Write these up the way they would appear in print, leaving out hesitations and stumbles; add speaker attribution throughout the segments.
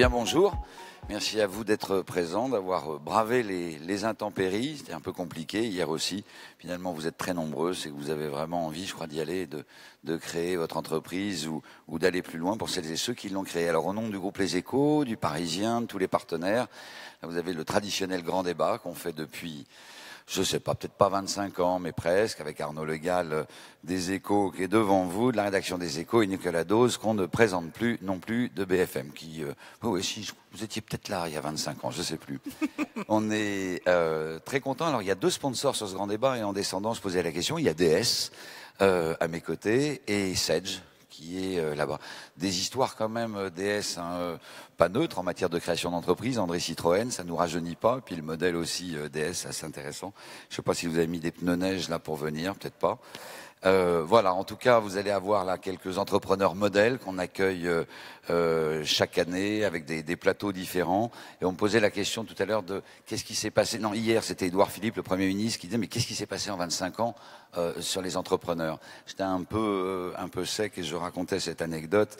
Speaker 1: bien, bonjour. Merci à vous d'être présents, d'avoir bravé les intempéries. C'était un peu compliqué hier aussi. Finalement, vous êtes très nombreux, c'est que vous avez vraiment envie, je crois, d'y aller, de créer votre entreprise ou d'aller plus loin pour celles et ceux qui l'ont créée. Alors, au nom du groupe Les Échos, du Parisien, de tous les partenaires, là, vous avez le traditionnel grand débat qu'on fait depuis, je sais pas, peut-être pas 25 ans, mais presque, avec Arnaud Le Gall des Échos qui est devant vous, de la rédaction des Échos, et Nicolas Dose, qu'on ne présente plus non plus de BFM, qui, oui, si, vous étiez peut-être là il y a 25 ans, je sais plus. On est très content. Alors, il y a deux sponsors sur ce grand débat, et en descendant, je posais la question, il y a DS à mes côtés, et Sedge, qui est là-bas. Des histoires quand même, DS, hein, pas neutres en matière de création d'entreprise. André Citroën, ça nous rajeunit pas. Puis le modèle aussi DS, assez intéressant. Je sais pas si vous avez mis des pneus neige là pour venir, peut-être pas. Voilà, en tout cas, vous allez avoir là quelques entrepreneurs modèles qu'on accueille chaque année avec des plateaux différents. Et on me posait la question tout à l'heure de qu'est-ce qui s'est passé. Non, hier, c'était Édouard Philippe, le Premier ministre, qui disait mais qu'est-ce qui s'est passé en 25 ans sur les entrepreneurs. J'étais un peu sec et je racontais cette anecdote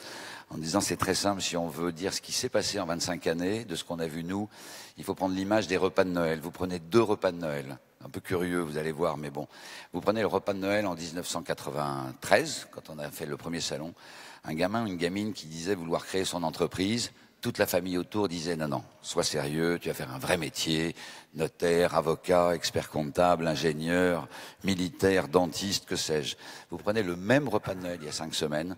Speaker 1: en disant c'est très simple, si on veut dire ce qui s'est passé en 25 années, de ce qu'on a vu nous, il faut prendre l'image des repas de Noël. Vous prenez 2 repas de Noël. Un peu curieux, vous allez voir, mais bon. Vous prenez le repas de Noël en 1993, quand on a fait le premier salon. Un gamin ou une gamine qui disait vouloir créer son entreprise. Toute la famille autour disait non, sois sérieux, tu vas faire un vrai métier. Notaire, avocat, expert comptable, ingénieur, militaire, dentiste, que sais-je. Vous prenez le même repas de Noël il y a 5 semaines.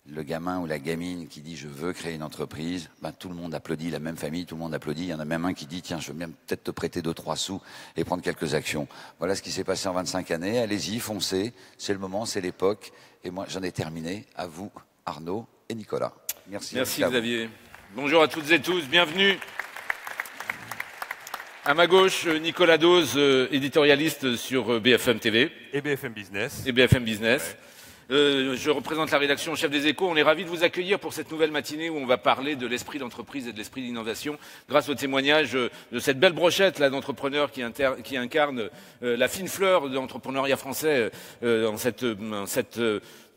Speaker 1: Le gamin ou la gamine qui dit « je veux créer une entreprise », ben, tout le monde applaudit, la même famille, tout le monde applaudit. Il y en a même un qui dit « tiens, je veux bien peut-être te prêter 2-3 sous et prendre quelques actions ». Voilà ce qui s'est passé en 25 années. Allez-y, foncez, c'est le moment, c'est l'époque. Et moi, j'en ai terminé. À vous, Arnaud et Nicolas. Merci.
Speaker 2: Merci Xavier. Bonjour à toutes et tous, bienvenue. À ma gauche, Nicolas Dose, éditorialiste sur BFM TV.
Speaker 3: Et BFM Business.
Speaker 2: Et BFM Business.
Speaker 3: Ouais.
Speaker 2: Je représente la rédaction chef des Échos. On est ravis de vous accueillir pour cette nouvelle matinée où on va parler de l'esprit d'entreprise et de l'esprit d'innovation grâce au témoignage de cette belle brochette là d'entrepreneurs qui incarne la fine fleur de l'entrepreneuriat français en cette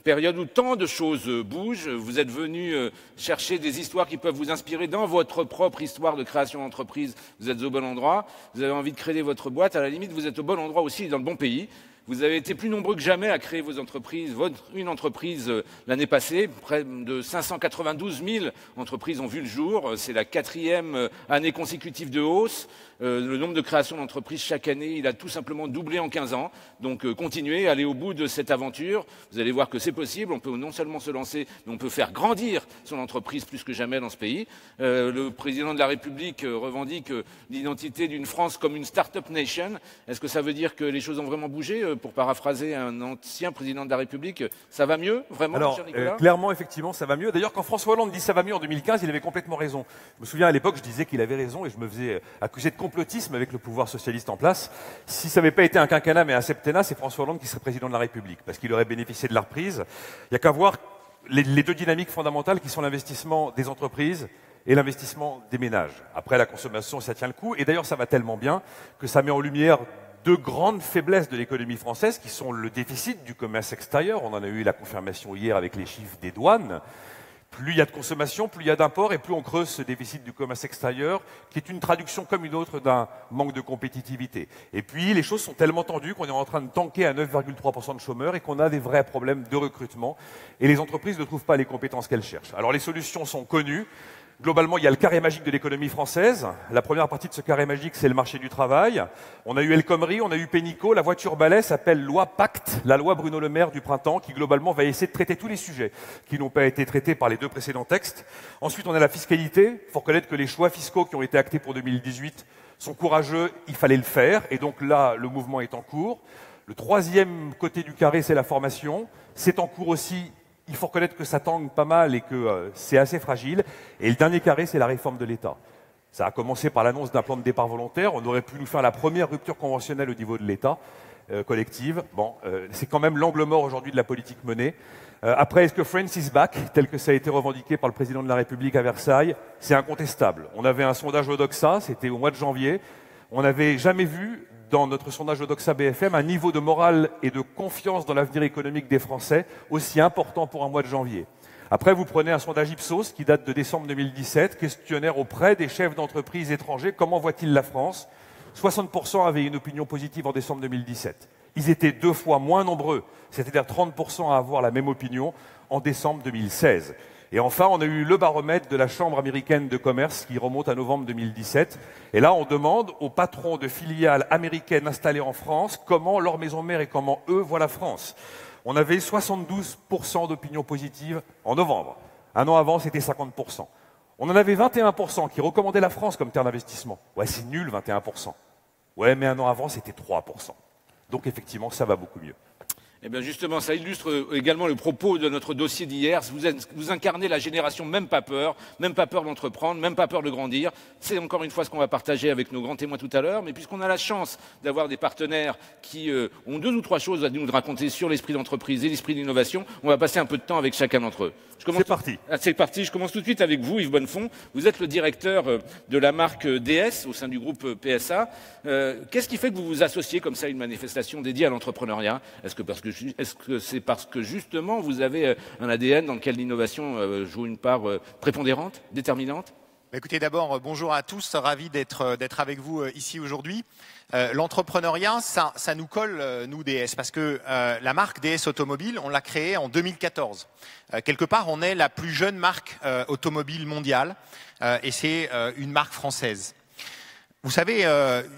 Speaker 2: période où tant de choses bougent. Vous êtes venus chercher des histoires qui peuvent vous inspirer dans votre propre histoire de création d'entreprise. Vous êtes au bon endroit. Vous avez envie de créer votre boîte. À la limite, vous êtes au bon endroit aussi, dans le bon pays. Vous avez été plus nombreux que jamais à créer vos entreprises. Une entreprise l'année passée, près de 592 000 entreprises ont vu le jour. C'est la 4e année consécutive de hausse. Le nombre de créations d'entreprises chaque année, il a tout simplement doublé en 15 ans. Donc continuez, allez au bout de cette aventure. Vous allez voir que c'est possible. On peut non seulement se lancer, mais on peut faire grandir son entreprise plus que jamais dans ce pays. Le président de la République revendique l'identité d'une France comme une start-up nation. Est-ce que ça veut dire que les choses ont vraiment bougé? Pour paraphraser un ancien président de la République, ça va mieux, vraiment,
Speaker 3: Alors,
Speaker 2: cher Nicolas
Speaker 3: clairement, effectivement, ça va mieux. D'ailleurs, quand François Hollande dit ça va mieux en 2015, il avait complètement raison. Je me souviens, à l'époque, je disais qu'il avait raison et je me faisais accuser de complotisme avec le pouvoir socialiste en place. Si ça n'avait pas été un quinquennat mais un septennat, c'est François Hollande qui serait président de la République, parce qu'il aurait bénéficié de la reprise. Il n'y a qu'à voir les deux dynamiques fondamentales qui sont l'investissement des entreprises et l'investissement des ménages. Après, la consommation, ça tient le coup. Et d'ailleurs, ça va tellement bien que ça met en lumière deux grandes faiblesses de l'économie française qui sont le déficit du commerce extérieur. On en a eu la confirmation hier avec les chiffres des douanes. Plus il y a de consommation, plus il y a d'imports et plus on creuse ce déficit du commerce extérieur qui est une traduction comme une autre d'un manque de compétitivité. Et puis les choses sont tellement tendues qu'on est en train de tanker à 9,3% de chômeurs et qu'on a des vrais problèmes de recrutement et les entreprises ne trouvent pas les compétences qu'elles cherchent. Alors les solutions sont connues. Globalement, il y a le carré magique de l'économie française. La première partie de ce carré magique, c'est le marché du travail. On a eu El Khomri, on a eu Pénicaud. La voiture balai s'appelle loi Pacte, la loi Bruno Le Maire du printemps, qui globalement va essayer de traiter tous les sujets qui n'ont pas été traités par les deux précédents textes. Ensuite, on a la fiscalité. Il faut reconnaître que les choix fiscaux qui ont été actés pour 2018 sont courageux. Il fallait le faire. Et donc là, le mouvement est en cours. Le troisième côté du carré, c'est la formation. C'est en cours aussi. Il faut reconnaître que ça tangue pas mal et que c'est assez fragile. Et le dernier carré, c'est la réforme de l'État. Ça a commencé par l'annonce d'un plan de départ volontaire. On aurait pu nous faire la première rupture conventionnelle au niveau de l'État collective. Bon, c'est quand même l'angle mort aujourd'hui de la politique menée. Après, est-ce que France is back, tel que ça a été revendiqué par le président de la République à Versailles? C'est incontestable. On avait un sondage Odoxa, c'était au mois de janvier. On n'avait jamais vu dans notre sondage Odoxa BFM un niveau de morale et de confiance dans l'avenir économique des Français aussi important pour un mois de janvier. Après, vous prenez un sondage Ipsos qui date de décembre 2017, questionnaire auprès des chefs d'entreprise étrangers, comment voient-ils la France? 60% avaient une opinion positive en décembre 2017. Ils étaient 2 fois moins nombreux, c'est-à-dire 30% à avoir la même opinion en décembre 2016. Et enfin, on a eu le baromètre de la Chambre américaine de commerce qui remonte à novembre 2017. Et là, on demande aux patrons de filiales américaines installées en France comment leur maison mère et comment eux voient la France. On avait 72% d'opinions positives en novembre. Un an avant, c'était 50%. On en avait 21% qui recommandaient la France comme terre d'investissement. Ouais, c'est nul, 21%. Ouais, mais un an avant, c'était 3%. Donc effectivement, ça va beaucoup mieux.
Speaker 2: Eh bien justement, ça illustre également le propos de notre dossier d'hier. Vous incarnez la génération même pas peur d'entreprendre, même pas peur de grandir. C'est encore une fois ce qu'on va partager avec nos grands témoins tout à l'heure. Mais puisqu'on a la chance d'avoir des partenaires qui ont 2 ou 3 choses à nous raconter sur l'esprit d'entreprise et l'esprit d'innovation, on va passer un peu de temps avec chacun d'entre eux.
Speaker 3: C'est parti.
Speaker 2: C'est parti. Je commence tout de suite avec vous, Yves Bonnefond. Vous êtes le directeur de la marque DS au sein du groupe PSA. Qu'est-ce qui fait que vous vous associez comme ça à une manifestation dédiée à l'entrepreneuriat? Est-ce que c'est parce que justement vous avez un ADN dans lequel l'innovation joue une part prépondérante, déterminante?
Speaker 4: Écoutez, d'abord, bonjour à tous, ravi d'être avec vous ici aujourd'hui. L'entrepreneuriat, ça nous colle, nous, DS, parce que la marque DS Automobile, on l'a créée en 2014. Quelque part, on est la plus jeune marque automobile mondiale, et c'est une marque française. Vous savez,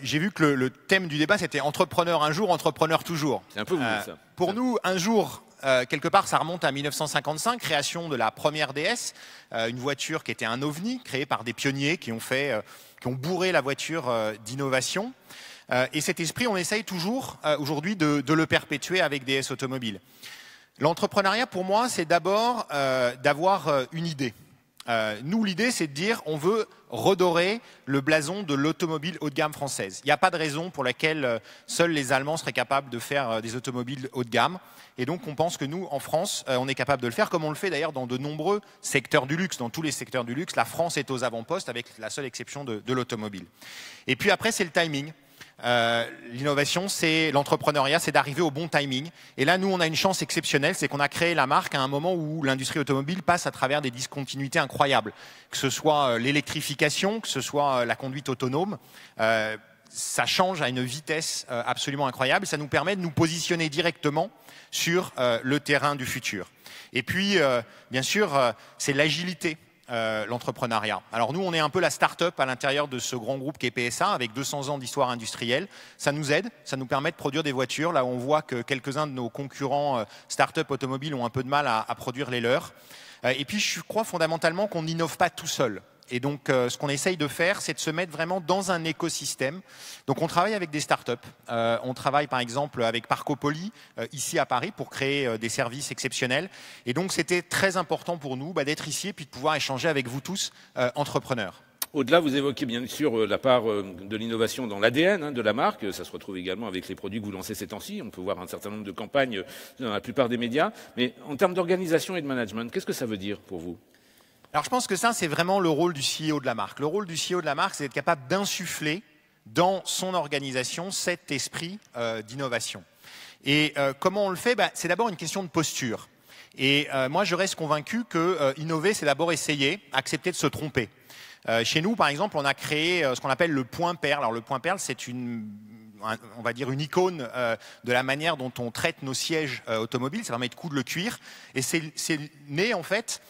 Speaker 4: j'ai vu que le thème du débat, c'était entrepreneur un jour, entrepreneur toujours.
Speaker 2: C'est un peu vous, ça.
Speaker 4: Pour nous, un jour, quelque part, ça remonte à 1955, création de la première DS, une voiture qui était un ovni, créée par des pionniers qui ont bourré la voiture d'innovation. Et cet esprit, on essaye toujours aujourd'hui de le perpétuer avec DS Automobile. L'entrepreneuriat, pour moi, c'est d'abord d'avoir une idée. Nous, l'idée, c'est de dire on veut redorer le blason de l'automobile haut de gamme française. Il n'y a pas de raison pour laquelle seuls les Allemands seraient capables de faire des automobiles haut de gamme. Et donc, on pense que nous, en France, on est capable de le faire, comme on le fait d'ailleurs dans de nombreux secteurs du luxe. Dans tous les secteurs du luxe, la France est aux avant-postes, avec la seule exception de l'automobile. Et puis après, c'est le timing. L'innovation, c'est l'entrepreneuriat, c'est d'arriver au bon timing. Et là, nous, on a une chance exceptionnelle, c'est qu'on a créé la marque à un moment où l'industrie automobile passe à travers des discontinuités incroyables. Que ce soit l'électrification, que ce soit la conduite autonome, ça change à une vitesse absolument incroyable. Ça nous permet de nous positionner directement sur le terrain du futur. Et puis, bien sûr, c'est l'agilité. L'entrepreneuriat. Alors nous, on est un peu la start-up à l'intérieur de ce grand groupe qui est PSA, avec 200 ans d'histoire industrielle. Ça nous aide, ça nous permet de produire des voitures. Là, on voit que quelques-uns de nos concurrents start-up automobiles ont un peu de mal à produire les leurs. Et puis, je crois fondamentalement qu'on n'innove pas tout seul. Et donc, ce qu'on essaye de faire, c'est de se mettre vraiment dans un écosystème. Donc, on travaille avec des startups. On travaille, par exemple, avec Parcopoly, ici à Paris, pour créer des services exceptionnels. Et donc, c'était très important pour nous d'être ici et puis de pouvoir échanger avec vous tous, entrepreneurs.
Speaker 2: Au-delà, vous évoquez bien sûr la part de l'innovation dans l'ADN de la marque. Ça se retrouve également avec les produits que vous lancez ces temps-ci. On peut voir un certain nombre de campagnes dans la plupart des médias. Mais en termes d'organisation et de management, qu'est-ce que ça veut dire pour vous ?
Speaker 4: Alors je pense que ça, c'est vraiment le rôle du CEO de la marque. Le rôle du CEO de la marque, c'est d'être capable d'insuffler dans son organisation cet esprit d'innovation. Et comment on le fait ? C'est d'abord une question de posture. Et moi, je reste convaincu que innover, c'est d'abord essayer, accepter de se tromper. Chez nous, par exemple, on a créé ce qu'on appelle le point perle. Alors le point perle, c'est on va dire une icône de la manière dont on traite nos sièges automobiles. Ça permet de coudre le cuir. Et c'est né, en fait,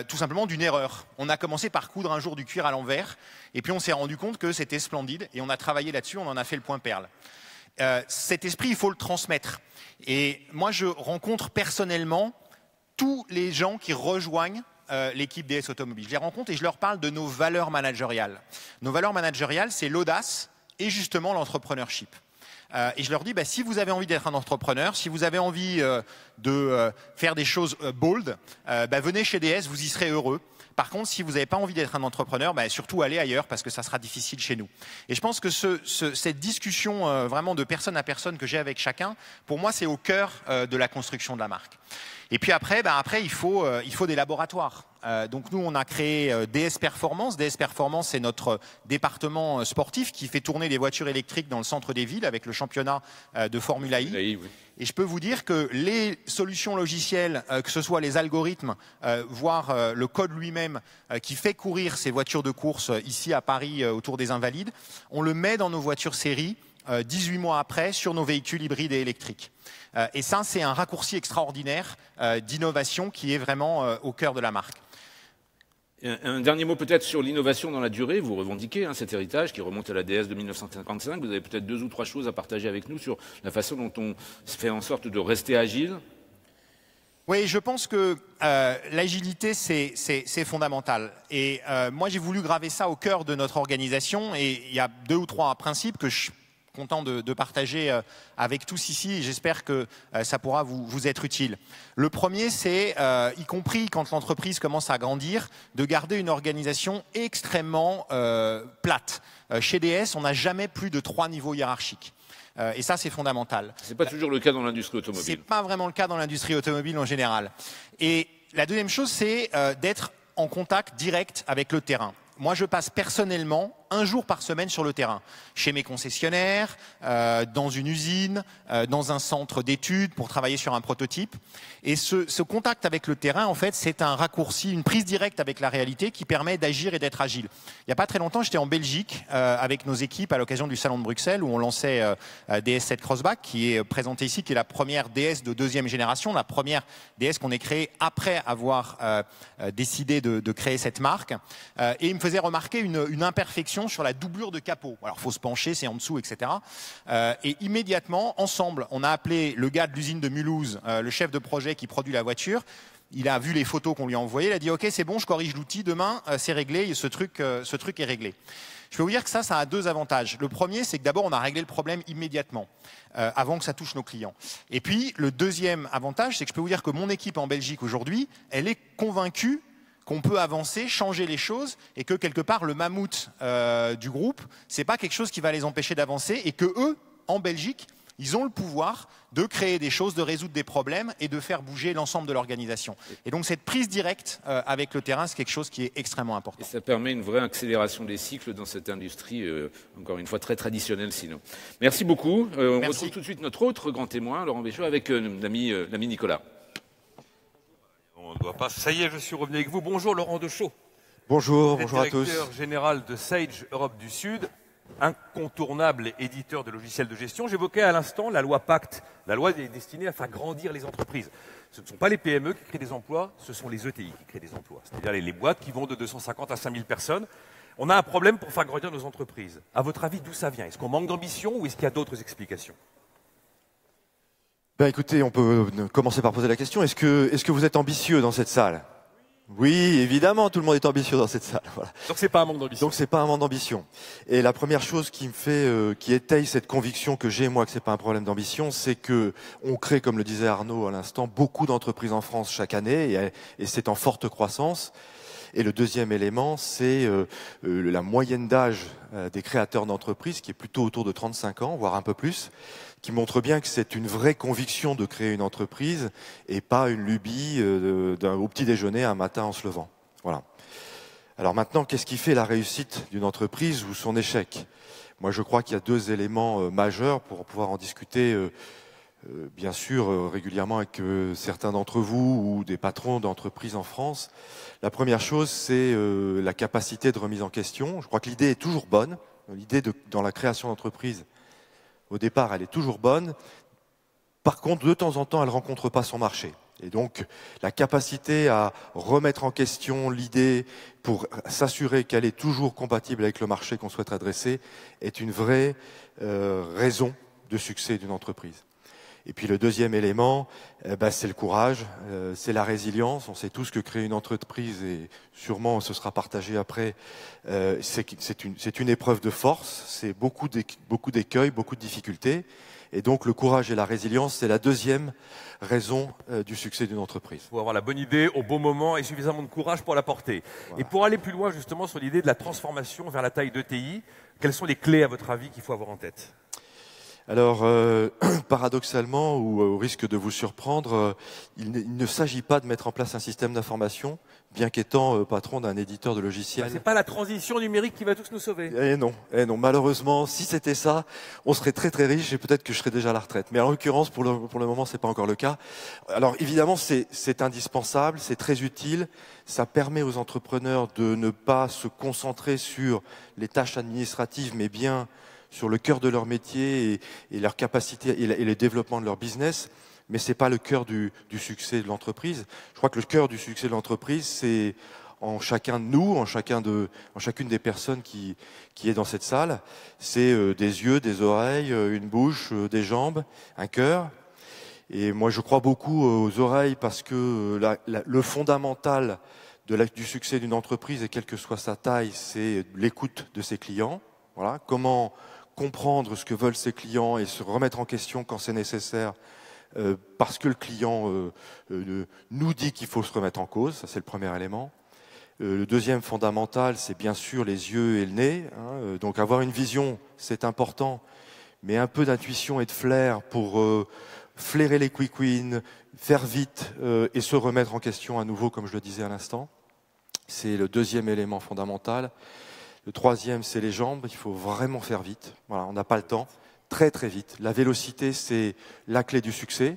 Speaker 4: tout simplement d'une erreur. On a commencé par coudre un jour du cuir à l'envers. Et puis on s'est rendu compte que c'était splendide. Et on a travaillé là-dessus, on en a fait le point perle. Cet esprit, il faut le transmettre. Et moi, je rencontre personnellement tous les gens qui rejoignent l'équipe DS Automobile. Je les rencontre et je leur parle de nos valeurs managériales. Nos valeurs managériales, c'est l'audace et justement l'entrepreneurship. Et je leur dis, si vous avez envie d'être un entrepreneur, si vous avez envie de faire des choses bold, venez chez DS, vous y serez heureux. Par contre, si vous n'avez pas envie d'être un entrepreneur, surtout allez ailleurs parce que ça sera difficile chez nous. Et je pense que cette discussion vraiment de personne à personne que j'ai avec chacun, pour moi, c'est au cœur de la construction de la marque. Et puis après, il faut des laboratoires. Donc nous, on a créé DS Performance. DS Performance, c'est notre département sportif qui fait tourner les voitures électriques dans le centre des villes avec le championnat de Formula I.
Speaker 2: Oui.
Speaker 4: Et je peux vous dire que les solutions logicielles, que ce soit les algorithmes, voire le code lui-même qui fait courir ces voitures de course ici à Paris autour des Invalides, on le met dans nos voitures série 18 mois après sur nos véhicules hybrides et électriques. Et ça, c'est un raccourci extraordinaire d'innovation qui est vraiment au cœur de la marque.
Speaker 2: Un dernier mot peut-être sur l'innovation dans la durée. Vous revendiquez cet héritage qui remonte à la DS de 1955. Vous avez peut-être 2 ou 3 choses à partager avec nous sur la façon dont on fait en sorte de rester agile.
Speaker 4: Oui, je pense que l'agilité, c'est fondamental. Et moi, j'ai voulu graver ça au cœur de notre organisation. Et il y a 2 ou 3 principes que je suis content de partager avec tous ici. Et j'espère que ça pourra vous être utile. Le premier, c'est, y compris quand l'entreprise commence à grandir, de garder une organisation extrêmement plate. Chez DS, on n'a jamais plus de 3 niveaux hiérarchiques. Et ça, c'est fondamental.
Speaker 2: C'est pas toujours le cas dans l'industrie automobile.
Speaker 4: C'est pas vraiment le cas dans l'industrie automobile en général. Et la deuxième chose, c'est d'être en contact direct avec le terrain. Moi, je passe personnellement 1 jour par semaine sur le terrain, chez mes concessionnaires, dans une usine, dans un centre d'études pour travailler sur un prototype. Et ce contact avec le terrain, en fait, c'est un raccourci, une prise directe avec la réalité qui permet d'agir et d'être agile. Il n'y a pas très longtemps, j'étais en Belgique avec nos équipes à l'occasion du Salon de Bruxelles où on lançait DS7 Crossback, qui est présentée ici, qui est la première DS de 2e génération, la première DS qu'on ait créée après avoir décidé de créer cette marque. Et il me faisait remarquer une imperfection sur la doublure de capot. Alors, il faut se pencher, c'est en dessous, etc. Et immédiatement, ensemble, on a appelé le gars de l'usine de Mulhouse, le chef de projet qui produit la voiture. Il a vu les photos qu'on lui a envoyées. Il a dit « Ok, c'est bon, je corrige l'outil. Demain, c'est réglé. Et ce truc est réglé. » Je peux vous dire que ça a 2 avantages. Le premier, c'est que d'abord, on a réglé le problème immédiatement, avant que ça touche nos clients. Et puis, le deuxième avantage, c'est que je peux vous dire que mon équipe en Belgique aujourd'hui, elle est convaincue qu'on peut avancer, changer les choses et que quelque part le mammouth du groupe, c'est pas quelque chose qui va les empêcher d'avancer et que eux, en Belgique, ils ont le pouvoir de créer des choses, de résoudre des problèmes et de faire bouger l'ensemble de l'organisation. Et donc cette prise directe avec le terrain, c'est quelque chose qui est extrêmement important.
Speaker 2: Et ça permet une vraie accélération des cycles dans cette industrie, encore une fois très traditionnelle sinon. Merci beaucoup. On retrouve tout de suite notre autre grand témoin, Laurent Béchot, avec l'ami Nicolas.
Speaker 3: On ne doit pas. Ça y est, je suis revenu avec vous. Bonjour Laurent Dechaud.
Speaker 5: Bonjour à tous.
Speaker 3: Directeur général de Sage Europe du Sud, incontournable éditeur de logiciels de gestion. J'évoquais à l'instant la loi Pacte. La loi est destinée à faire grandir les entreprises. Ce ne sont pas les PME qui créent des emplois, ce sont les ETI qui créent des emplois. C'est-à-dire les boîtes qui vont de 250 à 5000 personnes. On a un problème pour faire grandir nos entreprises. À votre avis, d'où ça vient? Est-ce qu'on manque d'ambition ou est-ce qu'il y a d'autres explications?
Speaker 5: Ben écoutez, on peut commencer par poser la question. Est-ce que vous êtes ambitieux dans cette salle? Oui, évidemment, tout le monde est ambitieux dans cette salle. Voilà.
Speaker 3: Donc c'est pas un manque d'ambition.
Speaker 5: Donc c'est pas un manque d'ambition. Et la première chose qui me fait, qui étaye cette conviction que j'ai moi que c'est pas un problème d'ambition, c'est que on crée, comme le disait Arnaud à l'instant, beaucoup d'entreprises en France chaque année et c'est en forte croissance. Et le deuxième élément, c'est la moyenne d'âge des créateurs d'entreprises qui est plutôt autour de 35 ans, voire un peu plus, qui montre bien que c'est une vraie conviction de créer une entreprise et pas une lubie au petit déjeuner un matin en se levant. Voilà. Alors maintenant, qu'est-ce qui fait la réussite d'une entreprise ou son échec? Moi, je crois qu'il y a 2 éléments majeurs pour pouvoir en discuter bien sûr régulièrement avec certains d'entre vous ou des patrons d'entreprises en France. La première chose, c'est la capacité de remise en question. Je crois que l'idée est toujours bonne. L'idée dans la création d'entreprise, au départ, elle est toujours bonne. Par contre, de temps en temps, elle ne rencontre pas son marché. Et donc, la capacité à remettre en question l'idée pour s'assurer qu'elle est toujours compatible avec le marché qu'on souhaite adresser est une vraie raison de succès d'une entreprise. Et puis le deuxième élément, c'est le courage, c'est la résilience. On sait tous que créer une entreprise, et sûrement ce sera partagé après, c'est une épreuve de force, c'est beaucoup d'écueils, beaucoup de difficultés. Et donc le courage et la résilience, c'est la deuxième raison du succès d'une entreprise.
Speaker 3: Il faut avoir la bonne idée au bon moment et suffisamment de courage pour la porter. Voilà. Et pour aller plus loin justement sur l'idée de la transformation vers la taille d'ETI, quelles sont les clés à votre avis qu'il faut avoir en tête ?
Speaker 5: Alors, paradoxalement, ou au risque de vous surprendre, il ne s'agit pas de mettre en place un système d'information, bien qu'étant patron d'un éditeur de logiciels.
Speaker 3: C'est pas la transition numérique qui va tous nous sauver.
Speaker 5: Eh non, malheureusement, si c'était ça, on serait très très riche et peut-être que je serais déjà à la retraite. Mais en l'occurrence, pour le moment, c'est pas encore le cas. Alors évidemment, c'est indispensable, c'est très utile. Ça permet aux entrepreneurs de ne pas se concentrer sur les tâches administratives, mais bien sur le cœur de leur métier et leur capacité et le développement de leur business. Mais c'est pas le cœur du succès de l'entreprise. Je crois que le cœur du succès de l'entreprise, c'est en chacun de nous, en chacune des personnes qui est dans cette salle. C'est des yeux, des oreilles, une bouche, des jambes, un cœur. Et moi, je crois beaucoup aux oreilles parce que le fondamental du succès d'une entreprise, et quelle que soit sa taille, c'est l'écoute de ses clients. Voilà. Comment comprendre ce que veulent ses clients et se remettre en question quand c'est nécessaire, parce que le client nous dit qu'il faut se remettre en cause. Ça, c'est le premier élément. Le deuxième fondamental, c'est bien sûr les yeux et le nez. Donc avoir une vision, c'est important, mais un peu d'intuition et de flair pour flairer les quick wins, faire vite et se remettre en question à nouveau, comme je le disais à l'instant. C'est le deuxième élément fondamental. Le troisième, c'est les jambes. Il faut vraiment faire vite. Voilà, on n'a pas le temps. Très très vite. La vélocité, c'est la clé du succès.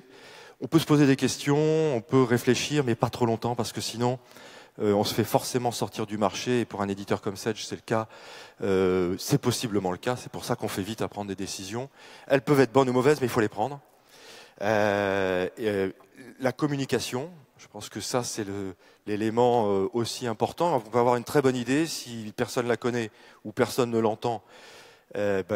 Speaker 5: On peut se poser des questions, on peut réfléchir, mais pas trop longtemps, parce que sinon, on se fait forcément sortir du marché. Et pour un éditeur comme Sage, c'est le cas. C'est possiblement le cas. C'est pour ça qu'on fait vite à prendre des décisions. Elles peuvent être bonnes ou mauvaises, mais il faut les prendre. La communication, je pense que ça, c'est l'élément aussi important. On peut avoir une très bonne idée, si personne la connaît ou personne ne l'entend, elle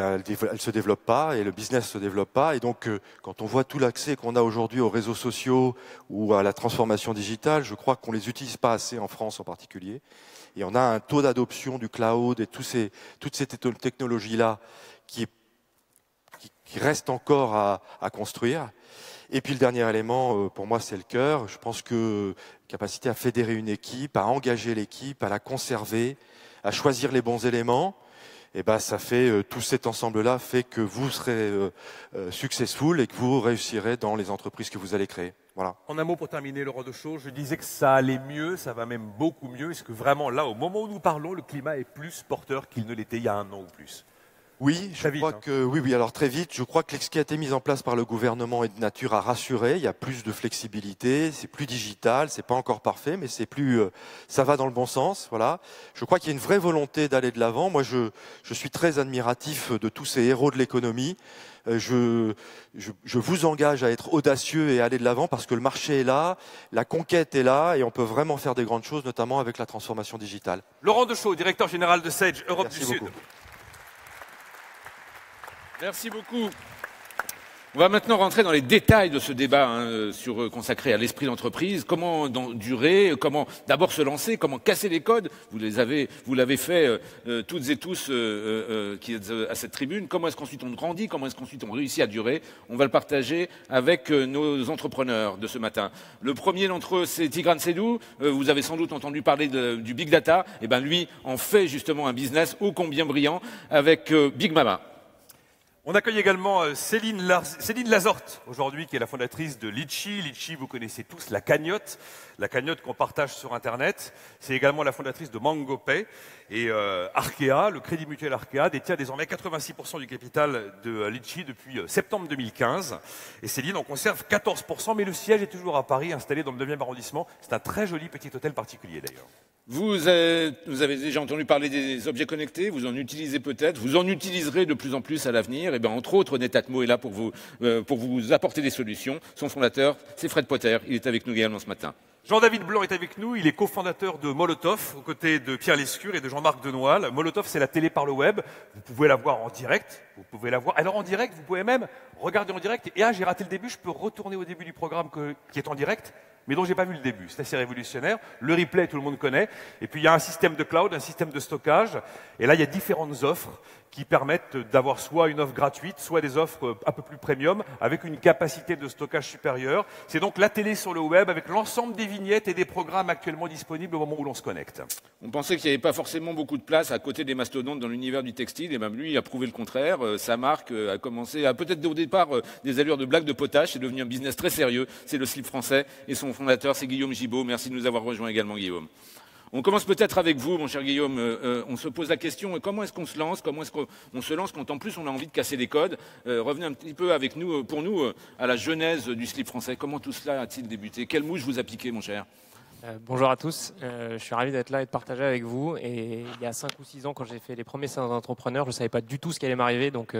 Speaker 5: se développe pas et le business se développe pas. Et donc, quand on voit tout l'accès qu'on a aujourd'hui aux réseaux sociaux ou à la transformation digitale, je crois qu'on les utilise pas assez en France en particulier. Et on a un taux d'adoption du cloud et toutes ces technologies-là qui reste encore à construire. Et puis le dernier élément, pour moi, c'est le cœur. Je pense que capacité à fédérer une équipe, à engager l'équipe, à la conserver, à choisir les bons éléments, et ça fait tout cet ensemble-là fait que vous serez successful et que vous réussirez dans les entreprises que vous allez créer. Voilà.
Speaker 3: En un mot pour terminer, Laurent Deschaux, je disais que ça allait mieux, ça va même beaucoup mieux. Est-ce que vraiment là, au moment où nous parlons, le climat est plus porteur qu'il ne l'était il y a 1 an ou plus?
Speaker 5: Oui, je crois que oui, alors très vite. Je crois que ce qui a été mis en place par le gouvernement est de nature à rassurer. Il y a plus de flexibilité, c'est plus digital, c'est pas encore parfait, mais c'est plus, ça va dans le bon sens. Voilà. Je crois qu'il y a une vraie volonté d'aller de l'avant. Moi, je suis très admiratif de tous ces héros de l'économie. Je vous engage à être audacieux et à aller de l'avant parce que le marché est là, la conquête est là et on peut vraiment faire des grandes choses, notamment avec la transformation digitale.
Speaker 3: Laurent Deschaux, directeur général de Sage Europe
Speaker 5: Merci
Speaker 3: du
Speaker 5: beaucoup.
Speaker 3: Sud.
Speaker 2: Merci beaucoup. On va maintenant rentrer dans les détails de ce débat consacré à l'esprit d'entreprise. Comment durer, comment d'abord se lancer, comment casser les codes. Vous l'avez fait toutes et tous qui êtes à cette tribune. Comment est-ce qu'ensuite on grandit, comment est-ce qu'ensuite on réussit à durer. On va le partager avec nos entrepreneurs de ce matin. Le premier d'entre eux, c'est Tigran Sedou. Vous avez sans doute entendu parler du big data. Et ben lui en fait justement un business ô combien brillant avec Big Mama.
Speaker 3: On accueille également Céline Lazorte, aujourd'hui, qui est la fondatrice de Litchi. Litchi, vous connaissez tous la cagnotte qu'on partage sur Internet. C'est également la fondatrice de MangoPay. Et Arkea, le Crédit Mutuel Arkea, détient désormais 86% du capital de Litchi depuis septembre 2015. Et Céline en conserve 14%, mais le siège est toujours à Paris, installé dans le 9e arrondissement. C'est un très joli petit hôtel particulier, d'ailleurs.
Speaker 2: Vous avez déjà entendu parler des objets connectés, vous en utilisez peut-être, vous en utiliserez de plus en plus à l'avenir. Et bien, entre autres, Netatmo est là pour vous apporter des solutions. Son fondateur, c'est Fred Potter. Il est avec nous également ce matin.
Speaker 3: Jean-David Blanc est avec nous, il est cofondateur de Molotov, aux côtés de Pierre Lescure et de Jean-Marc Denoal. Molotov, c'est la télé par le web, vous pouvez la voir en direct, vous pouvez la voir. Alors en direct, vous pouvez même regarder en direct, et j'ai raté le début, je peux retourner au début du programme qui est en direct, mais dont j'ai pas vu le début. C'est assez révolutionnaire. Le replay, tout le monde connaît. Et puis il y a un système de cloud, un système de stockage, et là il y a différentes offres qui permettent d'avoir soit une offre gratuite, soit des offres un peu plus premium, avec une capacité de stockage supérieure. C'est donc la télé sur le web, avec l'ensemble des vignettes et des programmes actuellement disponibles au moment où l'on se connecte.
Speaker 2: On pensait qu'il n'y avait pas forcément beaucoup de place à côté des mastodontes dans l'univers du textile, et même lui a prouvé le contraire. Sa marque a commencé à peut-être au départ des allures de blague de potage, c'est devenu un business très sérieux. C'est le slip français, et son fondateur, c'est Guillaume Gibaud. Merci de nous avoir rejoints également, Guillaume. On commence peut-être avec vous, mon cher Guillaume. On se pose la question, comment est-ce qu'on se lance? Comment est-ce qu'on se lance quand en plus on a envie de casser les codes? Revenez un petit peu avec nous, pour nous, à la genèse du slip français. Comment tout cela a-t-il débuté? Quelle mouche vous a piqué, mon cher?
Speaker 6: Bonjour à tous, je suis ravi d'être là et de partager avec vous. Et il y a 5 ou 6 ans, quand j'ai fait les premiers salons d'entrepreneurs, je ne savais pas du tout ce qui allait m'arriver. Donc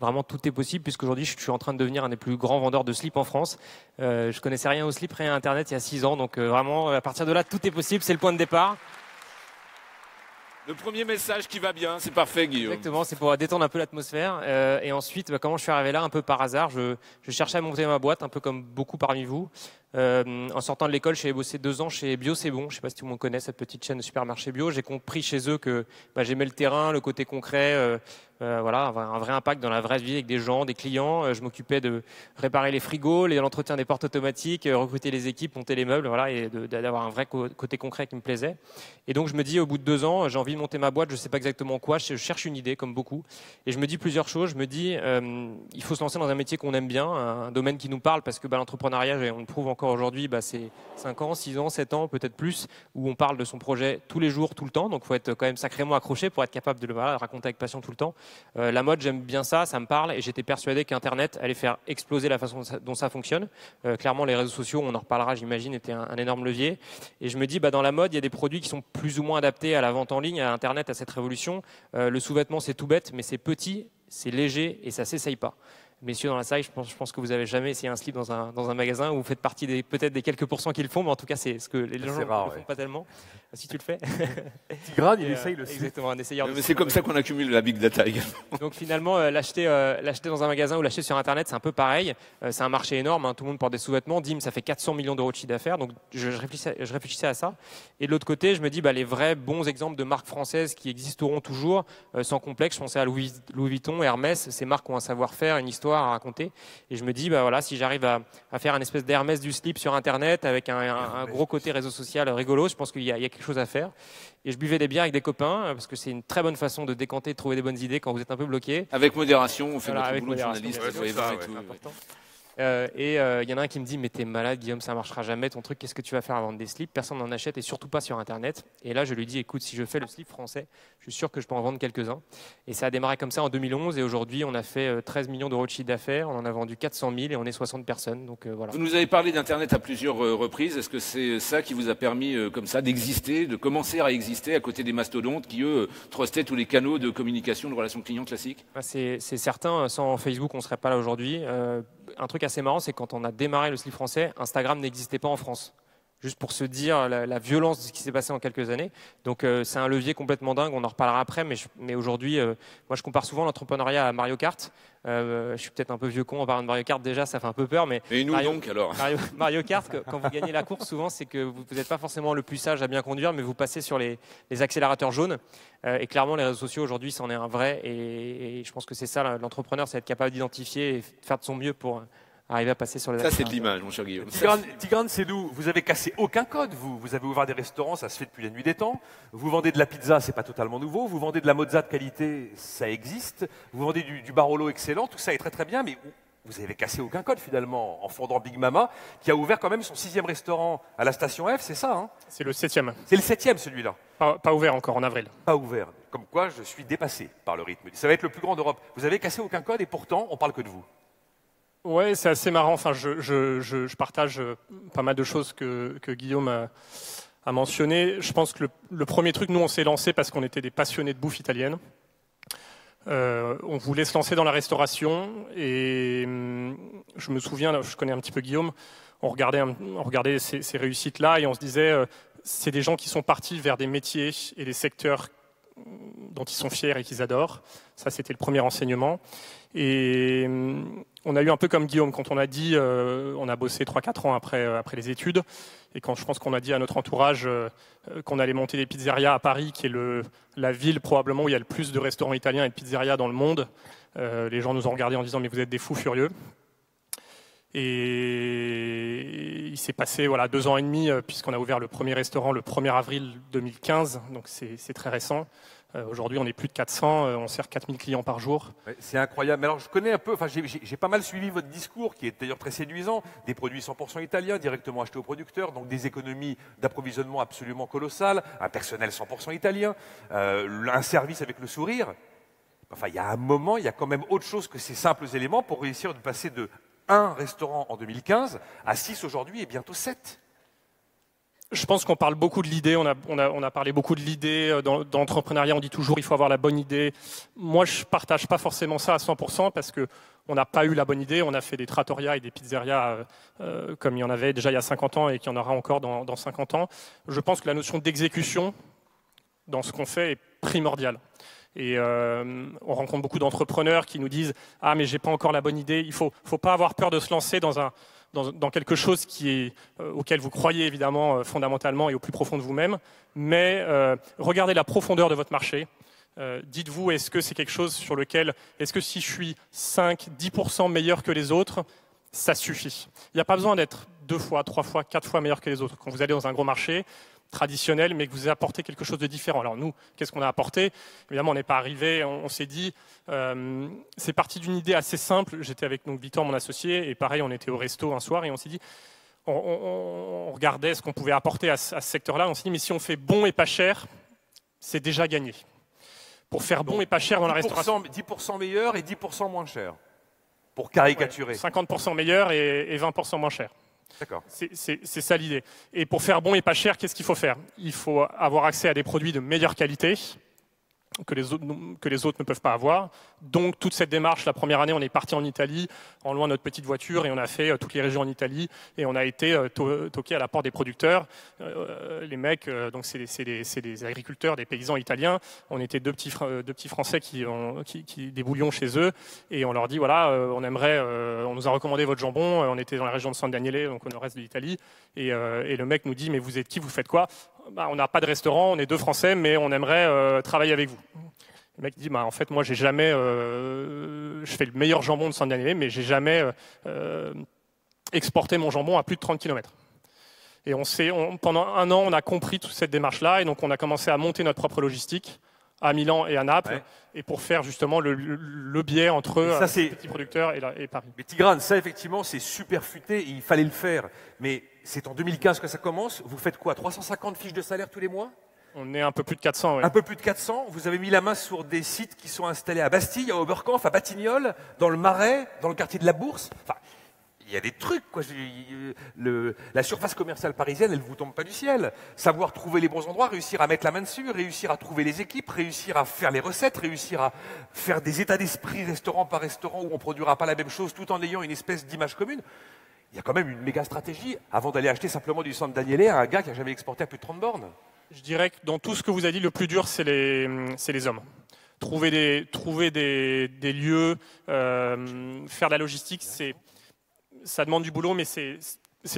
Speaker 6: vraiment, tout est possible, puisqu'aujourd'hui, je suis en train de devenir un des plus grands vendeurs de slip en France. Je connaissais rien au slip, rien à Internet il y a 6 ans. Donc vraiment, à partir de là, tout est possible, c'est le point de départ.
Speaker 2: Le premier message qui va bien, c'est parfait, Guillaume.
Speaker 6: Exactement, c'est pour détendre un peu l'atmosphère. Et ensuite, comment je suis arrivé là? Un peu par hasard, je cherchais à monter ma boîte, un peu comme beaucoup parmi vous. En sortant de l'école, j'ai bossé 2 ans chez Bio C'est Bon. Je ne sais pas si tout le monde connaît cette petite chaîne de supermarchés bio. J'ai compris chez eux que j'aimais le terrain, le côté concret, voilà, un vrai impact dans la vraie vie avec des gens, des clients. Je m'occupais de réparer les frigos, l'entretien des portes automatiques, recruter les équipes, monter les meubles, voilà, et d'avoir un vrai côté concret qui me plaisait. Et donc je me dis, au bout de 2 ans, j'ai envie de monter ma boîte. Je ne sais pas exactement quoi. Je cherche une idée, comme beaucoup. Et je me dis plusieurs choses. Je me dis, il faut se lancer dans un métier qu'on aime bien, un domaine qui nous parle, parce que l'entrepreneuriat, on le prouve encore aujourd'hui, c'est 5 ans, 6 ans, 7 ans, peut-être plus, où on parle de son projet tous les jours, tout le temps. Donc, il faut être quand même sacrément accroché pour être capable de le raconter avec passion tout le temps. La mode, j'aime bien ça me parle, et j'étais persuadé qu'Internet allait faire exploser la façon dont ça fonctionne. Clairement, les réseaux sociaux, on en reparlera, j'imagine, étaient un énorme levier. Et je me dis, dans la mode, il y a des produits qui sont plus ou moins adaptés à la vente en ligne, à Internet, à cette révolution. Le sous-vêtement, c'est tout bête, mais c'est petit, c'est léger et ça s'essaye pas. Messieurs dans la salle, je pense que vous n'avez jamais essayé un slip dans un magasin, où vous faites partie peut-être des quelques pourcents qui le font, mais en tout cas, c'est ce que les gens ne le font pas tellement. Si tu le fais.
Speaker 3: Tigrane, il essaye le slip.
Speaker 6: Exactement, un essayeur.
Speaker 2: Mais c'est comme ça qu'on accumule la big data également.
Speaker 6: Donc finalement, l'acheter dans un magasin ou l'acheter sur Internet, c'est un peu pareil. C'est un marché énorme, hein. Tout le monde porte des sous-vêtements. DIM, ça fait 400 millions d'euros de chiffre d'affaires. Donc je réfléchissais à ça. Et de l'autre côté, je me dis, les vrais bons exemples de marques françaises qui existeront toujours, sans complexe. Je pensais à Louis Vuitton, Hermès. Ces marques ont un savoir-faire, une histoire à raconter. Et je me dis, voilà, si j'arrive à faire un espèce d'Hermès du slip sur Internet avec un gros côté réseau social rigolo, je pense qu'il y a quelque chose à faire. Et je buvais des bières avec des copains, parce que c'est une très bonne façon de décanter, de trouver des bonnes idées quand vous êtes un peu bloqué.
Speaker 2: Avec modération, on fait
Speaker 6: Voilà,
Speaker 2: notre boulot de journaliste.
Speaker 6: C'est important. Et il y en a un qui me dit, mais t'es malade Guillaume, ça marchera jamais ton truc, qu'est-ce que tu vas faire à vendre des slips? Personne n'en achète, et surtout pas sur Internet. Et là je lui dis, écoute, si je fais le slip français, je suis sûr que je peux en vendre quelques-uns. Et ça a démarré comme ça en 2011, et aujourd'hui on a fait 13 millions d'euros de chiffre d'affaires, on en a vendu 400 000 et on est 60 personnes. Donc voilà.
Speaker 2: Vous nous avez parlé d'Internet à plusieurs reprises. Est-ce que c'est ça qui vous a permis comme ça d'exister, de commencer à exister à côté des mastodontes qui eux trustaient tous les canaux de communication, de relations clients classiques?
Speaker 6: C'est certain, sans Facebook on ne serait pas là aujourd'hui. Un truc assez marrant, c'est quand on a démarré le slip français, Instagram n'existait pas en France. Juste pour se dire la violence de ce qui s'est passé en quelques années. Donc c'est un levier complètement dingue, on en reparlera après, mais aujourd'hui, moi je compare souvent l'entrepreneuriat à Mario Kart. Je suis peut-être un peu vieux con en parlant de Mario Kart, déjà ça fait un peu peur. Mais
Speaker 2: et nous donc alors
Speaker 6: Mario Kart, quand vous gagnez la course, souvent c'est que vous n'êtes pas forcément le plus sage à bien conduire, mais vous passez sur les accélérateurs jaunes. Et clairement, les réseaux sociaux aujourd'hui, c'en est un vrai. Et je pense que c'est ça, l'entrepreneur, c'est être capable d'identifier et faire de son mieux pour arriver à passer sur les...
Speaker 2: Ça, c'est de l'image, mon cher Guillaume.
Speaker 3: Tigrane, c'est nous. Vous avez cassé aucun code, vous. Vous avez ouvert des restaurants, ça se fait depuis la nuit des temps. Vous vendez de la pizza, c'est pas totalement nouveau. Vous vendez de la mozza de qualité, ça existe. Vous vendez du Barolo excellent, tout ça est très très bien, mais vous avez cassé aucun code finalement en fondant Big Mama, qui a ouvert quand même son 6e restaurant à la station F, c'est ça, hein?
Speaker 7: C'est le 7e.
Speaker 3: C'est le 7e celui-là.
Speaker 7: Pas ouvert encore, en avril.
Speaker 3: Pas ouvert. Comme quoi, je suis dépassé par le rythme. Ça va être le plus grand d'Europe. Vous avez cassé aucun code et pourtant, on parle que de vous.
Speaker 7: Ouais, c'est assez marrant. Enfin, je partage pas mal de choses que Guillaume a mentionné. Je pense que le premier truc, nous, on s'est lancé parce qu'on était des passionnés de bouffe italienne. On voulait se lancer dans la restauration et je me souviens, là, je connais un petit peu Guillaume, on regardait ces réussites-là et on se disait, c'est des gens qui sont partis vers des métiers et des secteurs dont ils sont fiers et qu'ils adorent. Ça, c'était le premier enseignement. Et on a eu un peu comme Guillaume, quand on a dit, on a bossé 3-4 ans après les études, et quand je pense qu'on a dit à notre entourage qu'on allait monter des pizzerias à Paris, qui est la ville probablement où il y a le plus de restaurants italiens et de pizzerias dans le monde, les gens nous ont regardés en disant « mais vous êtes des fous furieux ». Et il s'est passé 2 ans et demi, puisqu'on a ouvert le premier restaurant le 1er avril 2015, donc c'est très récent. Aujourd'hui, on est plus de 400, on sert 4000 clients par jour.
Speaker 3: Ouais, c'est incroyable. Mais alors, je connais un peu, j'ai pas mal suivi votre discours, qui est d'ailleurs très séduisant. Des produits 100% italiens, directement achetés aux producteurs, donc des économies d'approvisionnement absolument colossales, un personnel 100% italien, un service avec le sourire. Enfin, il y a un moment, il y a quand même autre chose que ces simples éléments pour réussir de passer de 1 restaurant en 2015 à 6 aujourd'hui et bientôt 7.
Speaker 7: Je pense qu'on parle beaucoup de l'idée, on a parlé beaucoup de l'idée d'entrepreneuriat, on dit toujours il faut avoir la bonne idée. Moi, je partage pas forcément ça à 100% parce que on n'a pas eu la bonne idée, on a fait des trattorias et des pizzerias comme il y en avait déjà il y a 50 ans et qu'il y en aura encore dans 50 ans. Je pense que la notion d'exécution dans ce qu'on fait est primordiale. Et on rencontre beaucoup d'entrepreneurs qui nous disent « Ah, mais j'ai pas encore la bonne idée ». Il faut pas avoir peur de se lancer dans quelque chose auquel vous croyez évidemment fondamentalement et au plus profond de vous-même. Mais regardez la profondeur de votre marché. Dites-vous, est-ce que c'est quelque chose sur lequel, est-ce que si je suis 5, 10% meilleur que les autres, ça suffit. Il n'y a pas besoin d'être 2 fois, 3 fois, 4 fois meilleur que les autres. Quand vous allez dans un gros marché traditionnel, mais que vous apportez quelque chose de différent. Alors nous, qu'est-ce qu'on a apporté? Évidemment, on n'est pas arrivé, on s'est dit, c'est parti d'une idée assez simple. J'étais avec donc, Victor, mon associé, et pareil, on était au resto un soir, et on s'est dit, on regardait ce qu'on pouvait apporter à ce secteur-là, on s'est dit, mais si on fait bon et pas cher, c'est déjà gagné. Pour faire bon et pas cher dans la restauration.
Speaker 3: 10% meilleur et 10% moins cher, pour caricaturer.
Speaker 7: 50% meilleur et 20% moins cher.
Speaker 3: D'accord.
Speaker 7: C'est ça l'idée. Et pour faire bon et pas cher, qu'est-ce qu'il faut faire? Il faut avoir accès à des produits de meilleure qualité que les autres ne peuvent pas avoir. Donc toute cette démarche, la première année, on est parti en Italie, en loin de notre petite voiture, et on a fait toutes les régions en Italie, et on a été toqué à la porte des producteurs. Les mecs, donc c'est des agriculteurs, des paysans italiens. On était deux petits Français qui déboulions chez eux, et on leur dit voilà, on on nous a recommandé votre jambon. On était dans la région de San Daniele, donc au nord-est de l'Italie, et le mec nous dit mais vous êtes qui, vous faites quoi? On n'a pas de restaurant, on est 2 Français, mais on aimerait travailler avec vous. Le mec dit, en fait, moi, j'ai jamais, je fais le meilleur jambon de San Daniele, mais j'ai jamais exporté mon jambon à plus de 30 km. Et pendant 1 an, on a compris toute cette démarche-là, et donc on a commencé à monter notre propre logistique à Milan et à Naples, et pour faire justement le biais entre les petits producteurs et Paris.
Speaker 3: Mais Tigrane, ça effectivement, c'est super futé, il fallait le faire. Mais c'est en 2015 que ça commence. Vous faites quoi, 350 fiches de salaire tous les mois?
Speaker 7: On est un peu plus de 400, oui.
Speaker 3: Un peu plus de 400. Vous avez mis la main sur des sites qui sont installés à Bastille, à Oberkampf, à Batignolles, dans le Marais, dans le quartier de la Bourse. Enfin, il y a des trucs, quoi. La surface commerciale parisienne, elle ne vous tombe pas du ciel. Savoir trouver les bons endroits, réussir à mettre la main dessus, réussir à trouver les équipes, réussir à faire les recettes, réussir à faire des états d'esprit restaurant par restaurant où on ne produira pas la même chose tout en ayant une espèce d'image commune. Il y a quand même une méga stratégie avant d'aller acheter simplement du San Daniele à un gars qui n'a jamais exporté à plus de 30 bornes.
Speaker 7: Je dirais que dans tout ce que vous avez dit, le plus dur, c'est les hommes. Trouver des lieux, faire de la logistique, ça demande du boulot, mais c'est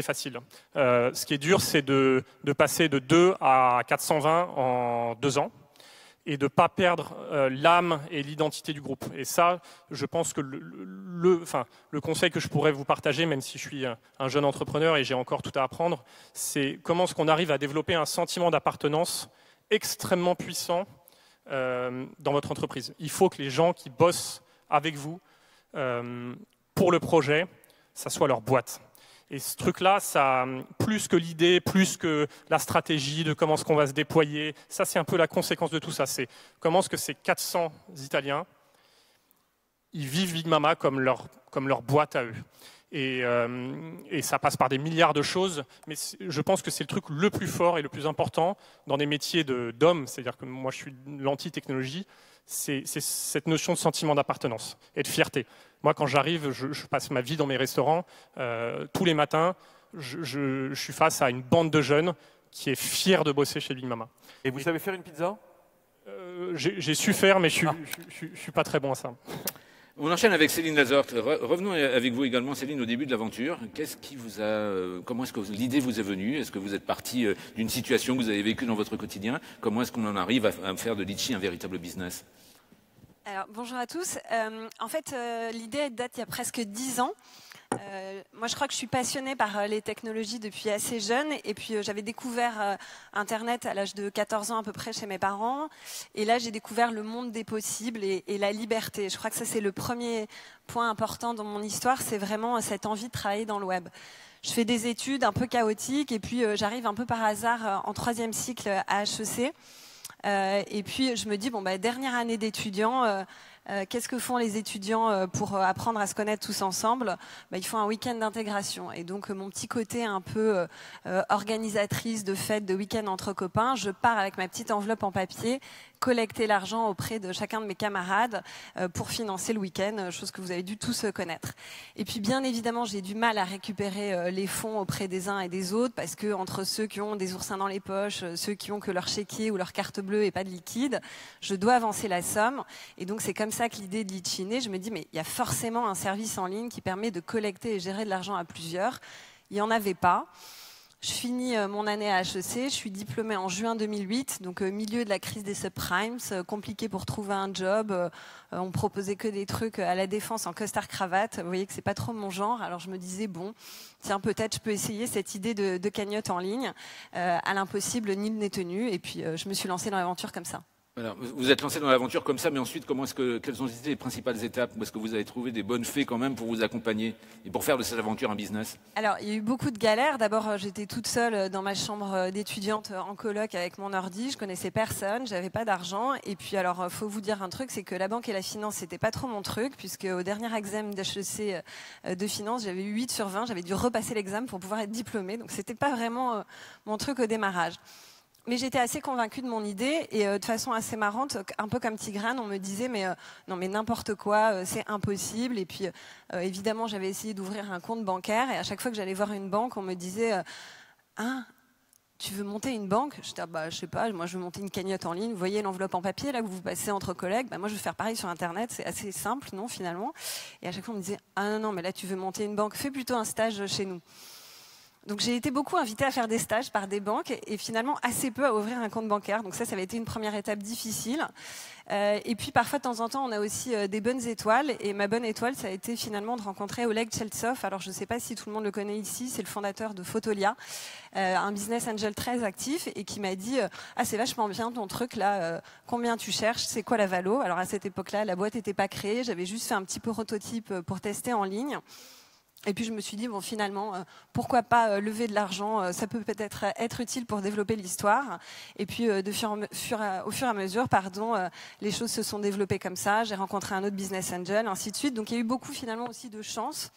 Speaker 7: facile. Ce qui est dur, c'est de passer de 2 à 420 en 2 ans et de ne pas perdre l'âme et l'identité du groupe. Et ça, je pense que le conseil que je pourrais vous partager, même si je suis un jeune entrepreneur et j'ai encore tout à apprendre, c'est comment est-ce qu'on arrive à développer un sentiment d'appartenance extrêmement puissant dans votre entreprise. Il faut que les gens qui bossent avec vous pour le projet, ça soit leur boîte. Et ce truc-là, ça, plus que l'idée, plus que la stratégie de comment est-ce qu'on va se déployer, ça c'est un peu la conséquence de tout ça. C'est comment est-ce que ces 400 Italiens, ils vivent Big Mama comme leur boîte à eux. Et ça passe par des milliards de choses, mais je pense que c'est le truc le plus fort et le plus important dans des métiers d'hommes, c'est-à-dire que moi je suis l'anti-technologie, c'est cette notion de sentiment d'appartenance et de fierté. Moi, quand j'arrive, je passe ma vie dans mes restaurants. Tous les matins, je suis face à une bande de jeunes qui est fière de bosser chez Big Mama.
Speaker 3: Et vous savez faire une pizza?
Speaker 7: J'ai su faire, mais je suis pas très bon à ça.
Speaker 2: On enchaîne avec Céline Lazort. Revenons avec vous également, Céline, au début de l'aventure. Qu'est-ce qui vous a, comment est-ce que l'idée vous est venue? Est-ce que vous êtes parti d'une situation que vous avez vécue dans votre quotidien? Comment est-ce qu'on en arrive à faire de Litchi un véritable business?
Speaker 8: Alors, bonjour à tous. En fait, l'idée date il y a presque 10 ans. Moi, je crois que je suis passionnée par les technologies depuis assez jeune. Et puis, j'avais découvert Internet à l'âge de 14 ans à peu près chez mes parents. Et là, j'ai découvert le monde des possibles et la liberté. Je crois que ça, c'est le premier point important dans mon histoire. C'est vraiment cette envie de travailler dans le web. Je fais des études un peu chaotiques. Et puis, j'arrive un peu par hasard en 3e cycle à HEC. Et puis, je me dis, bon, dernière année d'étudiant... qu'est-ce que font les étudiants pour apprendre à se connaître tous ensemble? Ils font un week-end d'intégration. Et donc, mon petit côté un peu organisatrice de fêtes, de week-end entre copains, je pars avec ma petite enveloppe en papier, collecter l'argent auprès de chacun de mes camarades pour financer le week-end, chose que vous avez dû tous connaître. Et puis, bien évidemment, j'ai du mal à récupérer les fonds auprès des uns et des autres, parce que entre ceux qui ont des oursins dans les poches, ceux qui ont que leur chéquier ou leur carte bleue et pas de liquide, je dois avancer la somme. Et donc, c'est comme ça que l'idée de Litchi est née. Je me dis, mais il y a forcément un service en ligne qui permet de collecter et gérer de l'argent à plusieurs. Il n'y en avait pas. Je finis mon année à HEC, je suis diplômée en juin 2008, donc milieu de la crise des subprimes, compliqué pour trouver un job, on proposait que des trucs à la défense en costard-cravate, vous voyez que c'est pas trop mon genre, alors je me disais, bon, tiens, peut-être je peux essayer cette idée de cagnotte en ligne, à l'impossible, nul n'est tenu, et puis je me suis lancée dans l'aventure comme ça.
Speaker 2: Alors, vous êtes lancé dans l'aventure comme ça, mais ensuite, quelles ont été les principales étapes? Où est-ce que vous avez trouvé des bonnes fées quand même pour vous accompagner et pour faire de cette aventure un business?
Speaker 8: Alors, il y a eu beaucoup de galères. D'abord, j'étais toute seule dans ma chambre d'étudiante en coloc avec mon ordi. Je connaissais personne, j'avais pas d'argent. Et puis, alors, faut vous dire un truc, c'est que la banque et la finance, c'était pas trop mon truc, puisque au dernier examen d'HEC de finance, j'avais eu 8 sur 20. J'avais dû repasser l'examen pour pouvoir être diplômée. Donc, c'était pas vraiment mon truc au démarrage. Mais j'étais assez convaincue de mon idée et de façon assez marrante, un peu comme Tigrane, on me disait mais non mais n'importe quoi, c'est impossible. Et puis évidemment j'avais essayé d'ouvrir un compte bancaire et à chaque fois que j'allais voir une banque, on me disait tu veux monter une banque? Je disais je sais pas, moi je veux monter une cagnotte en ligne. Vous voyez l'enveloppe en papier là que vous passez entre collègues, moi je veux faire pareil sur internet, c'est assez simple non finalement. Et à chaque fois on me disait non mais là tu veux monter une banque, fais plutôt un stage chez nous. Donc j'ai été beaucoup invitée à faire des stages par des banques et finalement assez peu à ouvrir un compte bancaire. Donc ça avait été une première étape difficile. Et puis parfois de temps en temps on a aussi des bonnes étoiles. Et ma bonne étoile ça a été finalement de rencontrer Oleg Cheltsov. Alors je ne sais pas si tout le monde le connaît ici, c'est le fondateur de Photolia, un business angel très actif et qui m'a dit c'est vachement bien ton truc là, combien tu cherches, c'est quoi la valo? Alors à cette époque-là la boîte n'était pas créée, j'avais juste fait un petit prototype pour tester en ligne. Et puis je me suis dit, bon finalement, pourquoi pas lever de l'argent, ça peut peut-être être utile pour développer l'histoire. Et puis au fur et à mesure, les choses se sont développées comme ça. J'ai rencontré un autre business angel, ainsi de suite. Donc il y a eu beaucoup finalement aussi de chance.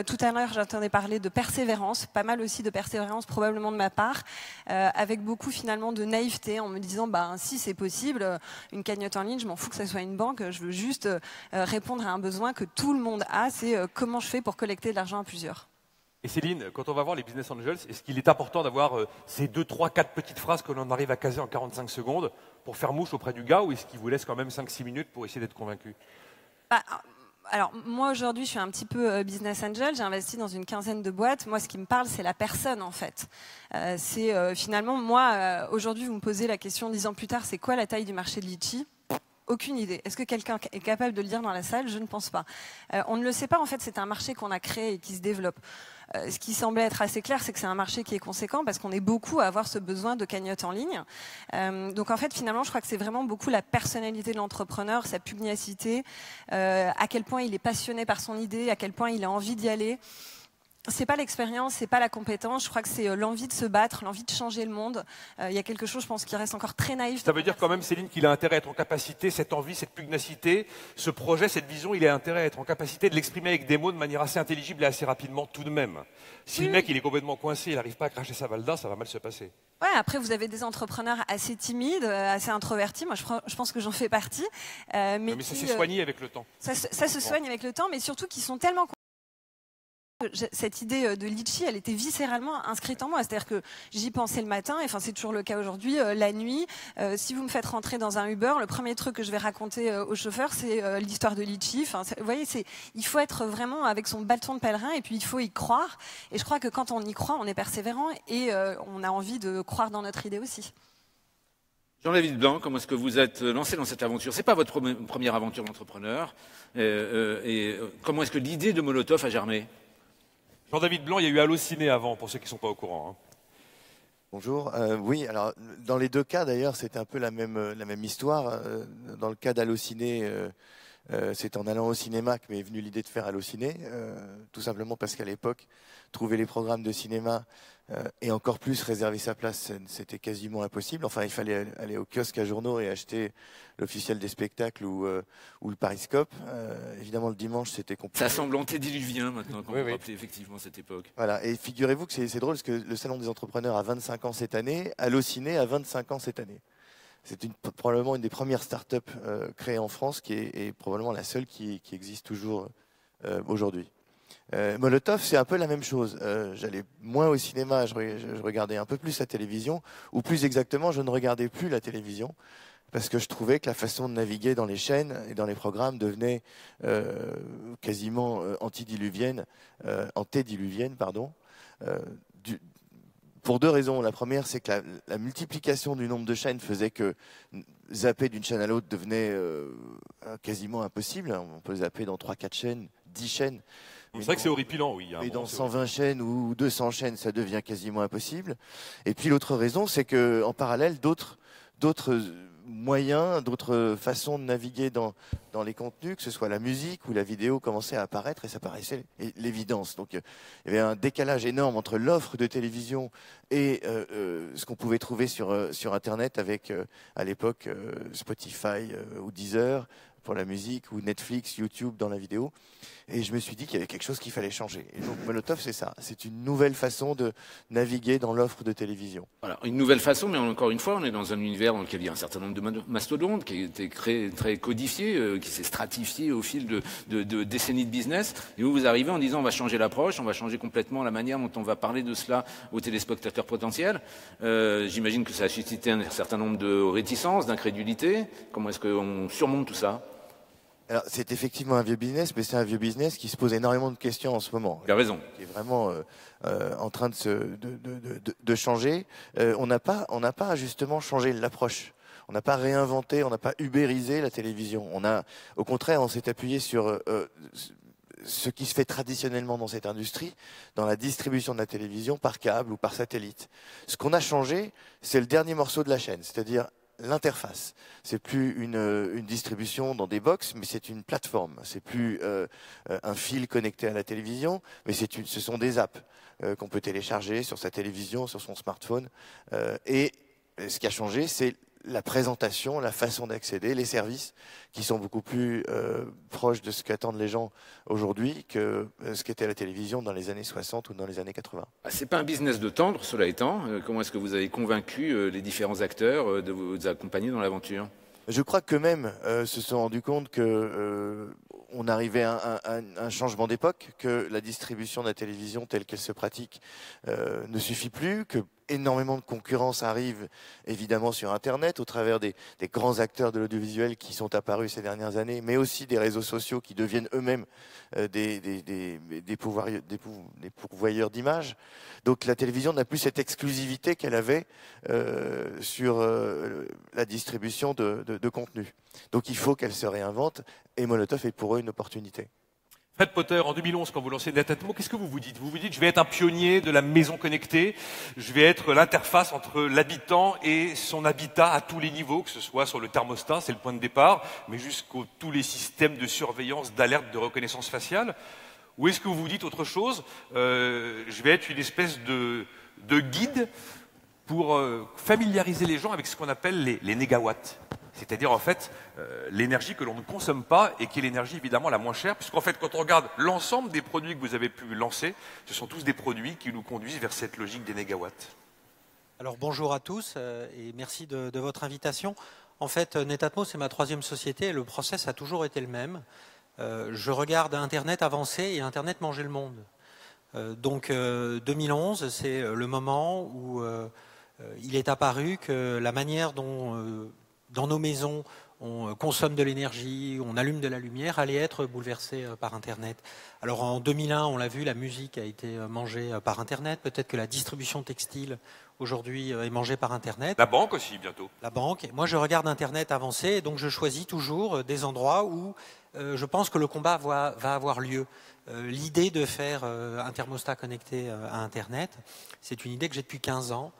Speaker 8: Tout à l'heure, j'entendais parler de persévérance, pas mal aussi de persévérance probablement de ma part, avec beaucoup finalement de naïveté en me disant si c'est possible, une cagnotte en ligne, je m'en fous que ça soit une banque, je veux juste répondre à un besoin que tout le monde a, c'est comment je fais pour collecter de l'argent à plusieurs.
Speaker 3: Et Céline, quand on va voir les business angels, est-ce qu'il est important d'avoir ces 2, 3, 4 petites phrases que l'on arrive à caser en 45 secondes pour faire mouche auprès du gars, ou est-ce qu'il vous laisse quand même 5-6 minutes pour essayer d'être convaincu?
Speaker 8: Alors, moi, aujourd'hui, je suis un petit peu business angel. J'ai investi dans une quinzaine de boîtes. Moi, ce qui me parle, c'est la personne, en fait. Finalement, moi, aujourd'hui, vous me posez la question 10 ans plus tard, c'est quoi la taille du marché de Litchi? Aucune idée. Est-ce que quelqu'un est capable de le dire dans la salle? Je ne pense pas. On ne le sait pas, en fait, c'est un marché qu'on a créé et qui se développe. Ce qui semblait être assez clair, c'est que c'est un marché qui est conséquent parce qu'on est beaucoup à avoir ce besoin de cagnotte en ligne. Donc en fait, finalement, je crois que c'est vraiment beaucoup la personnalité de l'entrepreneur, sa pugnacité, à quel point il est passionné par son idée, à quel point il a envie d'y aller. C'est pas l'expérience, c'est pas la compétence. Je crois que c'est l'envie de se battre, l'envie de changer le monde. Il y a quelque chose, je pense, qui reste encore très naïf.
Speaker 3: Ça veut dire quand même, Céline, qu'il a intérêt à être en capacité, cette envie, cette pugnacité, ce projet, cette vision, il a intérêt à être en capacité de l'exprimer avec des mots de manière assez intelligible et assez rapidement tout de même. Si le mec, il est complètement coincé, il n'arrive pas à cracher sa valda, ça va mal se passer.
Speaker 8: Ouais, après, vous avez des entrepreneurs assez timides, assez introvertis. Moi, je pense que j'en fais partie. Mais
Speaker 3: ça s'est soigné avec le temps.
Speaker 8: Ça se soigne avec le temps, mais surtout qui sont tellement Cette idée de litchi, elle était viscéralement inscrite en moi. C'est-à-dire que j'y pensais le matin, et enfin c'est toujours le cas aujourd'hui, la nuit. Si vous me faites rentrer dans un Uber, le premier truc que je vais raconter au chauffeur, c'est l'histoire de litchi. Enfin, vous voyez, il faut être vraiment avec son bâton de pèlerin, et puis il faut y croire. Et je crois que quand on y croit, on est persévérant, et on a envie de croire dans notre idée aussi.
Speaker 2: Jean-David Blanc, comment est-ce que vous êtes lancé dans cette aventure? C'est pas votre première aventure d'entrepreneur. Comment est-ce que l'idée de Molotov a germé?
Speaker 3: Jean-David Blanc, il y a eu Allociné avant, pour ceux qui ne sont pas au courant. Hein.
Speaker 9: Bonjour. Oui, alors dans les deux cas d'ailleurs, c'était un peu la même histoire. Dans le cas d'Allociné, c'est en allant au cinéma que m'est venue l'idée de faire Allociné, tout simplement parce qu'à l'époque, trouver les programmes de cinéma et encore plus réserver sa place, c'était quasiment impossible. Enfin, il fallait aller au kiosque à journaux et acheter l'officiel des spectacles ou le Pariscope. Évidemment, le dimanche, c'était compliqué.
Speaker 2: Ça semble antédiluvien maintenant, quand vous rappelez effectivement cette époque.
Speaker 9: Voilà, et figurez-vous que c'est drôle parce que le Salon des entrepreneurs a 25 ans cette année, Allociné a 25 ans cette année. C'est probablement une des premières startups créées en France qui est probablement la seule qui existe toujours aujourd'hui. Molotov, c'est un peu la même chose. J'allais moins au cinéma, je regardais un peu plus la télévision, ou plus exactement, je ne regardais plus la télévision, parce que je trouvais que la façon de naviguer dans les chaînes et dans les programmes devenait quasiment antédiluvienne, pardon. Pour deux raisons. La première, c'est que la multiplication du nombre de chaînes faisait que zapper d'une chaîne à l'autre devenait quasiment impossible. On peut zapper dans 3-4 chaînes, 10 chaînes.
Speaker 3: C'est vrai que c'est horripilant, oui.
Speaker 9: Et dans 120 chaînes ou 200 chaînes, ça devient quasiment impossible. Et puis l'autre raison, c'est qu'en parallèle, d'autres moyens, d'autres façons de naviguer dans les contenus, que ce soit la musique ou la vidéo, commençaient à apparaître et ça paraissait l'évidence. Donc il y avait un décalage énorme entre l'offre de télévision et ce qu'on pouvait trouver sur Internet avec, à l'époque, Spotify ou Deezer pour la musique, ou Netflix, YouTube dans la vidéo. Et je me suis dit qu'il y avait quelque chose qu'il fallait changer. Et donc Molotov, c'est ça. C'est une nouvelle façon de naviguer dans l'offre de télévision.
Speaker 2: Voilà, une nouvelle façon, mais encore une fois, on est dans un univers dans lequel il y a un certain nombre de mastodontes qui a été très codifié, qui s'est stratifié au fil de décennies de business. Et où vous arrivez en disant on va changer l'approche, on va changer complètement la manière dont on va parler de cela aux téléspectateurs potentiels. J'imagine que ça a suscité un certain nombre de réticences, d'incrédulité. Comment est-ce qu'on surmonte tout ça ?
Speaker 9: Alors, c'est effectivement un vieux business, mais c'est un vieux business qui se pose énormément de questions en ce moment.
Speaker 2: Vous avez raison.
Speaker 9: Qui est vraiment en train de changer. On n'a pas justement changé l'approche. On n'a pas réinventé, on n'a pas ubérisé la télévision. Au contraire, on s'est appuyé sur ce qui se fait traditionnellement dans cette industrie, dans la distribution de la télévision par câble ou par satellite. Ce qu'on a changé, c'est le dernier morceau de la chaîne, c'est-à-dire l'interface. C'est plus une distribution dans des box, mais c'est une plateforme. C'est plus un fil connecté à la télévision, mais ce sont des apps qu'on peut télécharger sur sa télévision, sur son smartphone. Et ce qui a changé, c'est la présentation, la façon d'accéder, les services qui sont beaucoup plus proches de ce qu'attendent les gens aujourd'hui que ce qu'était la télévision dans les années 60 ou dans les années 80.
Speaker 2: C'est pas un business de tendre, cela étant. Comment est-ce que vous avez convaincu les différents acteurs de vous accompagner dans l'aventure ?
Speaker 9: Je crois qu'eux-mêmes se sont rendus compte que on arrivait à un changement d'époque, que la distribution de la télévision telle qu'elle se pratique ne suffit plus, que énormément de concurrence arrive évidemment sur Internet au travers des grands acteurs de l'audiovisuel qui sont apparus ces dernières années, mais aussi des réseaux sociaux qui deviennent eux-mêmes des pourvoyeurs d'images. Donc la télévision n'a plus cette exclusivité qu'elle avait sur la distribution de contenu. Donc il faut qu'elle se réinvente et Molotov est pour eux une opportunité.
Speaker 3: Fred Potter, en 2011, quand vous lancez Netatmo, qu'est-ce que vous vous dites ? Vous vous dites, je vais être un pionnier de la maison connectée, je vais être l'interface entre l'habitant et son habitat à tous les niveaux, que ce soit sur le thermostat, c'est le point de départ, mais jusqu'aux tous les systèmes de surveillance, d'alerte, de reconnaissance faciale. Ou est-ce que vous vous dites autre chose ? Je vais être une espèce de guide pour familiariser les gens avec ce qu'on appelle les négawatts. C'est-à-dire, en fait, l'énergie que l'on ne consomme pas et qui est l'énergie, évidemment, la moins chère. Puisqu'en fait, quand on regarde l'ensemble des produits que vous avez pu lancer, ce sont tous des produits qui nous conduisent vers cette logique des négawatts.
Speaker 10: Alors, bonjour à tous et merci de votre invitation. En fait, Netatmo, c'est ma 3e société et le process a toujours été le même. Je regarde Internet avancer et Internet manger le monde. Donc 2011, c'est le moment où il est apparu que la manière dont dans nos maisons on consomme de l'énergie, on allume de la lumière, allait être bouleversée par Internet. Alors en 2001, on l'a vu, la musique a été mangée par Internet. Peut-être que la distribution textile aujourd'hui est mangée par Internet.
Speaker 3: La banque aussi, bientôt.
Speaker 10: La banque. Moi, je regarde Internet avancer, et donc je choisis toujours des endroits où je pense que le combat va avoir lieu. L'idée de faire un thermostat connecté à Internet, c'est une idée que j'ai depuis 15 ans.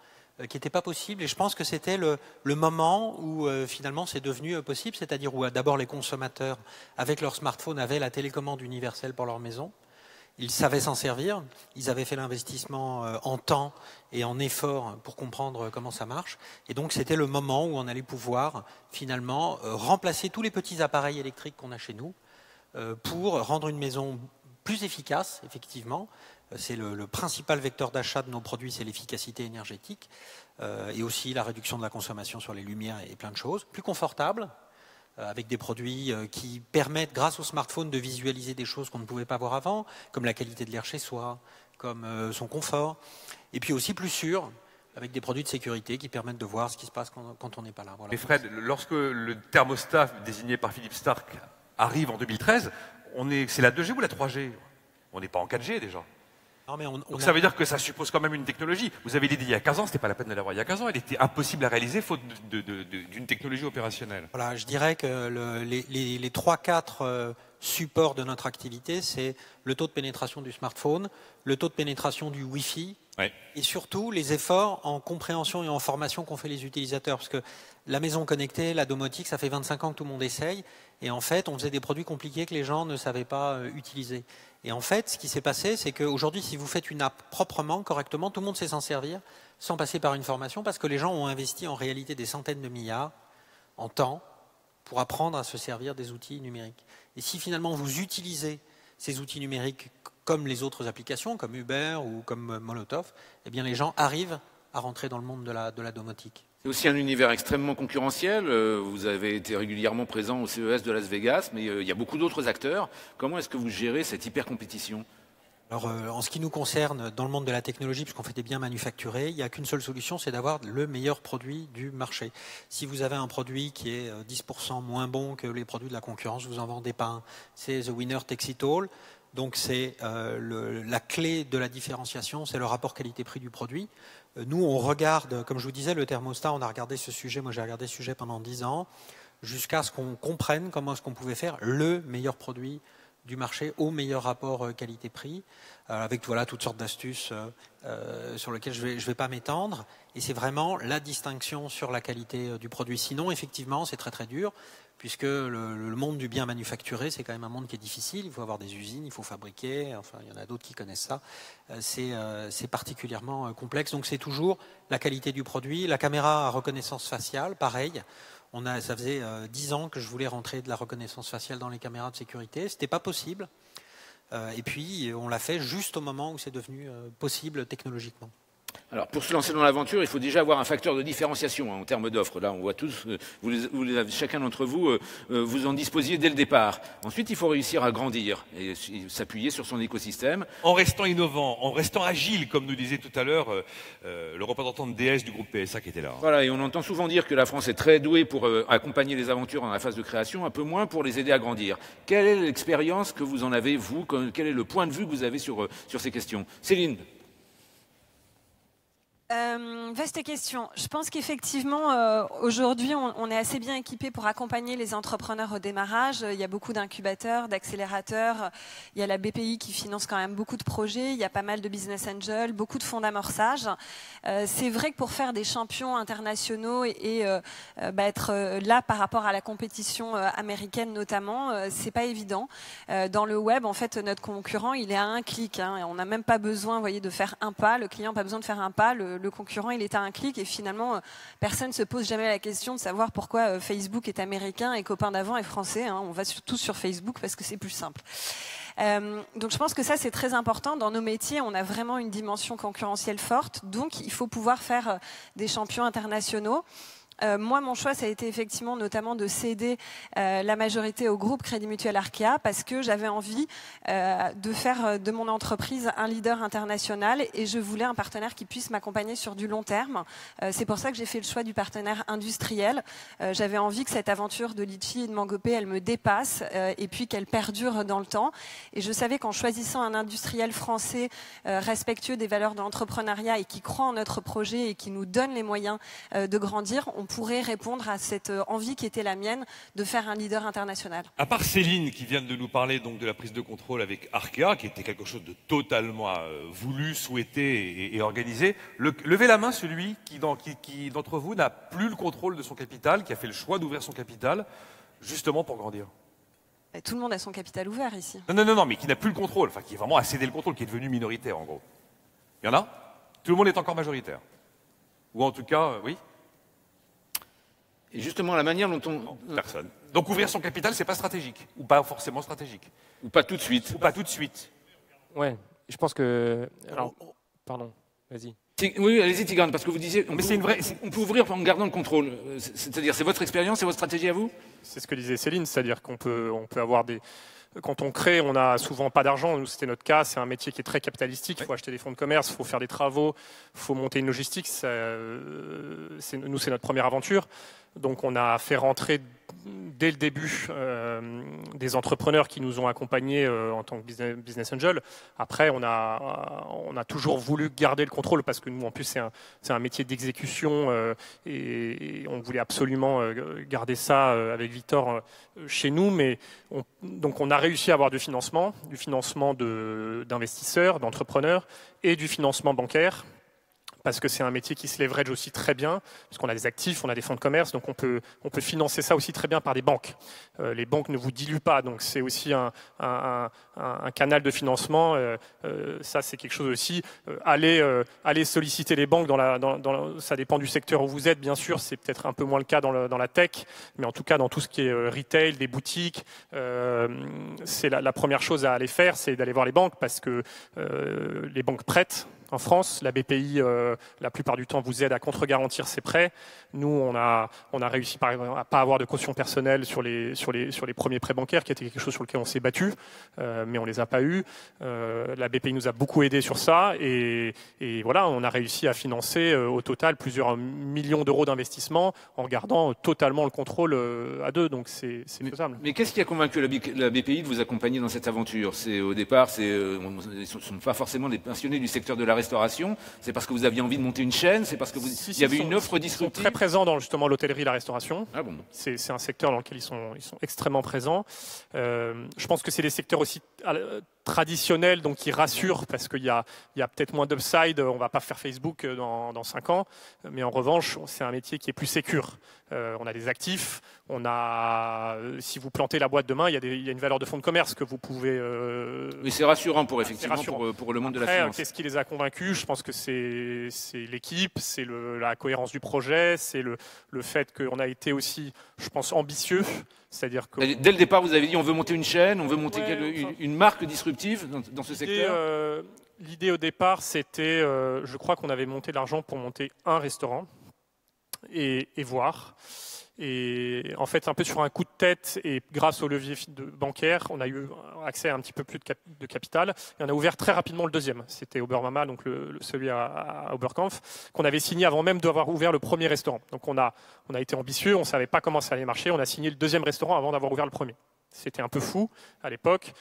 Speaker 10: Qui n'était pas possible, et je pense que c'était le moment où finalement c'est devenu possible, c'est-à-dire où d'abord les consommateurs avec leur smartphone avaient la télécommande universelle pour leur maison, ils savaient s'en servir, ils avaient fait l'investissement en temps et en effort pour comprendre comment ça marche, et donc c'était le moment où on allait pouvoir finalement remplacer tous les petits appareils électriques qu'on a chez nous pour rendre une maison plus efficace, effectivement. C'est le principal vecteur d'achat de nos produits, c'est l'efficacité énergétique et aussi la réduction de la consommation sur les lumières et plein de choses. Plus confortable, avec des produits qui permettent, grâce au smartphone, de visualiser des choses qu'on ne pouvait pas voir avant, comme la qualité de l'air chez soi, comme son confort. Et puis aussi plus sûr, avec des produits de sécurité qui permettent de voir ce qui se passe quand on n'est pas là. Voilà.
Speaker 3: Mais Fred, lorsque le thermostat désigné par Philippe Stark arrive en 2013, c'est la 2G ou la 3G? On n'est pas en 4G déjà.
Speaker 10: Non, mais
Speaker 3: Donc ça veut dire que ça suppose quand même une technologie. Vous avez l'idée il y a 15 ans, c'était pas la peine de l'avoir il y a 15 ans, elle était impossible à réaliser faute d'une technologie opérationnelle.
Speaker 10: Voilà, je dirais que les 3-4 supports de notre activité, c'est le taux de pénétration du smartphone, le taux de pénétration du Wi-Fi, et surtout les efforts en compréhension et en formation qu'ont fait les utilisateurs. Parce que la maison connectée, la domotique, ça fait 25 ans que tout le monde essaye, et en fait, on faisait des produits compliqués que les gens ne savaient pas utiliser. Et en fait, ce qui s'est passé, c'est qu'aujourd'hui, si vous faites une app proprement, correctement, tout le monde sait s'en servir sans passer par une formation, parce que les gens ont investi en réalité des centaines de milliards en temps pour apprendre à se servir des outils numériques. Et si finalement vous utilisez ces outils numériques comme les autres applications, comme Uber ou comme Molotov, eh bien les gens arrivent à rentrer dans le monde de la domotique.
Speaker 2: C'est aussi un univers extrêmement concurrentiel. Vous avez été régulièrement présent au CES de Las Vegas, mais il y a beaucoup d'autres acteurs. Comment est-ce que vous gérez cette hyper-compétition ?
Speaker 10: Alors, en ce qui nous concerne, dans le monde de la technologie, puisqu'on fait des biens manufacturés, il n'y a qu'une seule solution, c'est d'avoir le meilleur produit du marché. Si vous avez un produit qui est 10% moins bon que les produits de la concurrence, vous en vendez pas un. C'est the winner takes it all. Donc c'est la clé de la différenciation, c'est le rapport qualité-prix du produit. Nous, on regarde, comme je vous disais, le thermostat, on a regardé ce sujet, moi j'ai regardé ce sujet pendant 10 ans, jusqu'à ce qu'on comprenne comment est-ce qu'on pouvait faire le meilleur produit du marché au meilleur rapport qualité-prix, avec voilà, toutes sortes d'astuces sur lesquelles je vais pas m'étendre. Et c'est vraiment la distinction sur la qualité du produit. Sinon, effectivement, c'est très très dur, puisque le monde du bien manufacturé, c'est quand même un monde qui est difficile. Il faut avoir des usines, il faut fabriquer, enfin il y en a d'autres qui connaissent ça. C'est particulièrement complexe. Donc c'est toujours la qualité du produit. La caméra à reconnaissance faciale, pareil. Ça faisait 10 ans que je voulais rentrer de la reconnaissance faciale dans les caméras de sécurité. C'était pas possible. Et puis, on l'a fait juste au moment où c'est devenu possible technologiquement.
Speaker 2: Alors, pour se lancer dans l'aventure, il faut déjà avoir un facteur de différenciation en termes d'offres. Là, on voit tous, chacun d'entre vous, vous en disposiez dès le départ. Ensuite, il faut réussir à grandir et s'appuyer sur son écosystème.
Speaker 3: En restant innovant, en restant agile, comme nous disait tout à l'heure le représentant de DS du groupe PSA qui était là.
Speaker 2: Voilà, et on entend souvent dire que la France est très douée pour accompagner les aventures dans la phase de création, un peu moins pour les aider à grandir. Quelle est l'expérience que vous en avez, vous ? Quel est le point de vue que vous avez sur ces questions ? Céline ?
Speaker 8: Vaste question. Je pense qu'effectivement, aujourd'hui, on est assez bien équipé pour accompagner les entrepreneurs au démarrage. Il y a beaucoup d'incubateurs, d'accélérateurs. Il y a la BPI qui finance quand même beaucoup de projets. Il y a pas mal de business angels, beaucoup de fonds d'amorçage. C'est vrai que pour faire des champions internationaux et être là par rapport à la compétition américaine notamment, c'est pas évident. Dans le web, en fait, notre concurrent, il est à un clic. Hein, on n'a même pas besoin, vous voyez, de faire un pas. Le client n'a pas besoin de faire un pas. Le concurrent, il est à un clic et finalement, personne ne se pose jamais la question de savoir pourquoi Facebook est américain et Copain d'avant est français. Hein. On va tous sur Facebook parce que c'est plus simple. Donc je pense que ça, c'est très important. Dans nos métiers, on a vraiment une dimension concurrentielle forte. Donc il faut pouvoir faire des champions internationaux. Moi, mon choix, ça a été effectivement notamment de céder la majorité au groupe Crédit Mutuel Arkea parce que j'avais envie de faire de mon entreprise un leader international et je voulais un partenaire qui puisse m'accompagner sur du long terme. C'est pour ça que j'ai fait le choix du partenaire industriel. J'avais envie que cette aventure de litchi et de Mangopé, elle me dépasse et puis qu'elle perdure dans le temps. Et je savais qu'en choisissant un industriel français respectueux des valeurs de l'entrepreneuriat et qui croit en notre projet et qui nous donne les moyens de grandir, on pourrait répondre à cette envie qui était la mienne de faire un leader international.
Speaker 3: À part Céline qui vient de nous parler donc de la prise de contrôle avec Arkea, qui était quelque chose de totalement voulu, souhaité et organisé, levez la main celui qui d'entre vous n'a plus le contrôle de son capital, qui a fait le choix d'ouvrir son capital justement pour grandir.
Speaker 8: Et tout le monde a son capital ouvert ici.
Speaker 3: Non, mais qui n'a plus le contrôle, enfin qui est vraiment à céder le contrôle, qui est devenu minoritaire en gros. Il y en a? Tout le monde est encore majoritaire. Ou en tout cas, oui.
Speaker 2: Et justement, la manière dont on...
Speaker 3: Non, personne. Donc ouvrir son capital, c'est pas stratégique. Ou pas forcément stratégique.
Speaker 2: Ou pas tout de suite.
Speaker 3: Ou pas tout de suite.
Speaker 6: Ouais, je pense que... Alors, pardon, vas-y.
Speaker 2: Oui, allez-y Tigran, parce que vous disiez...
Speaker 3: Mais c'est une vraie...
Speaker 2: On peut ouvrir en gardant le contrôle. C'est-à-dire, c'est votre expérience, c'est votre stratégie à vous?
Speaker 7: C'est ce que disait Céline, c'est-à-dire qu'on peut avoir des... Quand on crée, on n'a souvent pas d'argent. Nous, c'était notre cas. C'est un métier qui est très capitalistique. Il faut acheter des fonds de commerce, il faut faire des travaux, il faut monter une logistique. Nous, c'est notre première aventure. Donc, on a fait rentrer dès le début des entrepreneurs qui nous ont accompagnés en tant que business angel. Après, on a toujours voulu garder le contrôle parce que nous, en plus, c'est un métier d'exécution et on voulait absolument garder ça avec Victor chez nous. Mais donc, on a réussi à avoir du financement d'investisseurs, d'entrepreneurs et du financement bancaire. Parce que c'est un métier qui se leverage aussi très bien, puisqu'on a des actifs, on a des fonds de commerce, donc on peut financer ça aussi très bien par des banques. Les banques ne vous diluent pas, donc c'est aussi un canal de financement. Ça, c'est quelque chose aussi. Aller solliciter les banques, ça dépend du secteur où vous êtes, bien sûr, c'est peut-être un peu moins le cas dans la tech, mais en tout cas dans tout ce qui est retail, des boutiques, c'est la première chose à aller faire, c'est d'aller voir les banques, parce que les banques prêtent. En France, la BPI, la plupart du temps, vous aide à contre-garantir ses prêts. Nous, on a réussi, par exemple, à pas avoir de caution personnelle sur les premiers prêts bancaires, qui était quelque chose sur lequel on s'est battu, mais on les a pas eus. La BPI nous a beaucoup aidé sur ça, et voilà, on a réussi à financer au total plusieurs millions d'euros d'investissement en gardant totalement le contrôle à deux. Donc c'est faisable.
Speaker 2: Mais qu'est-ce qui a convaincu la BPI de vous accompagner dans cette aventure? Au départ, ils ne sont pas forcément des passionnés du secteur de la restauration. C'est parce que vous aviez envie de monter une chaîne. C'est parce que il y avait une offre disruptive.
Speaker 7: Ils sont très présents dans justement l'hôtellerie et la restauration.
Speaker 2: Ah bon.
Speaker 7: C'est un secteur dans lequel ils sont extrêmement présents. Je pense que c'est des secteurs aussi traditionnels, donc qui rassurent, parce qu'il y a peut-être moins d'upside. On va pas faire Facebook dans 5 ans, mais en revanche, c'est un métier qui est plus sécure. On a des actifs. Si vous plantez la boîte demain, il y a une valeur de fonds de commerce que vous pouvez.
Speaker 2: Mais c'est rassurant pour le monde de la finance.
Speaker 7: Qu'est-ce qui les a convaincus? Je pense que c'est l'équipe, c'est la cohérence du projet, c'est le fait qu'on a été aussi, je pense, ambitieux. C'est-à-dire que
Speaker 2: dès le départ, vous avez dit on veut monter une chaîne, on veut monter une marque disruptive dans ce secteur.
Speaker 7: L'idée au départ, c'était, je crois qu'on avait monté l'argent pour monter un restaurant et voir. Et en fait, un peu sur un coup de tête et grâce au levier bancaire, on a eu accès à un petit peu plus de capital. Et on a ouvert très rapidement le deuxième. C'était Obermama, donc celui à Oberkampf, qu'on avait signé avant même d'avoir ouvert le premier restaurant. Donc on a été ambitieux, on ne savait pas comment ça allait marcher. On a signé le deuxième restaurant avant d'avoir ouvert le premier. C'était un peu fou à l'époque,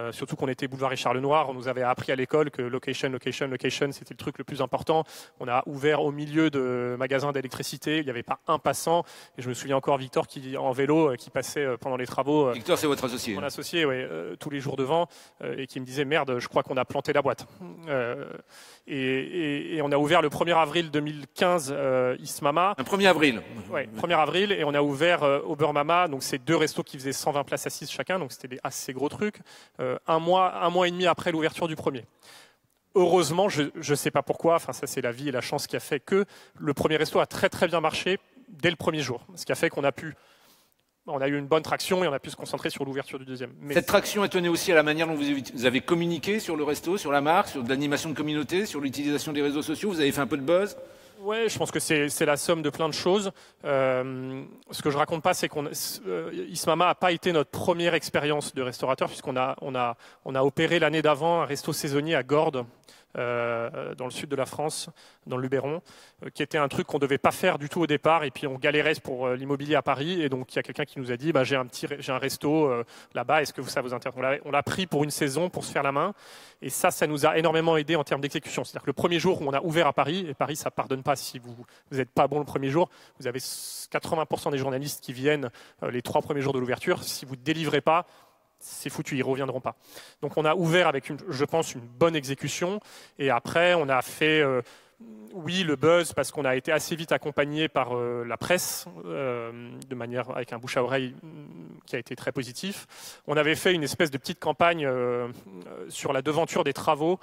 Speaker 7: surtout qu'on était boulevard Richard Lenoir. On nous avait appris à l'école que location, c'était le truc le plus important. On a ouvert au milieu de magasins d'électricité. Il n'y avait pas un passant. Et je me souviens encore Victor en vélo qui passait pendant les travaux.
Speaker 2: Victor, c'est votre associé.
Speaker 7: Mon associé, oui, tous les jours devant, et qui me disait merde, je crois qu'on a planté la boîte. Et on a ouvert le 1er avril 2015 Ismama.
Speaker 2: Un 1er avril.
Speaker 7: Oui, 1er avril, et on a ouvert Obermama. Donc c'est 2 restos qui faisaient 120 places assises chacun, donc c'était des assez gros trucs, un mois et demi après l'ouverture du premier. Heureusement, je ne sais pas pourquoi, enfin ça c'est la vie et la chance qui a fait que le premier resto a très très bien marché dès le premier jour, ce qui a fait qu'on a eu une bonne traction et on a pu se concentrer sur l'ouverture du deuxième. Mais
Speaker 2: cette traction est tenue aussi à la manière dont vous avez communiqué sur le resto, sur la marque, sur l'animation de communauté, sur l'utilisation des réseaux sociaux. Vous avez fait un peu de buzz?
Speaker 7: Ouais, je pense que c'est la somme de plein de choses. Ce que je raconte pas, c'est qu'Ismama n'a pas été notre première expérience de restaurateur, puisqu'on a opéré l'année d'avant un resto saisonnier à Gordes, dans le sud de la France, dans le Luberon, qui était un truc qu'on devait pas faire du tout au départ, et puis on galérait pour l'immobilier à Paris, et donc il y a quelqu'un qui nous a dit j'ai un resto là-bas, est-ce que ça vous intéresse? On l'a pris pour une saison pour se faire la main, et ça nous a énormément aidé en termes d'exécution. C'est-à-dire que le premier jour où on a ouvert à Paris, et Paris ça pardonne pas si vous n'êtes pas bon le premier jour, vous avez 80% des journalistes qui viennent les 3 premiers jours de l'ouverture, si vous ne délivrez pas, c'est foutu, ils ne reviendront pas. Donc on a ouvert avec, je pense, une bonne exécution. Et après, on a fait, oui, le buzz, parce qu'on a été assez vite accompagné par la presse, de manière avec un bouche à oreille qui a été très positif. On avait fait une espèce de petite campagne sur la devanture des travaux,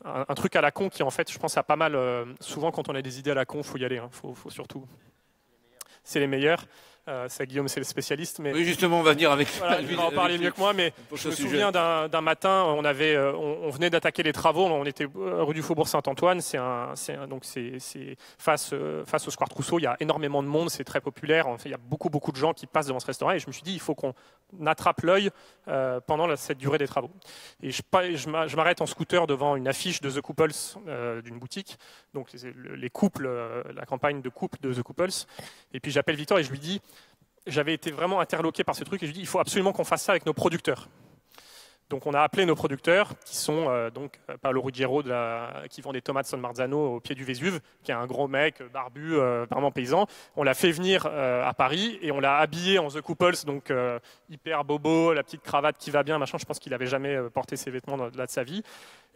Speaker 7: un truc à la con qui, en fait, je pense, a pas mal... souvent, quand on a des idées à la con, il faut y aller. Faut surtout... C'est les meilleurs. Ça, Guillaume, c'est le spécialiste. Mais
Speaker 2: oui, justement, on va venir avec.
Speaker 7: Voilà, il va en parler mieux que moi, mais je me souviens d'un matin, on venait d'attaquer les travaux. On était rue du Faubourg Saint-Antoine. C'est face au Square Trousseau. Il y a énormément de monde, c'est très populaire. En fait, il y a beaucoup de gens qui passent devant ce restaurant. Et je me suis dit, il faut qu'on attrape l'œil pendant cette durée des travaux. Et je m'arrête en scooter devant une affiche de The Couples d'une boutique. Donc les couples, la campagne de couple de The Couples. Et puis j'appelle Victor et je lui dis. J'avais été vraiment interloqué par ce truc et je lui ai dit il faut absolument qu'on fasse ça avec nos producteurs. Donc on a appelé nos producteurs qui sont Paolo Ruggiero qui vend des tomates San Marzano au pied du Vésuve, qui est un gros mec barbu, vraiment paysan. On l'a fait venir à Paris et on l'a habillé en The Couples, donc hyper bobo, la petite cravate qui va bien, machin. Je pense qu'il n'avait jamais porté ses vêtements là de sa vie,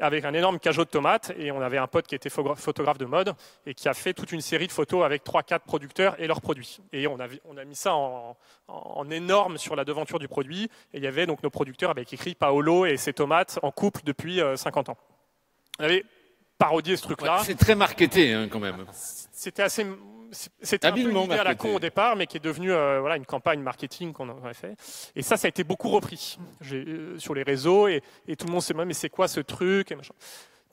Speaker 7: avec un énorme cajot de tomates. Et on avait un pote qui était photographe de mode et qui a fait toute une série de photos avec 3-4 producteurs et leurs produits. Et on a mis ça en énorme sur la devanture du produit. Et il y avait donc nos producteurs avec écrit Paolo et ses tomates en couple depuis 50 ans. On avait parodié ce truc-là.
Speaker 2: Ouais, c'est très marketé hein, quand même.
Speaker 7: C'était assez... C'était un peu une idée à la con au départ, mais qui est devenue une campagne marketing qu'on aurait fait. Et ça a été beaucoup repris sur les réseaux et tout le monde s'est dit mais c'est quoi ce truc et machin.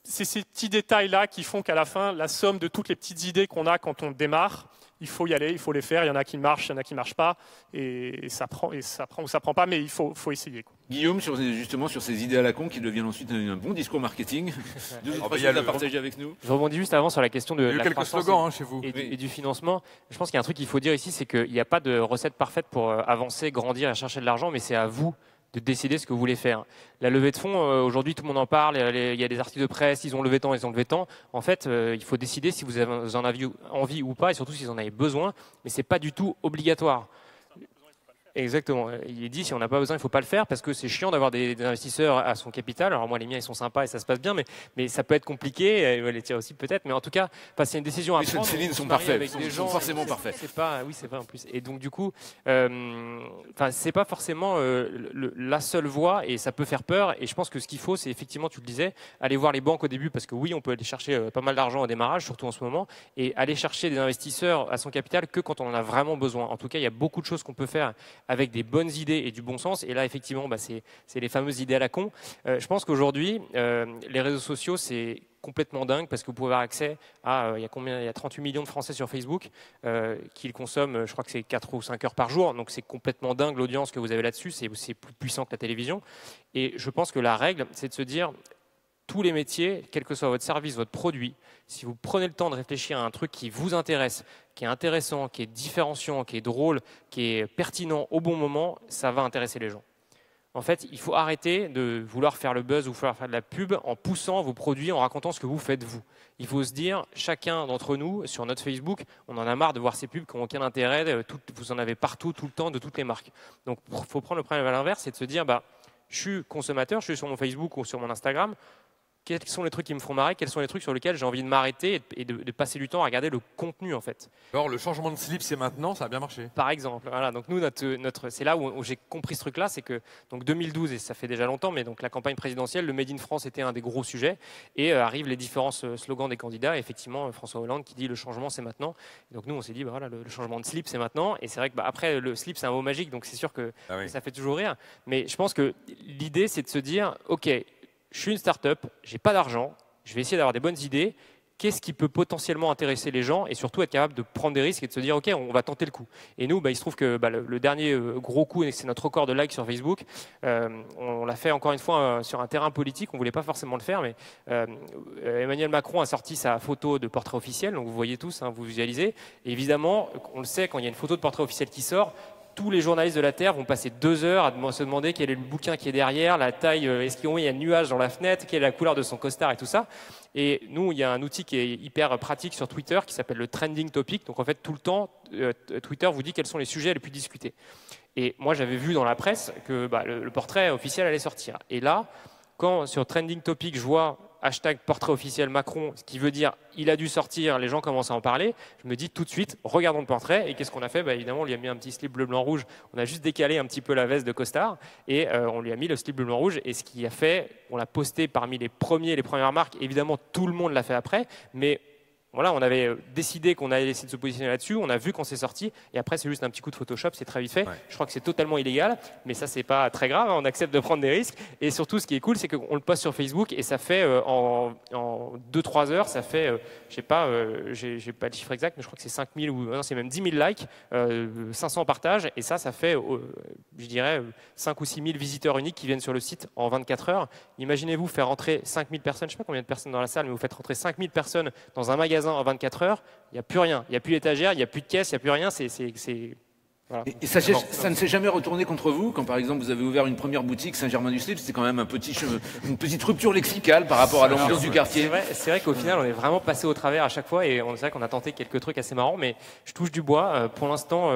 Speaker 7: C'est ces petits détails-là qui font qu'à la fin, la somme de toutes les petites idées qu'on a quand on démarre, il faut y aller, il faut les faire. Il y en a qui marchent, il y en a qui ne marchent pas. Et ça prend ou ça prend pas, mais il faut essayer. Quoi.
Speaker 2: Guillaume, justement sur ces idées à la con qui deviennent ensuite un bon discours marketing, deux autres choses à partager avec nous.
Speaker 6: Je rebondis juste avant sur la question de la
Speaker 3: quelques
Speaker 6: croissance
Speaker 3: slogans chez vous.
Speaker 6: Et du financement. Je pense qu'il y a un truc qu'il faut dire ici, c'est qu'il n'y a pas de recette parfaite pour avancer, grandir et chercher de l'argent, mais c'est à vous de décider ce que vous voulez faire. La levée de fonds, aujourd'hui tout le monde en parle, il y a des articles de presse, ils ont levé tant, ils ont levé tant. En fait, il faut décider si vous en avez envie ou pas, et surtout si vous en avez besoin, mais ce n'est pas du tout obligatoire. Exactement. Il est dit, si on n'a pas besoin, il ne faut pas le faire parce que c'est chiant d'avoir des investisseurs à son capital. Alors moi, les miens, ils sont sympas et ça se passe bien, mais ça peut être compliqué. Les tiens aussi peut-être, mais en tout cas, c'est une décision à prendre.
Speaker 2: Les Céline sont parfaits,
Speaker 6: sont
Speaker 2: forcément parfaits.
Speaker 6: Oui, c'est vrai en plus. Et donc du coup, c'est pas forcément la seule voie et ça peut faire peur. Et je pense que ce qu'il faut, c'est effectivement, tu le disais, aller voir les banques au début parce que oui, on peut aller chercher pas mal d'argent au démarrage, surtout en ce moment, et aller chercher des investisseurs à son capital que quand on en a vraiment besoin. En tout cas, il y a beaucoup de choses qu'on peut faire avec des bonnes idées et du bon sens. Et là, effectivement, c'est les fameuses idées à la con. Je pense qu'aujourd'hui, les réseaux sociaux, c'est complètement dingue parce que vous pouvez avoir accès à, il y a 38 millions de Français sur Facebook qui le consomment, je crois que c'est 4 ou 5 heures par jour. Donc c'est complètement dingue l'audience que vous avez là-dessus. C'est plus puissant que la télévision. Et je pense que la règle, c'est de se dire, tous les métiers, quel que soit votre service, votre produit, si vous prenez le temps de réfléchir à un truc qui vous intéresse, qui est intéressant, qui est différenciant, qui est drôle, qui est pertinent au bon moment, ça va intéresser les gens. En fait, il faut arrêter de vouloir faire le buzz ou vouloir faire de la pub en poussant vos produits, en racontant ce que vous faites vous. Il faut se dire, chacun d'entre nous, sur notre Facebook, on en a marre de voir ces pubs qui n'ont aucun intérêt, vous en avez partout, tout le temps, de toutes les marques. Donc il faut prendre le problème à l'inverse, c'est de se dire, je suis consommateur, je suis sur mon Facebook ou sur mon Instagram, quels sont les trucs qui me font marrer, quels sont les trucs sur lesquels j'ai envie de m'arrêter et de passer du temps à regarder le contenu en fait.
Speaker 3: Alors le changement de slip c'est maintenant, ça a bien marché.
Speaker 6: Par exemple, voilà. Donc nous c'est là où j'ai compris ce truc-là, c'est que donc 2012 et ça fait déjà longtemps, mais donc la campagne présidentielle, le Made in France était un des gros sujets et arrivent les différents slogans des candidats. Et effectivement, François Hollande qui dit le changement c'est maintenant. Et donc nous on s'est dit voilà le changement de slip c'est maintenant. Et c'est vrai que après le slip c'est un mot magique, donc c'est sûr que ça fait toujours rire. Mais je pense que l'idée c'est de se dire ok. Je suis une start-up, j'ai pas d'argent, je vais essayer d'avoir des bonnes idées. qu'est-ce qui peut potentiellement intéresser les gens et surtout être capable de prendre des risques et de se dire ok, on va tenter le coup. Et nous, il se trouve que le dernier gros coup, c'est notre record de likes sur Facebook. On l'a fait encore une fois sur un terrain politique. On voulait pas forcément le faire, mais Emmanuel Macron a sorti sa photo de portrait officiel. Donc vous voyez tous, vous visualisez. Et évidemment, on le sait, quand il y a une photo de portrait officiel qui sort, tous les journalistes de la Terre vont passer 2 heures à se demander quel est le bouquin qui est derrière, la taille, est-ce qu'il y a un nuage dans la fenêtre, quelle est la couleur de son costard et tout ça. Et nous, il y a un outil qui est hyper pratique sur Twitter qui s'appelle le Trending Topic. Donc en fait, tout le temps, Twitter vous dit quels sont les sujets les plus discutés. Et moi, j'avais vu dans la presse que le portrait officiel allait sortir. Et là, quand sur Trending Topic, je vois hashtag portrait officiel Macron, ce qui veut dire il a dû sortir, les gens commencent à en parler, je me dis tout de suite, regardons le portrait. Et qu'est-ce qu'on a fait? Évidemment, on lui a mis un petit slip bleu, blanc, rouge. On a juste décalé un petit peu la veste de costard et on lui a mis le slip bleu, blanc, rouge. Et ce qui a fait, on l'a posté parmi les premières marques. Évidemment, tout le monde l'a fait après, mais voilà, on avait décidé qu'on allait essayer de se positionner là-dessus, on a vu quand c'est sorti, et après c'est juste un petit coup de Photoshop, c'est très vite fait. Ouais. Je crois que c'est totalement illégal, mais ça c'est pas très grave, on accepte de prendre des risques. Et surtout, ce qui est cool, c'est qu'on le poste sur Facebook et ça fait en 2-3 heures, ça fait, je sais pas, j'ai pas le chiffre exact, mais je crois que c'est 5000 ou non, c'est même 10 000 likes, 500 partages, et ça fait, je dirais, 5 ou 6 000 visiteurs uniques qui viennent sur le site en 24 heures. Imaginez-vous faire rentrer 5000 personnes, je sais pas combien de personnes dans la salle, mais vous faites rentrer 5000 personnes dans un magasin en 24 heures, il n'y a plus rien. Il n'y a plus l'étagère, il n'y a plus de caisse, il n'y a plus rien. Voilà.
Speaker 2: Et ça ne s'est jamais retourné contre vous quand, par exemple, vous avez ouvert une première boutique Saint-Germain-du-Slip? C'était quand même une petite rupture lexicale par rapport à l'ambiance du quartier.
Speaker 6: C'est vrai qu'au final, on est vraiment passé au travers à chaque fois et c'est vrai qu'on a tenté quelques trucs assez marrants, mais je touche du bois. Pour l'instant,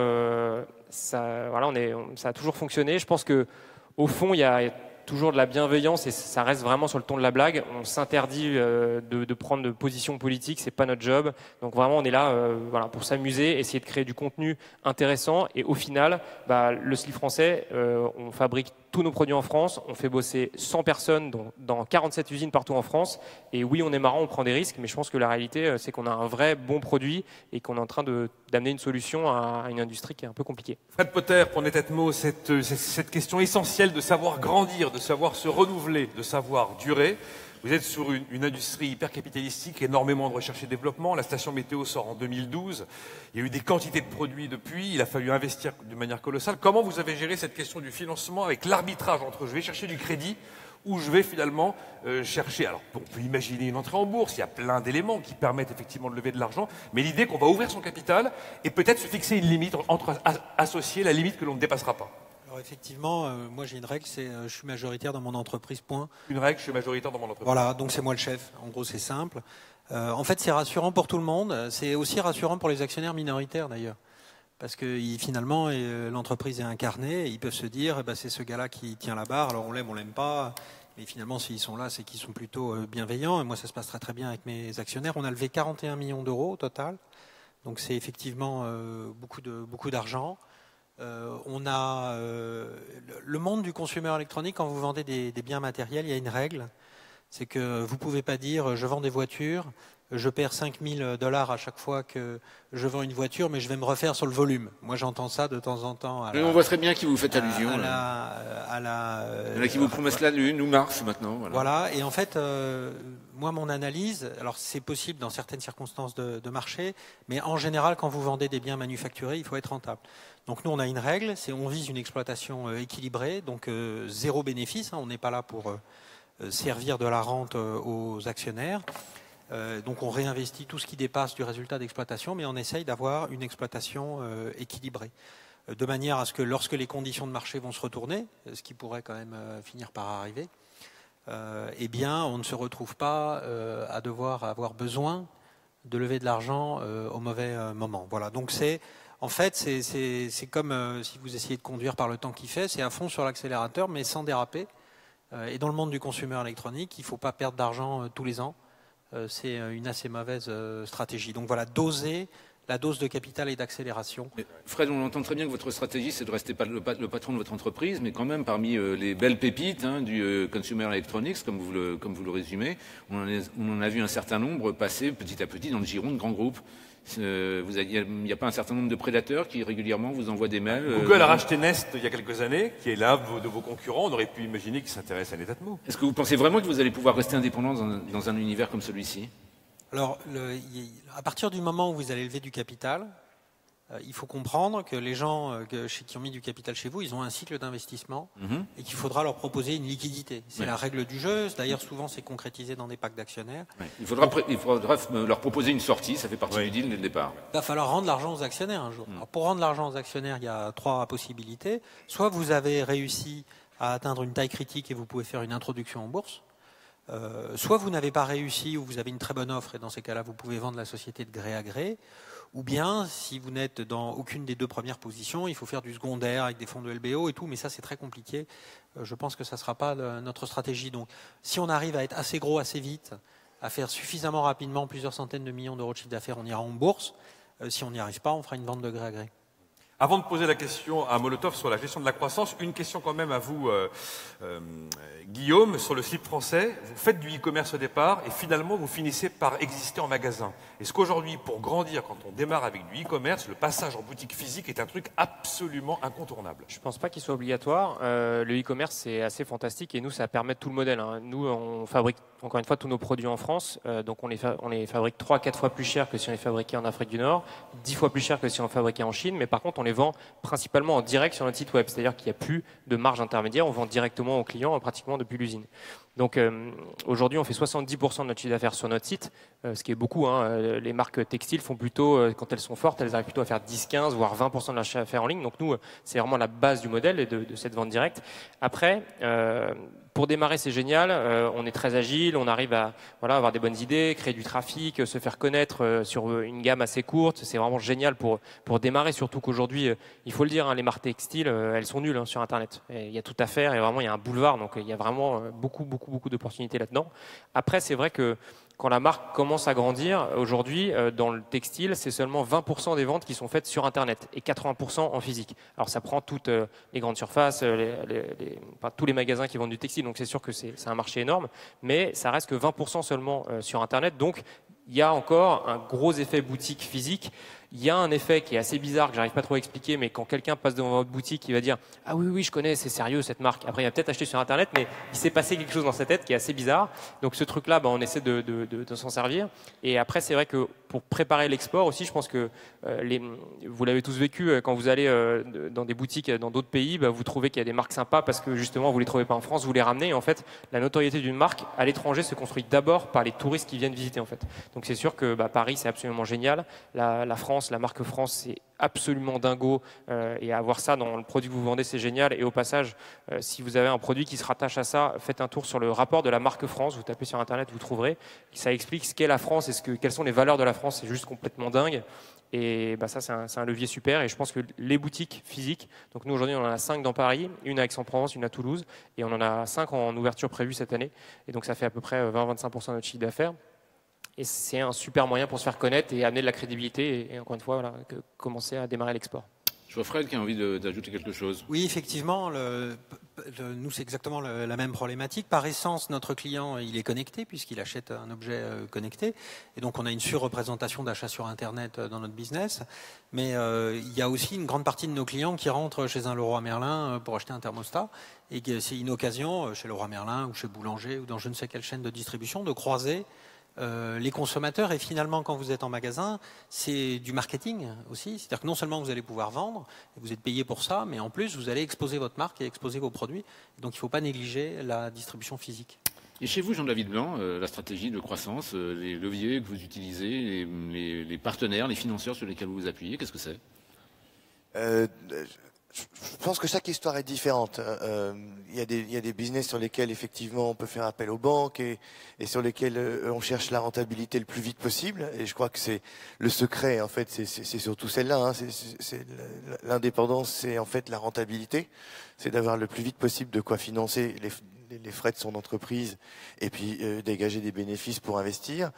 Speaker 6: ça a toujours fonctionné. Je pense que au fond, il y a toujours de la bienveillance et ça reste vraiment sur le ton de la blague. On s'interdit de prendre de position politique, c'est pas notre job. Donc vraiment, on est là pour s'amuser, essayer de créer du contenu intéressant. Et au final, le slip français, on fabrique tous nos produits en France, on fait bosser 100 personnes dans 47 usines partout en France. Et oui, on est marrant, on prend des risques, mais je pense que la réalité, c'est qu'on a un vrai bon produit et qu'on est en train d'amener une solution à une industrie qui est un peu compliquée.
Speaker 3: Fred Potter, pour Netatmo, cette question essentielle de savoir grandir, de savoir se renouveler, de savoir durer. Vous êtes sur une industrie hyper capitalistique, énormément de recherche et développement. La station météo sort en 2012. Il y a eu des quantités de produits depuis. Il a fallu investir de manière colossale. Comment vous avez géré cette question du financement avec l'arbitrage entre je vais chercher du crédit ou je vais finalement chercher... Alors, on peut imaginer une entrée en bourse. Il y a plein d'éléments qui permettent effectivement de lever de l'argent. Mais l'idée qu'on va ouvrir son capital et peut-être se fixer une limite entre associés, la limite que l'on ne dépassera pas.
Speaker 10: Alors effectivement, moi j'ai une règle, c'est je suis majoritaire dans mon entreprise, point.
Speaker 3: Une règle, je suis majoritaire dans mon entreprise.
Speaker 10: Voilà, donc c'est moi le chef. En gros, c'est simple. En fait, c'est rassurant pour tout le monde. C'est aussi rassurant pour les actionnaires minoritaires d'ailleurs. Parce que finalement, l'entreprise est incarnée. Et ils peuvent se dire, c'est ce gars-là qui tient la barre. Alors on l'aime pas. Mais finalement, s'ils sont là, c'est qu'ils sont plutôt bienveillants. Et moi, ça se passe très très bien avec mes actionnaires. On a levé 41 millions d'euros au total. Donc c'est effectivement beaucoup d'argent. On a le monde du consumer électronique. Quand vous vendez des biens matériels, il y a une règle, c'est que vous pouvez pas dire je vends des voitures, je perds $5000 à chaque fois que je vends une voiture, mais je vais me refaire sur le volume. Moi, j'entends ça de temps en temps.
Speaker 2: On voit très bien qui vous faites allusion.
Speaker 10: Il y en
Speaker 2: a qui vous promettent la Lune ou Mars maintenant.
Speaker 10: Voilà. Et en fait, moi, mon analyse, alors c'est possible dans certaines circonstances de marché, mais en général, quand vous vendez des biens manufacturés, il faut être rentable. Donc nous, on a une règle, c'est on vise une exploitation équilibrée, donc zéro bénéfice. On n'est pas là pour servir de la rente aux actionnaires. Donc on réinvestit tout ce qui dépasse du résultat d'exploitation, mais on essaye d'avoir une exploitation équilibrée, de manière à ce que lorsque les conditions de marché vont se retourner, ce qui pourrait quand même finir par arriver, eh bien on ne se retrouve pas à devoir avoir besoin de lever de l'argent au mauvais moment. Voilà. Donc en fait, c'est comme si vous essayez de conduire par le temps qu'il fait, c'est à fond sur l'accélérateur, mais sans déraper. Et dans le monde du consumer électronique, il ne faut pas perdre d'argent tous les ans. C'est une assez mauvaise stratégie. Donc voilà, doser la dose de capital et d'accélération.
Speaker 2: Fred, on entend très bien que votre stratégie, c'est de rester pas le patron de votre entreprise, mais quand même parmi les belles pépites du consumer electronics, comme vous le résumez, on en a vu un certain nombre passer petit à petit dans le giron de grands groupes. Il n'y a pas un certain nombre de prédateurs qui régulièrement vous envoient des mails.
Speaker 3: Google a racheté Nest il y a quelques années, qui est l'un de vos concurrents. On aurait pu imaginer qu'il s'intéresse à Netatmo.
Speaker 2: Est-ce que vous pensez vraiment que vous allez pouvoir rester indépendant dans un univers comme celui-ci ?
Speaker 10: Alors, à partir du moment où vous allez lever du capital, il faut comprendre que les gens qui ont mis du capital chez vous, ils ont un cycle d'investissement et qu'il faudra leur proposer une liquidité. C'est la règle du jeu. D'ailleurs, souvent, c'est concrétisé dans des packs d'actionnaires.
Speaker 2: Il faudra leur proposer une sortie, ça fait partie du deal dès le départ.
Speaker 10: Il va falloir rendre l'argent aux actionnaires un jour. Alors, pour rendre l'argent aux actionnaires, il y a 3 possibilités. Soit vous avez réussi à atteindre une taille critique et vous pouvez faire une introduction en bourse. Soit vous n'avez pas réussi ou vous avez une très bonne offre et dans ces cas-là, vous pouvez vendre la société de gré à gré. Ou bien, si vous n'êtes dans aucune des 2 premières positions, il faut faire du secondaire avec des fonds de LBO et tout, mais ça c'est très compliqué. Je pense que ça ne sera pas notre stratégie. Donc, si on arrive à être assez gros assez vite, à faire suffisamment rapidement plusieurs centaines de millions d'euros de chiffre d'affaires, on ira en bourse. Si on n'y arrive pas, on fera une vente de gré à gré.
Speaker 3: Avant de poser la question à Molotov sur la gestion de la croissance, une question quand même à vous, Guillaume, sur le slip français. Vous faites du e-commerce au départ et finalement vous finissez par exister en magasin. Est-ce qu'aujourd'hui, pour grandir, quand on démarre avec du e-commerce, le passage en boutique physique est un truc absolument incontournable?
Speaker 6: Je ne pense pas qu'il soit obligatoire. Le e-commerce, c'est assez fantastique et nous, ça permet tout le modèle. Nous, on fabrique encore une fois tous nos produits en France. Donc on les fabrique 3-4 fois plus cher que si on les fabriquait en Afrique du Nord, 10 fois plus cher que si on les fabriquait en Chine. Mais par contre, on les vend principalement en direct sur notre site web. C'est-à-dire qu'il n'y a plus de marge intermédiaire. On vend directement aux clients pratiquement depuis l'usine. Donc aujourd'hui, on fait 70% de notre chiffre d'affaires sur notre site, ce qui est beaucoup. Les marques textiles font plutôt, quand elles sont fortes, elles arrivent plutôt à faire 10-15, voire 20% de leur chiffre d'affaires en ligne. Donc nous, c'est vraiment la base du modèle et de cette vente directe. Après, pour démarrer, c'est génial. On est très agile, on arrive à avoir des bonnes idées, créer du trafic, se faire connaître sur une gamme assez courte. C'est vraiment génial pour démarrer, surtout qu'aujourd'hui, il faut le dire, les marques textiles, elles sont nulles sur Internet. Et il y a tout à faire et vraiment, il y a un boulevard. Donc, il y a vraiment beaucoup d'opportunités là-dedans. Après, c'est vrai que quand la marque commence à grandir, aujourd'hui, dans le textile, c'est seulement 20% des ventes qui sont faites sur Internet et 80% en physique. Alors, ça prend toutes les grandes surfaces, tous les magasins qui vendent du textile. Donc, c'est sûr que c'est un marché énorme, mais ça reste que 20% seulement sur Internet. Donc, il y a encore un gros effet boutique physique. Il y a un effet qui est assez bizarre, que j'arrive pas trop à expliquer, mais quand quelqu'un passe devant votre boutique, il va dire « Ah oui, je connais, c'est sérieux cette marque ». Après, il va peut-être acheter sur Internet, mais il s'est passé quelque chose dans sa tête qui est assez bizarre. Donc ce truc-là, on essaie de s'en servir. Et après, c'est vrai que pour préparer l'export aussi, je pense que vous l'avez tous vécu, quand vous allez dans des boutiques dans d'autres pays, vous trouvez qu'il y a des marques sympas parce que justement, vous les trouvez pas en France, vous les ramenez. Et en fait, la notoriété d'une marque à l'étranger se construit d'abord par les touristes qui viennent visiter en fait. Donc c'est sûr que Paris, c'est absolument génial. La France, la marque France, c'est absolument dingo et avoir ça dans le produit que vous vendez, c'est génial. Et au passage, si vous avez un produit qui se rattache à ça, faites un tour sur le rapport de la marque France, vous tapez sur Internet, vous trouverez. Ça explique ce qu'est la France et quelles sont les valeurs de la France. C'est juste complètement dingue. Et ça, c'est un levier super. Et je pense que les boutiques physiques, donc nous aujourd'hui, on en a 5 dans Paris, une à Aix-en-Provence, une à Toulouse, et on en a 5 en ouverture prévue cette année. Et donc ça fait à peu près 20-25% de notre chiffre d'affaires. Et c'est un super moyen pour se faire connaître et amener de la crédibilité et encore une fois, commencer à démarrer l'export.
Speaker 2: Je vois Fred qui a envie d'ajouter quelque chose.
Speaker 10: Oui, effectivement, nous c'est exactement la même problématique. Par essence, notre client, il est connecté puisqu'il achète un objet connecté. Et donc on a une surreprésentation d'achats sur Internet dans notre business. Mais il y a aussi une grande partie de nos clients qui rentrent chez un Leroy Merlin pour acheter un thermostat. Et c'est une occasion, chez Leroy Merlin ou chez Boulanger ou dans je ne sais quelle chaîne de distribution, de croiser les consommateurs. Et finalement, quand vous êtes en magasin, c'est du marketing aussi. C'est-à-dire que non seulement vous allez pouvoir vendre, et vous êtes payé pour ça, mais en plus, vous allez exposer votre marque et exposer vos produits. Donc, il ne faut pas négliger la distribution physique.
Speaker 2: Et chez vous, Jean-David Blanc, la stratégie de croissance, les leviers que vous utilisez, les partenaires, les financeurs sur lesquels vous vous appuyez, qu'est-ce que c'est ?
Speaker 9: Je pense que chaque histoire est différente. Il y a des business sur lesquels effectivement on peut faire appel aux banques et sur lesquels on cherche la rentabilité le plus vite possible. Et je crois que c'est le secret en fait, c'est surtout celle-là. C'est l'indépendance, c'est en fait la rentabilité, c'est d'avoir le plus vite possible de quoi financer les frais de son entreprise et puis dégager des bénéfices pour investir.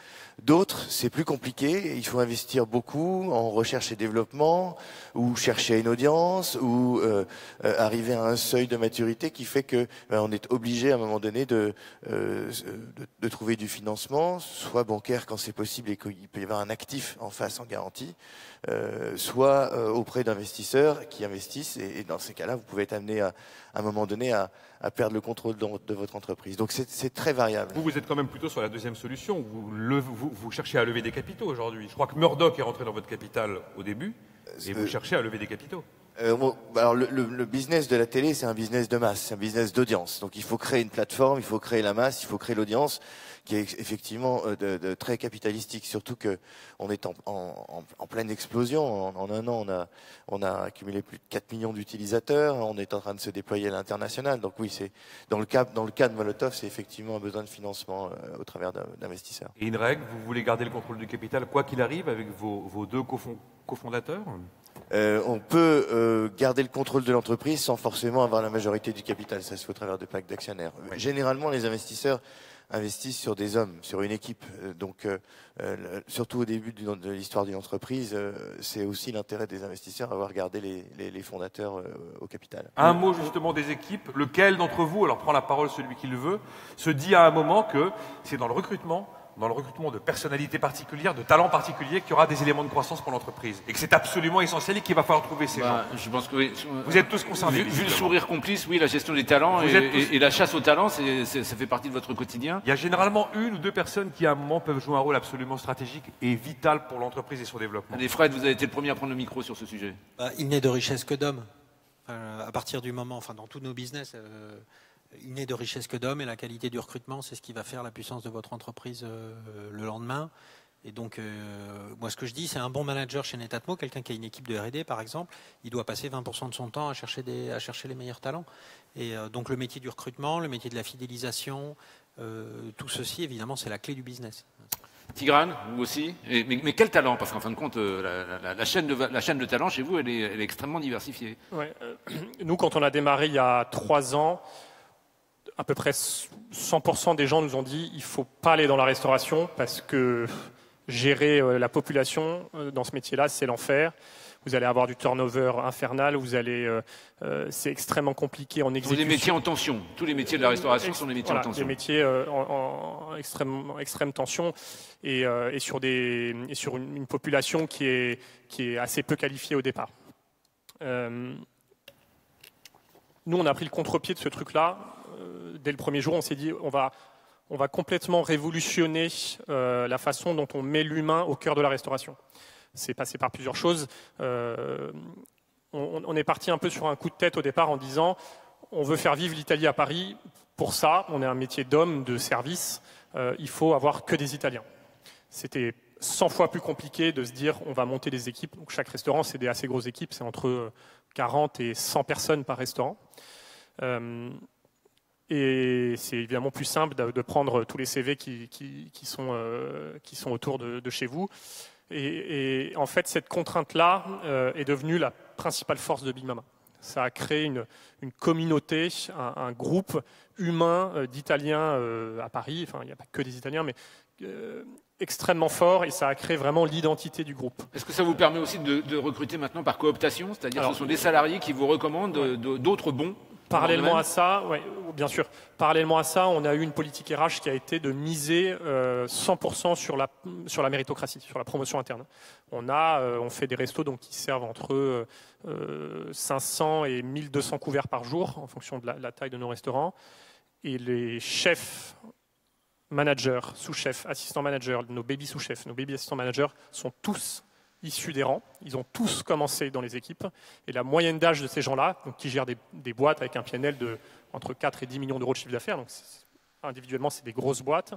Speaker 9: D'autres, c'est plus compliqué. Il faut investir beaucoup en recherche et développement ou chercher une audience ou arriver à un seuil de maturité qui fait que on est obligé à un moment donné de trouver du financement, soit bancaire quand c'est possible et qu'il peut y avoir un actif en face en garantie, soit auprès d'investisseurs qui investissent et dans ces cas-là, vous pouvez être amené à un moment donné à à perdre le contrôle de votre entreprise. Donc c'est très variable.
Speaker 3: Vous êtes quand même plutôt sur la deuxième solution. Vous cherchez à lever des capitaux aujourd'hui. Je crois que Murdoch est rentré dans votre capital au début et vous cherchez à lever des capitaux.
Speaker 9: Alors le business de la télé, c'est un business de masse, c'est un business d'audience. Donc il faut créer une plateforme, il faut créer la masse, il faut créer l'audience, qui est effectivement de très capitalistique. Surtout que on est en pleine explosion. En un an, on a accumulé plus de 4 millions d'utilisateurs. On est en train de se déployer à l'international. Donc oui, c'est dans le cas de Molotov, c'est effectivement un besoin de financement au travers d'investisseurs.
Speaker 3: Et une règle, vous voulez garder le contrôle du capital quoi qu'il arrive avec vos deux cofondateurs?
Speaker 9: On peut garder le contrôle de l'entreprise sans forcément avoir la majorité du capital. Ça se fait au travers de packs d'actionnaires. Oui. Généralement, les investisseurs investissent sur des hommes, sur une équipe. Donc, surtout au début de l'histoire d'une entreprise, c'est aussi l'intérêt des investisseurs d'avoir gardé les fondateurs au capital.
Speaker 3: Un mot justement des équipes. Lequel d'entre vous, alors prend la parole celui qui le veut, se dit à un moment que c'est dans le recrutement de personnalités particulières, de talents particuliers, qu'il y aura des éléments de croissance pour l'entreprise. Et que c'est absolument essentiel et qu'il va falloir trouver ces gens.
Speaker 2: Je pense que oui.
Speaker 3: Vous êtes tous concernés.
Speaker 2: Vu le sourire complice, oui, la gestion des talents et la chasse aux talents, ça fait partie de votre quotidien.
Speaker 3: Il y a généralement une ou deux personnes qui, à un moment, peuvent jouer un rôle absolument stratégique et vital pour l'entreprise et son développement.
Speaker 2: Allez, Fred, vous avez été le premier à prendre le micro sur ce sujet.
Speaker 10: Il n'est de richesse que d'hommes. À partir du moment, dans tous nos business, il n'est de richesse que d'hommes, et la qualité du recrutement, c'est ce qui va faire la puissance de votre entreprise le lendemain. Et donc, moi, ce que je dis, c'est un bon manager chez Netatmo, quelqu'un qui a une équipe de R&D, par exemple, il doit passer 20% de son temps à chercher les meilleurs talents. Et donc, le métier du recrutement, le métier de la fidélisation, tout ceci, évidemment, c'est la clé du business.
Speaker 2: Tigrane, vous aussi. Mais quel talent? Parce qu'en fin de compte, la chaîne de talent chez vous, elle est extrêmement diversifiée.
Speaker 7: Ouais, nous, quand on a démarré il y a 3 ans, à peu près 100% des gens nous ont dit il ne faut pas aller dans la restauration parce que gérer la population dans ce métier-là, c'est l'enfer. Vous allez avoir du turnover infernal, c'est extrêmement compliqué en exécution.
Speaker 2: Tous les métiers en tension. Tous les métiers de la restauration sont des métiers en tension.
Speaker 7: Des métiers en extrême tension et sur une population qui est assez peu qualifiée au départ. Nous, on a pris le contre-pied de ce truc-là. Dès le premier jour, on s'est dit on va complètement révolutionner la façon dont on met l'humain au cœur de la restauration. C'est passé par plusieurs choses. On est parti un peu sur un coup de tête au départ en disant on veut faire vivre l'Italie à Paris. Pour ça, on est un métier d'homme, de service. Il faut avoir que des Italiens. C'était 100 fois plus compliqué de se dire on va monter des équipes. Donc, chaque restaurant, c'est des assez grosses équipes. C'est entre 40 et 100 personnes par restaurant. Et c'est évidemment plus simple de prendre tous les CV qui sont autour de chez vous. Et en fait, cette contrainte-là est devenue la principale force de Big Mama. Ça a créé une communauté, un groupe humain d'Italiens à Paris. Enfin, il n'y a pas que des Italiens, mais extrêmement fort, et ça a créé vraiment l'identité du groupe.
Speaker 2: Est-ce que ça vous permet aussi de recruter maintenant par cooptation? C'est-à-dire que ce sont des salariés qui vous recommandent d'autres bons?
Speaker 7: Parallèlement à ça, ouais, bien sûr. Parallèlement à ça, on a eu une politique RH qui a été de miser 100% sur la méritocratie, sur la promotion interne. On fait des restos donc qui servent entre 500 et 1200 couverts par jour en fonction de la taille de nos restaurants. Et les chefs, managers, sous-chefs, assistants managers, nos baby sous-chefs, nos baby assistants managers sont tous issus des rangs. Ils ont tous commencé dans les équipes. Et la moyenne d'âge de ces gens-là, donc, qui gèrent des boîtes avec un PNL de entre 4 et 10 millions d'euros de chiffre d'affaires, donc individuellement, c'est des grosses boîtes,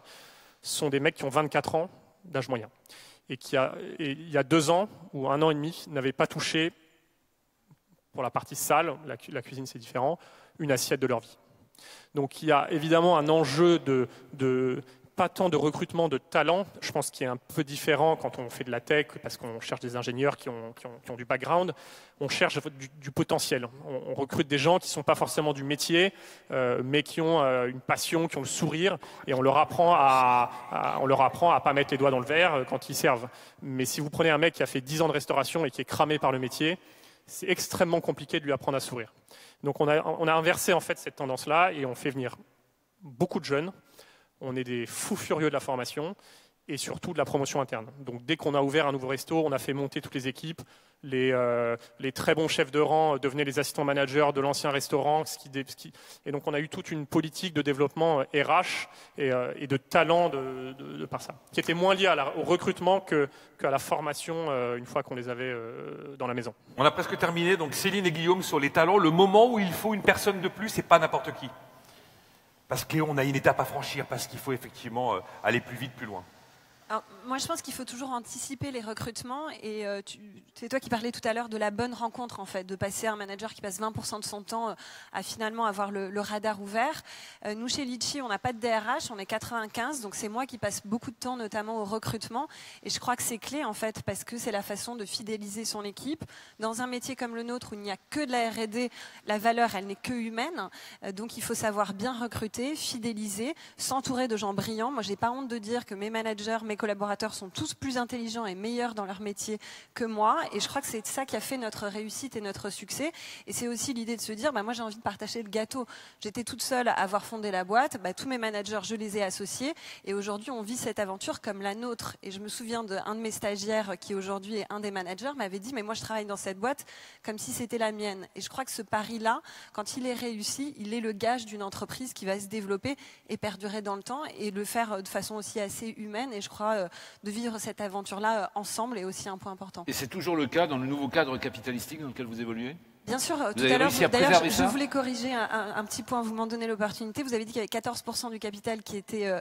Speaker 7: sont des mecs qui ont 24 ans d'âge moyen. Et il y a 2 ans ou 1 an et demi, n'avaient pas touché, pour la partie salle, la cuisine c'est différent, une assiette de leur vie. Donc il y a évidemment un enjeu pas tant de recrutement de talent, je pense qu'il est un peu différent quand on fait de la tech, parce qu'on cherche des ingénieurs qui ont du background, on cherche du potentiel. On recrute des gens qui ne sont pas forcément du métier, mais qui ont une passion, qui ont le sourire, et on leur apprend à pas mettre les doigts dans le verre quand ils servent. Mais si vous prenez un mec qui a fait 10 ans de restauration et qui est cramé par le métier, c'est extrêmement compliqué de lui apprendre à sourire. Donc on a inversé en fait cette tendance-là, et on fait venir beaucoup de jeunes. On est des fous furieux de la formation, et surtout de la promotion interne. Donc dès qu'on a ouvert un nouveau resto, on a fait monter toutes les équipes. Les très bons chefs de rang devenaient les assistants managers de l'ancien restaurant. Et donc on a eu toute une politique de développement RH et de talent de par ça, qui était moins liée au recrutement qu'à la formation une fois qu'on les avait dans la maison.
Speaker 3: On a presque terminé, donc Céline et Guillaume sur les talents, le moment où il faut une personne de plus et pas n'importe qui. Parce qu'on a une étape à franchir, parce qu'il faut effectivement aller plus vite, plus loin.
Speaker 8: Alors, moi, je pense qu'il faut toujours anticiper les recrutements et c'est toi qui parlais tout à l'heure de la bonne rencontre, en fait, de passer un manager qui passe 20% de son temps à finalement avoir le radar ouvert. Nous, chez Litchi, on n'a pas de DRH, on est 95, donc c'est moi qui passe beaucoup de temps, notamment au recrutement. Et je crois que c'est clé, en fait, parce que c'est la façon de fidéliser son équipe. Dans un métier comme le nôtre, où il n'y a que de la R&D, la valeur, elle n'est que humaine. Donc, il faut savoir bien recruter, fidéliser, s'entourer de gens brillants. Moi, j'ai pas honte de dire que mes managers, mes collaborateurs sont tous plus intelligents et meilleurs dans leur métier que moi, et je crois que c'est ça qui a fait notre réussite et notre succès. Et c'est aussi l'idée de se dire, moi j'ai envie de partager le gâteau. J'étais toute seule à avoir fondé la boîte, tous mes managers, je les ai associés, et aujourd'hui on vit cette aventure comme la nôtre. Et je me souviens d'un de mes stagiaires qui aujourd'hui est un des managers m'avait dit, mais moi je travaille dans cette boîte comme si c'était la mienne. Et je crois que ce pari-là, quand il est réussi, il est le gage d'une entreprise qui va se développer et perdurer dans le temps, et le faire de façon aussi assez humaine. Et je crois de vivre cette aventure-là ensemble est aussi un point important.
Speaker 2: Et c'est toujours le cas dans le nouveau cadre capitalistique dans lequel vous évoluez ?
Speaker 8: Bien sûr,
Speaker 2: Vous
Speaker 8: tout
Speaker 2: avez
Speaker 8: à l'heure,
Speaker 2: réussi à
Speaker 8: d'ailleurs,
Speaker 2: préserver
Speaker 8: je
Speaker 2: ça
Speaker 8: voulais corriger un petit point, vous m'en donnez l'opportunité. Vous avez dit qu'il y avait 14% du capital qui était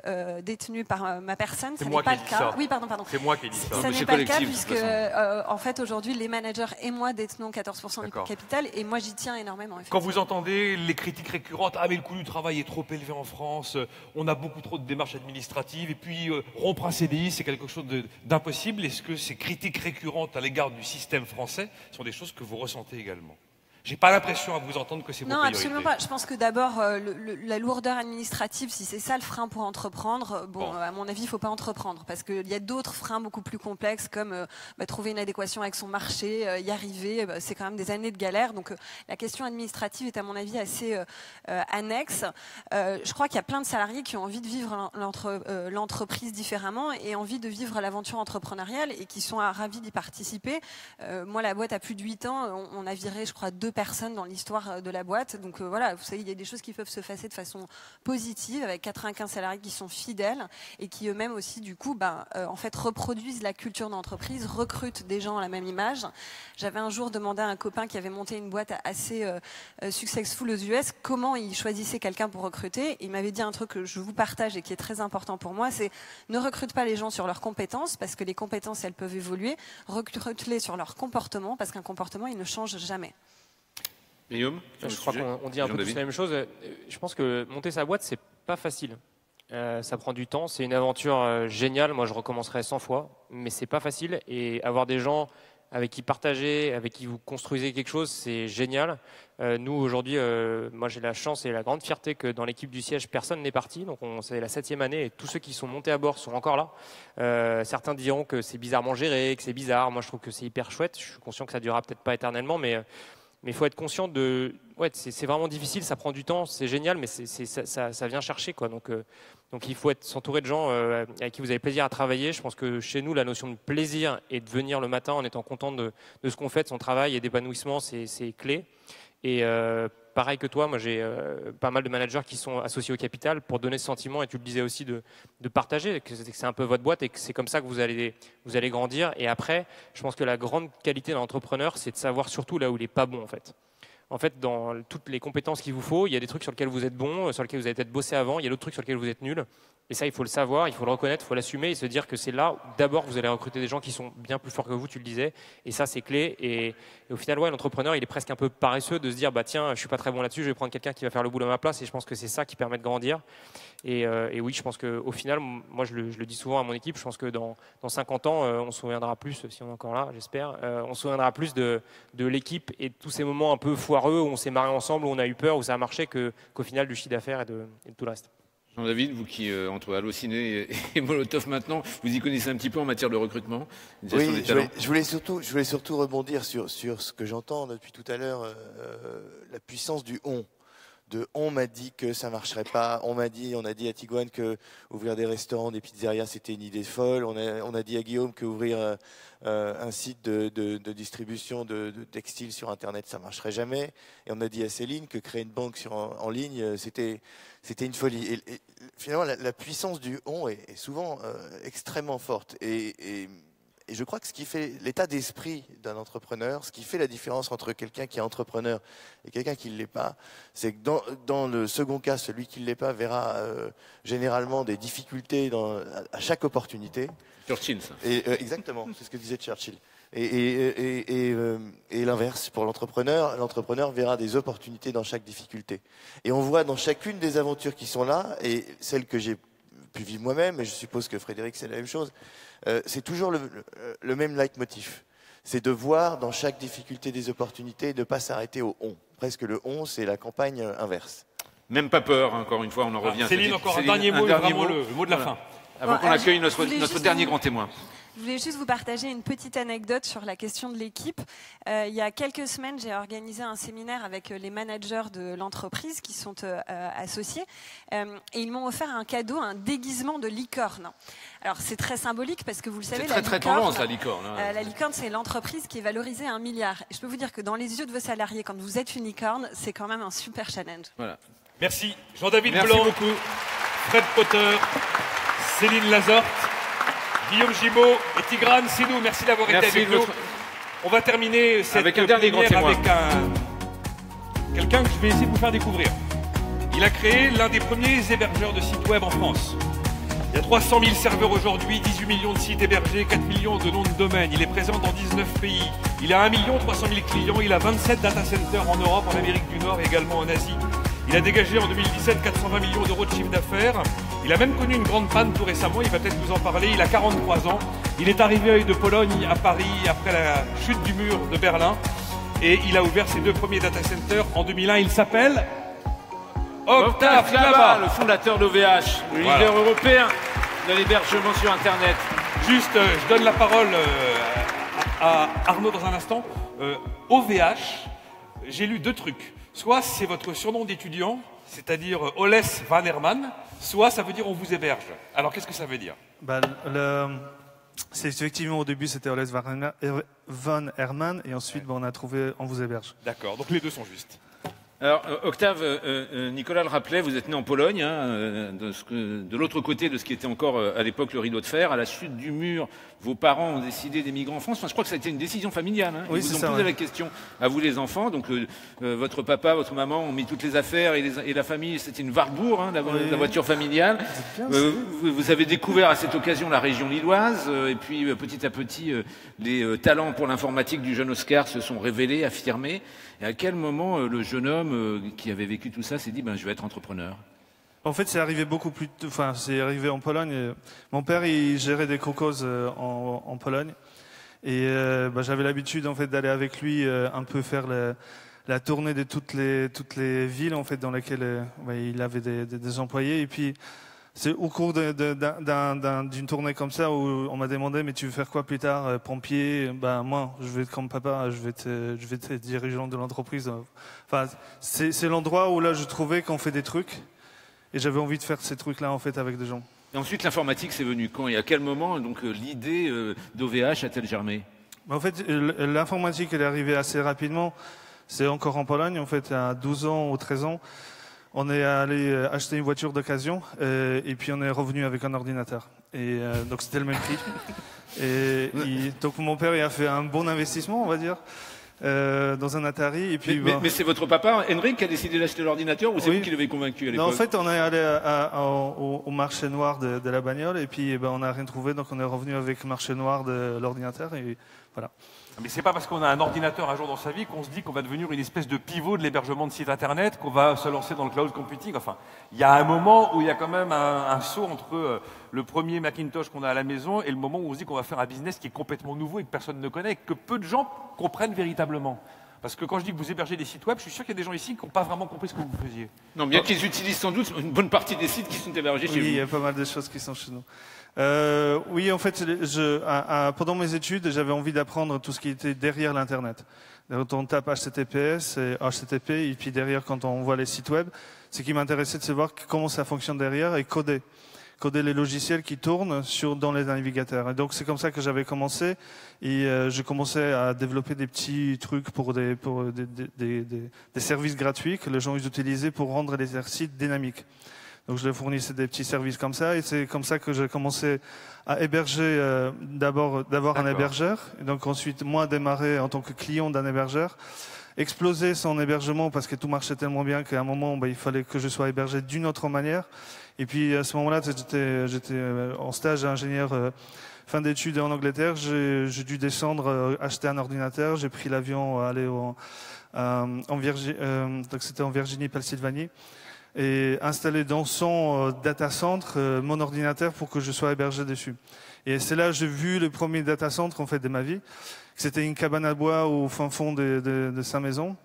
Speaker 8: détenu par ma personne.
Speaker 3: C'est
Speaker 8: Ça
Speaker 3: moi
Speaker 8: n'est pas
Speaker 3: qui ai
Speaker 8: le
Speaker 3: dit
Speaker 8: cas.
Speaker 3: ça.
Speaker 8: Oui, pardon.
Speaker 3: C'est moi qui ai dit ça.
Speaker 8: Ça
Speaker 2: Mais
Speaker 8: n'est
Speaker 2: c'est
Speaker 8: pas le cas
Speaker 2: collectif, de
Speaker 8: puisque,
Speaker 2: toute façon.
Speaker 8: en fait, aujourd'hui, les managers et moi détenons 14% du
Speaker 3: D'accord.
Speaker 8: capital, et moi, j'y tiens énormément.
Speaker 3: Quand vous entendez les critiques récurrentes, ah mais le coût du travail est trop élevé en France, on a beaucoup trop de démarches administratives, et puis rompre un CDI, c'est quelque chose d'impossible. Est-ce que ces critiques récurrentes à l'égard du système français sont des choses que vous ressentez également ? J'ai pas l'impression à vous entendre que c'est vos
Speaker 8: Non,
Speaker 3: priorités.
Speaker 8: absolument pas. Je pense que d'abord, la lourdeur administrative, si c'est ça le frein pour entreprendre, à mon avis, il faut pas entreprendre, parce qu'il y a d'autres freins beaucoup plus complexes, comme trouver une adéquation avec son marché, y arriver. C'est quand même des années de galère. Donc, la question administrative est, à mon avis, assez annexe. Je crois qu'il y a plein de salariés qui ont envie de vivre l'entreprise différemment et envie de vivre l'aventure entrepreneuriale et qui sont ravis d'y participer. Moi, la boîte a plus de 8 ans. On a viré, je crois, 2 personnes dans l'histoire de la boîte. Donc voilà, vous savez, il y a des choses qui peuvent se passer de façon positive avec 95 salariés qui sont fidèles et qui eux-mêmes aussi, du coup, en fait, reproduisent la culture d'entreprise, recrutent des gens à la même image. J'avais un jour demandé à un copain qui avait monté une boîte assez successful aux US comment il choisissait quelqu'un pour recruter. Et il m'avait dit un truc que je vous partage et qui est très important pour moi, c'est ne recrute pas les gens sur leurs compétences, parce que les compétences, elles peuvent évoluer. Recrute-les sur leur comportement, parce qu'un comportement, il ne change jamais.
Speaker 2: Guillaume,
Speaker 6: je crois qu'on dit un peu tous la même chose. Je pense que monter sa boîte, c'est pas facile. Ça prend du temps, c'est une aventure géniale. Moi, je recommencerai 100 fois, mais c'est pas facile. Et avoir des gens avec qui partager, avec qui vous construisez quelque chose, c'est génial. Nous, aujourd'hui, moi, j'ai la chance et la grande fierté que dans l'équipe du siège, personne n'est parti. Donc, c'est la 7e année et tous ceux qui sont montés à bord sont encore là. Certains diront que c'est bizarrement géré, que c'est bizarre. Moi, je trouve que c'est hyper chouette. Je suis conscient que ça durera peut-être pas éternellement, mais il faut être conscient de... Ouais, c'est vraiment difficile, ça prend du temps, c'est génial, mais ça vient chercher, quoi. Donc il faut s'entourer de gens avec qui vous avez plaisir à travailler. Je pense que chez nous, la notion de plaisir et de venir le matin en étant content de ce qu'on fait, de son travail et d'épanouissement, c'est clé. Et pareil que toi, moi j'ai pas mal de managers qui sont associés au capital pour donner ce sentiment, et tu le disais aussi, de partager, que c'est un peu votre boîte et que c'est comme ça que vous allez grandir. Et après, je pense que la grande qualité d'un entrepreneur, c'est de savoir surtout là où il n'est pas bon, en fait. En fait, dans toutes les compétences qu'il vous faut, il y a des trucs sur lesquels vous êtes bon, sur lesquels vous avez peut-être bossé avant, il y a d'autres trucs sur lesquels vous êtes nul. Et ça, il faut le savoir, il faut le reconnaître, il faut l'assumer et se dire que c'est là, d'abord, vous allez recruter des gens qui sont bien plus forts que vous, tu le disais. Et ça, c'est clé. Et au final, ouais, l'entrepreneur, il est presque un peu paresseux de se dire, tiens, je suis pas très bon là-dessus, je vais prendre quelqu'un qui va faire le boulot à ma place. Et je pense que c'est ça qui permet de grandir. Et oui, je pense qu'au final, moi, je le dis souvent à mon équipe, je pense que dans 50 ans, on se souviendra plus, si on est encore là, j'espère, on se souviendra plus de l'équipe et de tous ces moments un peu foireux où on s'est marré ensemble, où on a eu peur, où ça a marché, qu'au final, du chiffre d'affaires et de tout le reste.
Speaker 2: Jean-David, vous qui, entre Allociné et Molotov maintenant, vous y connaissez un petit peu en matière de recrutement,
Speaker 9: oui, je voulais surtout rebondir sur ce que j'entends depuis tout à l'heure, la puissance du « on ». on m'a dit que ça marcherait pas, on a dit à Tiguan que ouvrir des restaurants, des pizzerias, c'était une idée folle. On a dit à Guillaume que ouvrir un site de distribution de textiles sur Internet, ça marcherait jamais. Et on a dit à Céline que créer une banque en ligne, c'était une folie. Et finalement, la puissance du on est souvent extrêmement forte. Et je crois que ce qui fait l'état d'esprit d'un entrepreneur, ce qui fait la différence entre quelqu'un qui est entrepreneur et quelqu'un qui ne l'est pas, c'est que dans le second cas, celui qui ne l'est pas verra généralement des difficultés à chaque opportunité.
Speaker 2: Churchill, ça.
Speaker 9: Exactement, c'est ce que disait Churchill. Et l'inverse, pour l'entrepreneur verra des opportunités dans chaque difficulté. Et on voit dans chacune des aventures qui sont là, et celles que j'ai pu vivre moi-même, et je suppose que Frédéric c'est la même chose, c'est toujours le même leitmotiv. C'est de voir dans chaque difficulté des opportunités et de ne pas s'arrêter au on. Presque le on, c'est la campagne inverse.
Speaker 2: Même pas peur, encore une fois, on en revient.
Speaker 3: Céline, encore un dernier mot, vraiment le mot de la fin.
Speaker 2: Avant qu'on accueille notre dernier grand témoin.
Speaker 8: Je voulais juste vous partager une petite anecdote sur la question de l'équipe. Il y a quelques semaines, j'ai organisé un séminaire avec les managers de l'entreprise qui sont associés. Et ils m'ont offert un cadeau, un déguisement de licorne. Alors c'est très symbolique parce que vous le savez,
Speaker 2: c'est très tendance la licorne.
Speaker 8: La licorne, c'est l'entreprise qui est valorisée à 1 milliard. Et je peux vous dire que dans les yeux de vos salariés, quand vous êtes une licorne, c'est quand même un super challenge.
Speaker 2: Voilà.
Speaker 3: Merci. Jean-David
Speaker 2: Merci
Speaker 3: Blanc,
Speaker 2: beaucoup.
Speaker 3: Fred Potter, Céline Lazorte, Guillaume Gibaud et Tigrane Sinou, merci d'avoir été avec nous. On va terminer cette
Speaker 2: avec un dernier grand témoin.
Speaker 3: Avec quelqu'un que je vais essayer de vous faire découvrir. Il a créé l'un des premiers hébergeurs de sites web en France. Il y a 300 000 serveurs aujourd'hui, 18 millions de sites hébergés, 4 millions de noms de domaine. Il est présent dans 19 pays. Il a 1 300 000 clients. Il a 27 data centers en Europe, en Amérique du Nord et également en Asie. Il a dégagé en 2017 420 millions d'euros de chiffre d'affaires. Il a même connu une grande panne tout récemment, il va peut-être vous en parler. Il a 43 ans. Il est arrivé de Pologne à Paris après la chute du mur de Berlin. Et il a ouvert ses 2 premiers data centers en 2001. Il s'appelle Octave Klaba,
Speaker 2: le fondateur d'OVH, le leader européen de l'hébergement sur Internet.
Speaker 3: Juste, je donne la parole à Arnaud dans un instant. OVH, j'ai lu 2 trucs. Soit c'est votre surnom d'étudiant, c'est-à-dire Oles Van Herman, soit ça veut dire on vous héberge. Alors qu'est-ce que ça veut dire?
Speaker 11: C'est effectivement au début c'était Oles Van Herman et ensuite on a trouvé on vous héberge.
Speaker 3: D'accord, donc les 2 sont justes.
Speaker 2: Alors, Octave, Nicolas le rappelait, vous êtes né en Pologne, hein, de l'autre côté de ce qui était encore à l'époque le rideau de fer. À la chute du mur, vos parents ont décidé d'émigrer en France. Enfin, je crois que ça a été une décision familiale. Hein.
Speaker 11: Oui,
Speaker 2: Ils vous ont posé la question à vous les enfants. Donc, votre papa, votre maman ont mis toutes les affaires et la famille. C'était une Wartburg, hein, la voiture familiale. Vous avez découvert à cette occasion la région lilloise. Et puis, petit à petit, les talents pour l'informatique du jeune Oscar se sont révélés, affirmés. Et à quel moment le jeune homme qui avait vécu tout ça s'est dit je vais être entrepreneur?
Speaker 11: En fait, c'est arrivé c'est arrivé en Pologne. Mon père, il gérait des crocos en Pologne, et j'avais l'habitude en fait d'aller avec lui un peu faire la tournée de toutes les villes en fait dans lesquelles il avait des employés. Et puis c'est au cours d'une tournée comme ça où on m'a demandé mais tu veux faire quoi plus tard, pompier? Moi je vais être comme papa, je vais être dirigeant de l'entreprise. Enfin c'est l'endroit où là je trouvais qu'on fait des trucs et j'avais envie de faire ces trucs là en fait avec des gens.
Speaker 2: Et ensuite l'informatique c'est venu quand et à quel moment donc l'idée d'OVH a-t-elle germé?
Speaker 11: En fait l'informatique elle est arrivée assez rapidement. C'est encore en Pologne en fait à 12 ans ou 13 ans. On est allé acheter une voiture d'occasion et puis on est revenu avec un ordinateur. Et donc c'était le même prix. Donc mon père il a fait un bon investissement, on va dire, dans un Atari. Et puis,
Speaker 2: mais c'est votre papa, Henrik, qui a décidé d'acheter l'ordinateur ou c'est vous qui l'avez convaincu à l'époque?
Speaker 11: Non, en fait, on est allé au marché noir de la bagnole et puis on n'a rien trouvé. Donc on est revenu avec le marché noir de l'ordinateur et voilà.
Speaker 3: Mais c'est pas parce qu'on a un ordinateur un jour dans sa vie qu'on se dit qu'on va devenir une espèce de pivot de l'hébergement de sites internet, qu'on va se lancer dans le cloud computing. Enfin, il y a un moment où il y a quand même un saut entre le premier Macintosh qu'on a à la maison et le moment où on se dit qu'on va faire un business qui est complètement nouveau et que personne ne connaît et que peu de gens comprennent véritablement. Parce que quand je dis que vous hébergez des sites web, je suis sûr qu'il y a des gens ici qui n'ont pas vraiment compris ce que vous faisiez.
Speaker 2: Non, bien qu'ils utilisent sans doute une bonne partie des sites qui sont hébergés chez vous.
Speaker 11: Oui, il y a pas mal de choses qui sont chez nous. Oui, en fait, pendant mes études, j'avais envie d'apprendre tout ce qui était derrière l'Internet. Quand on tape HTTPS et HTTP, et puis derrière, quand on voit les sites web, ce qui m'intéressait de savoir comment ça fonctionne derrière et coder les logiciels qui tournent dans les navigateurs. Et donc c'est comme ça que j'avais commencé et je commençais à développer des petits trucs pour des services gratuits que les gens utilisaient pour rendre les sites dynamiques. Donc je leur fournissais des petits services comme ça et c'est comme ça que j'ai commencé à héberger d'avoir un hébergeur et donc ensuite moi démarrer en tant que client d'un hébergeur, exploser son hébergement parce que tout marchait tellement bien qu'à un moment il fallait que je sois hébergé d'une autre manière. Et puis à ce moment-là, j'étais en stage ingénieur fin d'études en Angleterre. J'ai dû descendre, acheter un ordinateur. J'ai pris l'avion, aller donc c'était en Virginie, Pennsylvanie, et installer dans son data center mon ordinateur pour que je sois hébergé dessus. Et c'est là que j'ai vu le premier data center en fait de ma vie. C'était une cabane à bois au fin fond de sa maison.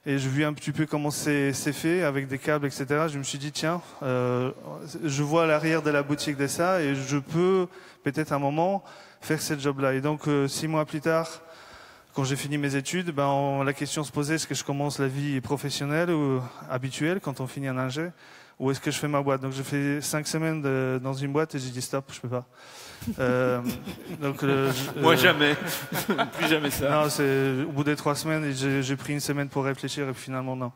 Speaker 11: Et j'ai vu un petit peu comment c'est fait, avec des câbles, etc. Je me suis dit, tiens, je vois l'arrière de la boutique de ça et je peux peut-être un moment faire ce job-là. Et donc, 6 mois plus tard, quand j'ai fini mes études, la question se posait, est-ce que je commence la vie professionnelle ou habituelle quand on finit un ingé, ou est-ce que je fais ma boîte? Donc j'ai fait 5 semaines dans une boîte et j'ai dit stop, je peux pas.
Speaker 2: Moi jamais, plus jamais ça.
Speaker 11: Non, au bout des 3 semaines, j'ai pris une semaine pour réfléchir et finalement non.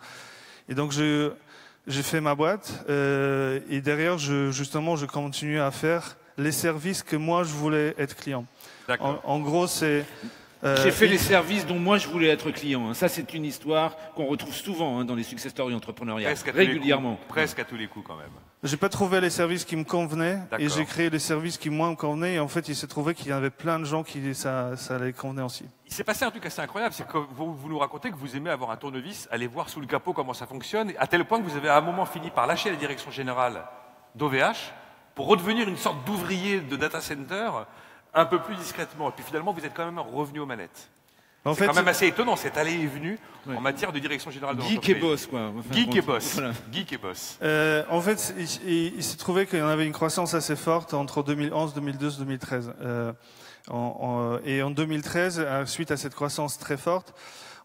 Speaker 11: Et donc j'ai fait ma boîte et derrière, je continue à faire les services que moi je voulais être client. En gros, c'est
Speaker 2: j'ai fait les services dont moi je voulais être client. Ça, c'est une histoire qu'on retrouve souvent dans les success stories entrepreneuriales, régulièrement.
Speaker 3: Presque à tous les coups, quand même.
Speaker 11: J'ai pas trouvé les services qui me convenaient et j'ai créé les services qui moi me convenaient. Et en fait, il s'est trouvé qu'il y avait plein de gens qui ça les convenait aussi.
Speaker 3: Il s'est passé un truc assez incroyable, c'est que vous nous racontez que vous aimez avoir un tournevis, aller voir sous le capot comment ça fonctionne, à tel point que vous avez à un moment fini par lâcher la direction générale d'OVH pour redevenir une sorte d'ouvrier de data center un peu plus discrètement. Et puis finalement, vous êtes quand même revenu aux manettes. C'est quand même assez étonnant, cette allée et venue en matière de direction générale de l'entreprise.
Speaker 2: Geek et boss, quoi.
Speaker 3: Geek et boss. Voilà. Geek et boss.
Speaker 11: En fait, il s'est trouvé qu'il y en avait une croissance assez forte entre 2011, 2012, 2013. Et en 2013, suite à cette croissance très forte,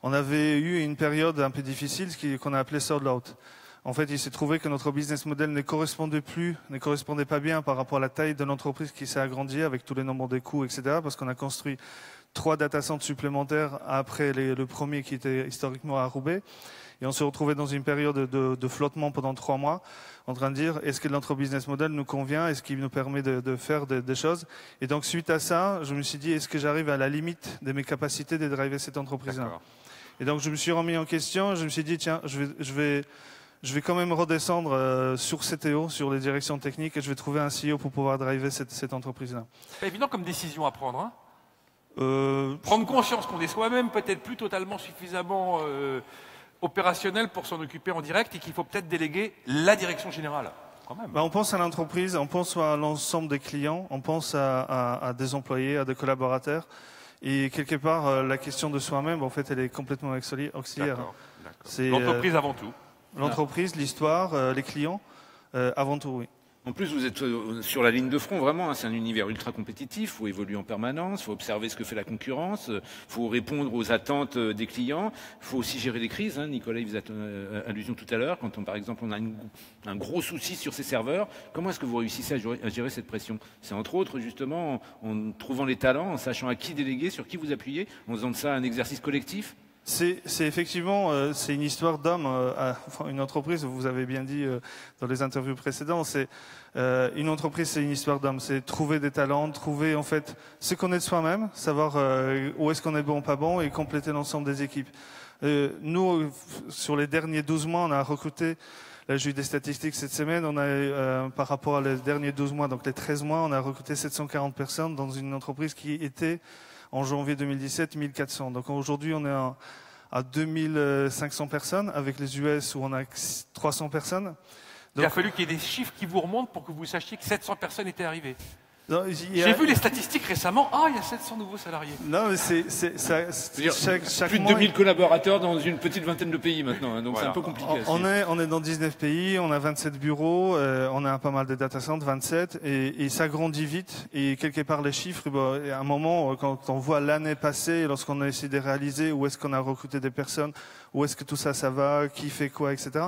Speaker 11: on avait eu une période un peu difficile, qu'on a appelé sold out. En fait, il s'est trouvé que notre business model ne correspondait pas bien par rapport à la taille de l'entreprise qui s'est agrandie avec tous les nombres de coûts, etc. Parce qu'on a construit 3 data centers supplémentaires après le premier qui était historiquement à Roubaix. Et on s'est retrouvé dans une période de flottement pendant 3 mois, en train de dire, est-ce que notre business model nous convient? Est-ce qu'il nous permet de faire des choses? Et donc, suite à ça, je me suis dit, est-ce que j'arrive à la limite de mes capacités de driver cette entreprise-là? Et donc, je me suis remis en question. Je me suis dit, tiens, je vais quand même redescendre sur CTO, sur les directions techniques, et je vais trouver un CEO pour pouvoir driver cette entreprise-là.
Speaker 3: C'est évident comme décision à prendre, hein? Prendre conscience qu'on est soi-même peut-être plus totalement suffisamment opérationnel pour s'en occuper en direct et qu'il faut peut-être déléguer la direction générale. Quand même.
Speaker 11: On pense à l'entreprise, on pense à l'ensemble des clients, on pense à des employés, à des collaborateurs. Et quelque part, la question de soi-même, en fait, elle est complètement auxiliaire.
Speaker 3: L'entreprise avant tout.
Speaker 11: L'entreprise, l'histoire, les clients, avant tout, oui.
Speaker 2: En plus, vous êtes sur la ligne de front, vraiment. C'est un univers ultra compétitif. Il faut évoluer en permanence. Il faut observer ce que fait la concurrence. Il faut répondre aux attentes des clients. Il faut aussi gérer les crises. Nicolas, il faisait allusion tout à l'heure. Quand, par exemple, on a un gros souci sur ses serveurs, comment est-ce que vous réussissez à gérer cette pression? C'est entre autres, justement, en trouvant les talents, en sachant à qui déléguer, sur qui vous appuyez, en faisant de ça un exercice collectif.
Speaker 11: C'est effectivement c'est une histoire d'homme. Une entreprise, vous avez bien dit dans les interviews précédentes, c'est une entreprise, c'est une histoire d'homme. C'est trouver des talents, trouver en fait se connaître soi-même, savoir où est-ce qu'on est bon, pas bon, et compléter l'ensemble des équipes. Nous, sur les derniers 12 mois, on a recruté. Là, j'ai eu des statistiques cette semaine. On a, par rapport à les derniers 12 mois, donc les 13 mois, on a recruté 740 personnes dans une entreprise qui était en janvier 2017, 1400. Donc aujourd'hui, on est à 2500 personnes, avec les US où on a 300 personnes. Donc,
Speaker 3: il a fallu qu'il y ait des chiffres qui vous remontent pour que vous sachiez que 700 personnes étaient arrivées. J'ai vu les statistiques récemment. Ah, il y a 700 nouveaux salariés.
Speaker 11: Non, mais chaque
Speaker 2: plus de
Speaker 11: mois,
Speaker 2: 2000 collaborateurs dans une petite vingtaine de pays maintenant, hein, donc
Speaker 3: Voilà.
Speaker 2: c'est un peu compliqué.
Speaker 11: on est dans 19 pays, on a 27 bureaux, on a pas mal de data centers, 27, et ça grandit vite. Et quelque part, les chiffres, à un moment, quand on voit l'année passée, lorsqu'on a essayé de réaliser où est-ce qu'on a recruté des personnes, où est-ce que tout ça va, qui fait quoi, etc.,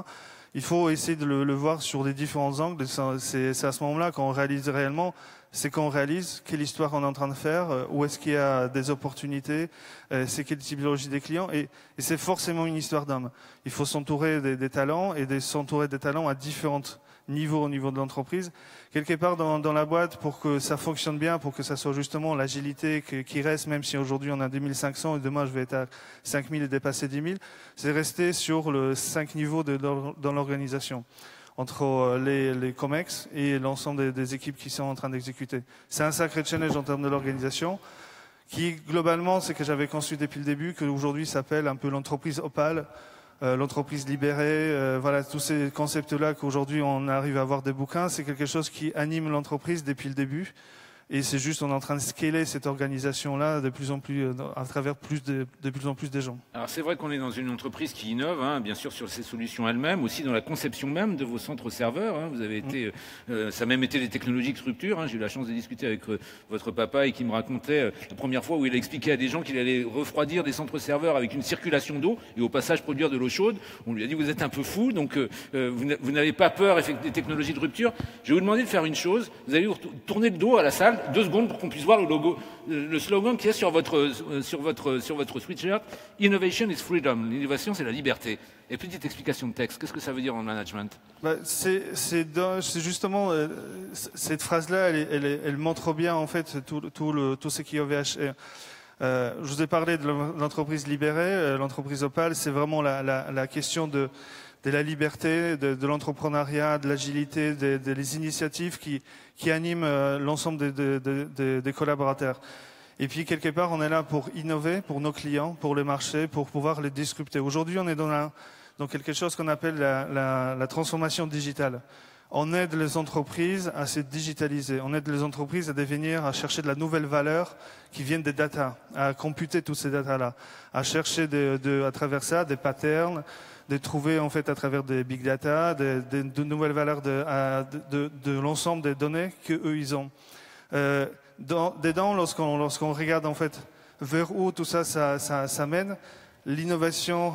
Speaker 11: il faut essayer de le voir sur des différents angles. C'est à ce moment-là qu'on réalise réellement. C'est qu'on réalise quelle histoire on est en train de faire, où est-ce qu'il y a des opportunités, c'est quelle typologie des clients, et c'est forcément une histoire d'homme. Il faut s'entourer des talents et s'entourer des talents à différents niveaux au niveau de l'entreprise. Quelque part dans la boîte, pour que ça fonctionne bien, pour que ça soit justement l'agilité qui reste, même si aujourd'hui on a 2500 et demain je vais être à 5000 et dépasser 10 000, c'est rester sur le 5 niveaux dans l'organisation, entre les COMEX et l'ensemble des équipes qui sont en train d'exécuter. C'est un sacré challenge en termes de l'organisation, qui globalement, c'est que j'avais conçu depuis le début, qu'aujourd'hui s'appelle un peu l'entreprise Opal, l'entreprise libérée, voilà, tous ces concepts-là qu'aujourd'hui on arrive à avoir des bouquins, c'est quelque chose qui anime l'entreprise depuis le début. Et c'est juste, on est en train de scaler cette organisation-là de plus en plus, à travers de plus en plus des gens.
Speaker 2: Alors c'est vrai qu'on est dans une entreprise qui innove, hein, bien sûr sur ses solutions elles-mêmes, aussi dans la conception même de vos centres serveurs. Hein. Vous avez été, ça a même été des technologies de rupture. Hein. J'ai eu la chance de discuter avec votre papa et qui me racontait la première fois où il a expliqué à des gens qu'il allait refroidir des centres serveurs avec une circulation d'eau et au passage produire de l'eau chaude. On lui a dit vous êtes un peu fou, donc vous n'avez pas peur des technologies de rupture. Je vais vous demander de faire une chose. Vous allez tourner le dos à la salle. 2 secondes pour qu'on puisse voir le logo, le slogan qui est sur votre sweatshirt. Innovation is freedom. L'innovation, c'est la liberté. Et petite explication de texte. Qu'est-ce que ça veut dire en management?
Speaker 11: C'est justement cette phrase-là, elle montre bien en fait tout ce qui est OVH. Je vous ai parlé de l'entreprise libérée, l'entreprise Opal. C'est vraiment la question de la liberté, de l'entrepreneuriat, de l'agilité, des initiatives qui animent l'ensemble des collaborateurs. Et puis, quelque part, on est là pour innover pour nos clients, pour les marchés, pour pouvoir les disrupter. Aujourd'hui, on est dans quelque chose qu'on appelle la transformation digitale. On aide les entreprises à se digitaliser. On aide les entreprises à chercher de la nouvelle valeur qui viennent des data, à computer toutes ces data-là, à chercher à travers ça des patterns, de trouver en fait à travers des big data, de nouvelles valeurs de l'ensemble des données qu'eux ils ont. Dedans, lorsqu'on regarde en fait vers où tout ça mène, l'innovation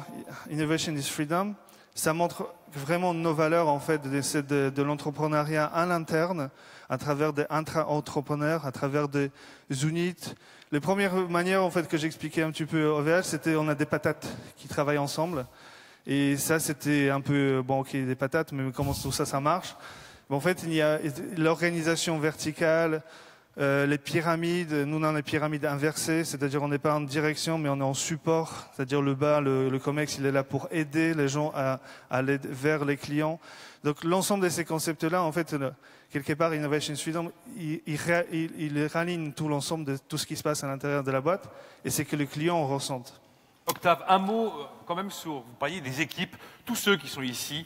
Speaker 11: is freedom, ça montre vraiment nos valeurs en fait de l'entrepreneuriat à l'interne, à travers des intra-entrepreneurs, à travers des units. Les premières manières en fait que j'expliquais un petit peu au OVH, c'était on a des patates qui travaillent ensemble. Et ça, c'était un peu, bon, ok, des patates, mais comment tout ça marche? En fait, il y a l'organisation verticale, les pyramides. Nous, on a les pyramides inversées, c'est-à-dire on n'est pas en direction, mais on est en support. C'est-à-dire le bas, le COMEX, il est là pour aider les gens à aller vers les clients. Donc, l'ensemble de ces concepts-là, en fait, quelque part, Innovation Freedom, il raligne tout l'ensemble de tout ce qui se passe à l'intérieur de la boîte, et c'est que les clients en ressentent.
Speaker 3: Octave, un mot quand même sur, vous parliez des équipes, tous ceux qui sont ici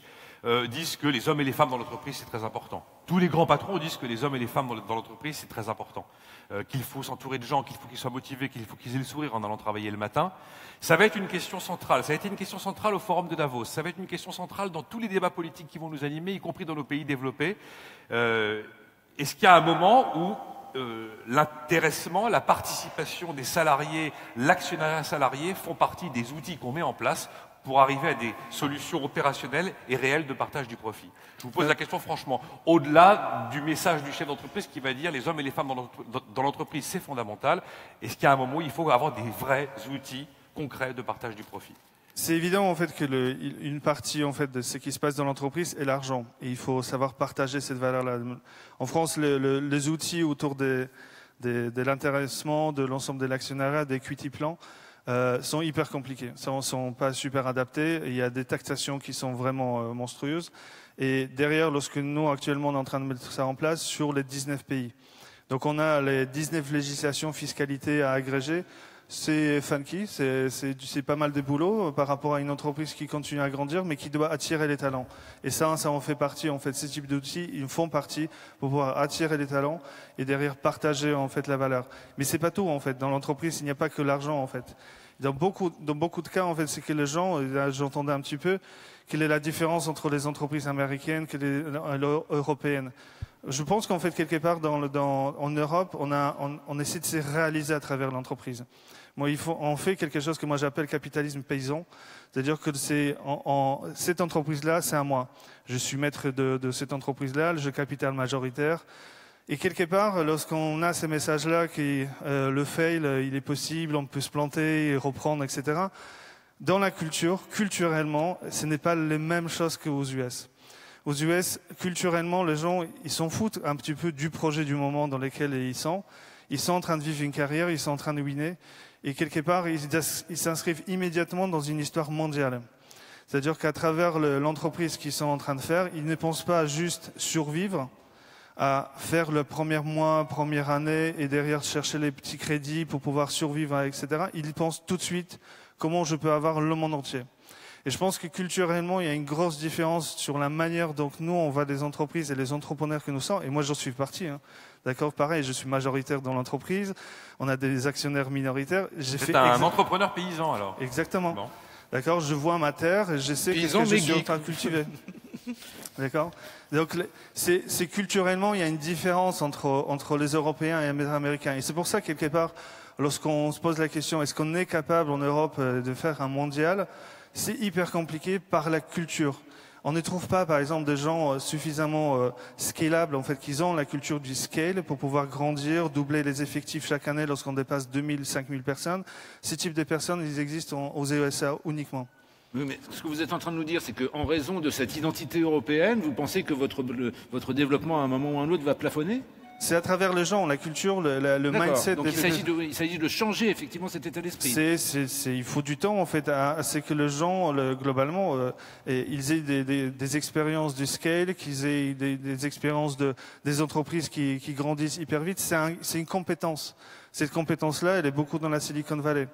Speaker 3: disent que les hommes et les femmes dans l'entreprise c'est très important. Tous les grands patrons disent que les hommes et les femmes dans l'entreprise c'est très important. Qu'il faut s'entourer de gens, qu'il faut qu'ils soient motivés, qu'il faut qu'ils aient le sourire en allant travailler le matin. Ça va être une question centrale. Ça a été une question centrale au Forum de Davos. Ça va être une question centrale dans tous les débats politiques qui vont nous animer, y compris dans nos pays développés. Est-ce qu'il y a un moment où l'intéressement, la participation des salariés, l'actionnariat salarié font partie des outils qu'on met en place pour arriver à des solutions opérationnelles et réelles de partage du profit. Je vous pose la question franchement, au-delà du message du chef d'entreprise qui va dire les hommes et les femmes dans l'entreprise, c'est fondamental, est-ce qu'il y a un moment où il faut avoir des vrais outils concrets de partage du profit?
Speaker 11: C'est évident en fait que une partie en fait de ce qui se passe dans l'entreprise est l'argent et il faut savoir partager cette valeur-là. En France, les outils autour de l'intéressement, de l'ensemble de l'actionnariat, des equity plans sont hyper compliqués, sont pas super adaptés. Il y a des taxations qui sont vraiment monstrueuses. Et derrière, lorsque nous actuellement on est en train de mettre ça en place sur les 19 pays. Donc on a les 19 législations fiscalité à agréger. c'est funky, c'est pas mal de boulot par rapport à une entreprise qui continue à grandir, mais qui doit attirer les talents. Et ça en fait partie. En fait, ces types d'outils, ils font partie pour pouvoir attirer les talents et derrière partager en fait la valeur. Mais c'est pas tout en fait. Dans l'entreprise, il n'y a pas que l'argent en fait. Dans beaucoup de cas, en fait, c'est que les gens, là, j'entendais un petit peu, quelle est la différence entre les entreprises américaines et les européennes. Je pense qu'en fait, quelque part, en Europe, on essaie de se réaliser à travers l'entreprise. Moi, on fait quelque chose que moi j'appelle capitalisme paysan. C'est-à-dire que cette entreprise-là, c'est à moi. Je suis maître de cette entreprise-là, je capital majoritaire. Et quelque part, lorsqu'on a ces messages-là, que le fail, il est possible, on peut se planter, reprendre, etc. Dans la culture, culturellement, ce n'est pas les mêmes choses qu'aux US. Aux US, culturellement, les gens, ils s'en foutent un petit peu du projet du moment dans lequel ils sont. Ils sont en train de vivre une carrière, ils sont en train de winner. Et quelque part, ils s'inscrivent immédiatement dans une histoire mondiale. C'est-à-dire qu'à travers l'entreprise qu'ils sont en train de faire, ils ne pensent pas à juste survivre, à faire le premier mois, première année, et derrière chercher les petits crédits pour pouvoir survivre, etc. Ils pensent tout de suite comment je peux avoir le monde entier. Et je pense que culturellement, il y a une grosse différence sur la manière dont nous, on va des entreprises et les entrepreneurs que nous sommes. Et moi, j'en suis partie. D'accord, pareil, je suis majoritaire dans l'entreprise. On a des actionnaires minoritaires.
Speaker 3: C'est un entrepreneur paysan, alors.
Speaker 11: Exactement.
Speaker 3: Bon.
Speaker 11: D'accord, je vois ma terre et je sais que je suis en train de cultiver. D'accord. Donc, c'est culturellement, il y a une différence entre les Européens et les Américains. Et c'est pour ça, quelque part, lorsqu'on se pose la question, est-ce qu'on est capable en Europe de faire un mondial? C'est hyper compliqué par la culture. On ne trouve pas, par exemple, des gens suffisamment scalables, en fait, qui ont la culture du scale pour pouvoir grandir, doubler les effectifs chaque année lorsqu'on dépasse 2000, 5000 personnes. Ces types de personnes, ils existent aux USA uniquement.
Speaker 2: Oui, mais ce que vous êtes en train de nous dire, c'est qu'en raison de cette identité européenne, vous pensez que votre développement, à un moment ou à un autre, va plafonner?
Speaker 11: C'est à travers les gens, la culture, le mindset.
Speaker 2: Donc il s'agit de changer effectivement cet état d'esprit.
Speaker 11: Il faut du temps en fait. C'est que les gens, globalement, ils aient des expériences du scale, qu'ils aient des expériences des entreprises qui grandissent hyper vite. C'est une compétence. Cette compétence-là, elle est beaucoup dans la Silicon Valley.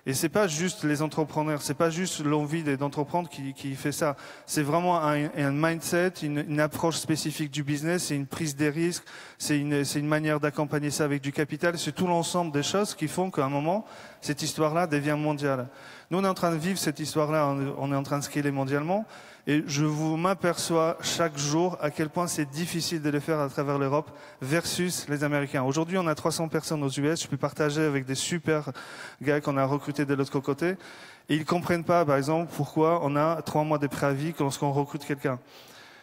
Speaker 11: Et c'est pas juste les entrepreneurs, c'est pas juste l'envie d'entreprendre qui fait ça. C'est vraiment un mindset, une approche spécifique du business, c'est une prise des risques, c'est une manière d'accompagner ça avec du capital. C'est tout l'ensemble des choses qui font qu'à un moment, cette histoire-là devient mondiale. Nous, on est en train de vivre cette histoire-là, on est en train de scaler mondialement. Et je m'aperçois chaque jour à quel point c'est difficile de le faire à travers l'Europe versus les Américains. Aujourd'hui, on a 300 personnes aux US. Je peux partager avec des super gars qu'on a recrutés de l'autre côté. Et ils comprennent pas, par exemple, pourquoi on a 3 mois de préavis lorsqu'on recrute quelqu'un.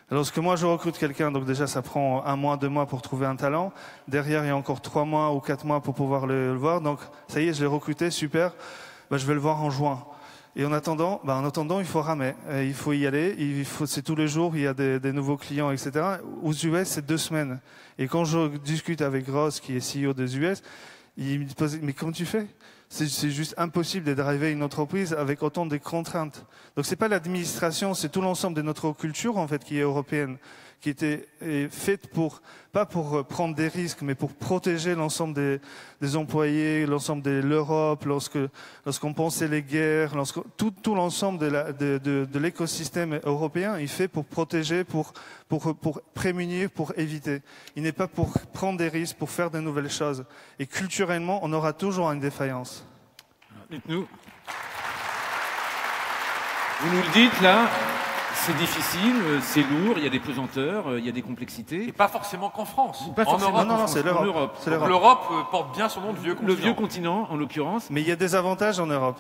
Speaker 11: Lorsque moi je recrute quelqu'un, donc déjà ça prend 1 mois, 2 mois pour trouver un talent. Derrière, il y a encore 3 mois ou 4 mois pour pouvoir le voir. Donc ça y est, je l'ai recruté, super. Je vais le voir en juin. Et en attendant, il faut ramer. Il faut y aller. C'est tous les jours, il y a des nouveaux clients, etc. Aux US, c'est 2 semaines. Et quand je discute avec Ross, qui est CEO des US, il me pose, mais comment tu fais? C'est juste impossible de driver une entreprise avec autant de contraintes. Donc c'est pas l'administration, c'est tout l'ensemble de notre culture, en fait, qui est européenne, qui était faite pas pour prendre des risques, mais pour protéger l'ensemble des employés, l'ensemble de l'Europe, lorsqu'on pensait les guerres, tout l'ensemble de l'écosystème européen, il fait pour protéger, pour prémunir, pour éviter. Il n'est pas pour prendre des risques, pour faire de nouvelles choses. Et culturellement, on aura toujours une défaillance.
Speaker 2: Dites-nous. Vous nous le dites là. C'est difficile, c'est lourd, il y a des pesanteurs, il y a des complexités.
Speaker 3: Et pas forcément qu'en France.
Speaker 2: Pas forcément
Speaker 11: en Europe. Non, c'est l'Europe.
Speaker 3: L'Europe porte bien son nom de vieux continent.
Speaker 2: Le vieux continent, en l'occurrence.
Speaker 11: Mais il y a des avantages en Europe.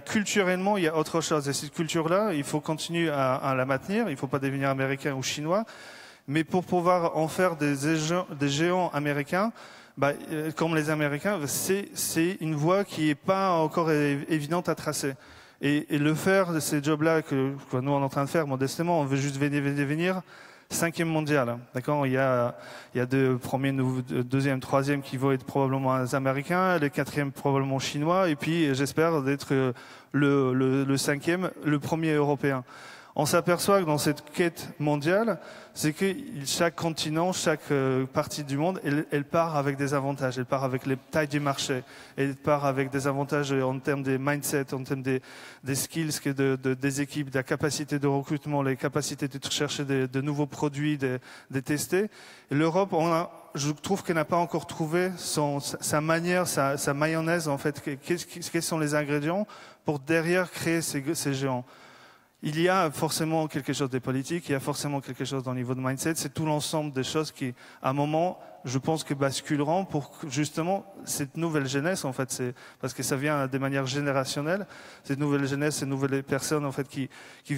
Speaker 11: Culturellement, il y a autre chose. Et cette culture-là, il faut continuer à la maintenir. Il ne faut pas devenir américain ou chinois. Mais pour pouvoir en faire des géants américains, comme les Américains, c'est une voie qui n'est pas encore évidente à tracer. Et le faire de ces jobs-là que nous on est en train de faire modestement, on veut juste venir 5e mondial. D'accord, il y a deux premiers, deuxième, troisième qui vont être probablement les Américains, les 4e probablement chinois, et puis j'espère d'être le 5e, le premier européen. on s'aperçoit que dans cette quête mondiale, c'est que chaque continent, chaque partie du monde, elle part avec des avantages, elle part avec les tailles du marché, elle part avec des avantages en termes des mindsets, en termes des skills, des équipes, de la capacité de recrutement, les capacités de chercher de nouveaux produits, de tester. L'Europe, je trouve qu'elle n'a pas encore trouvé sa manière, sa mayonnaise en fait. Quels sont les ingrédients pour derrière créer ces géants? Il y a forcément quelque chose de politique, il y a forcément quelque chose au niveau de mindset. C'est tout l'ensemble des choses qui, à un moment, je pense que basculeront pour justement cette nouvelle jeunesse, en fait. Parce que ça vient de manière générationnelle. Cette nouvelle jeunesse, ces nouvelles personnes, en fait, qui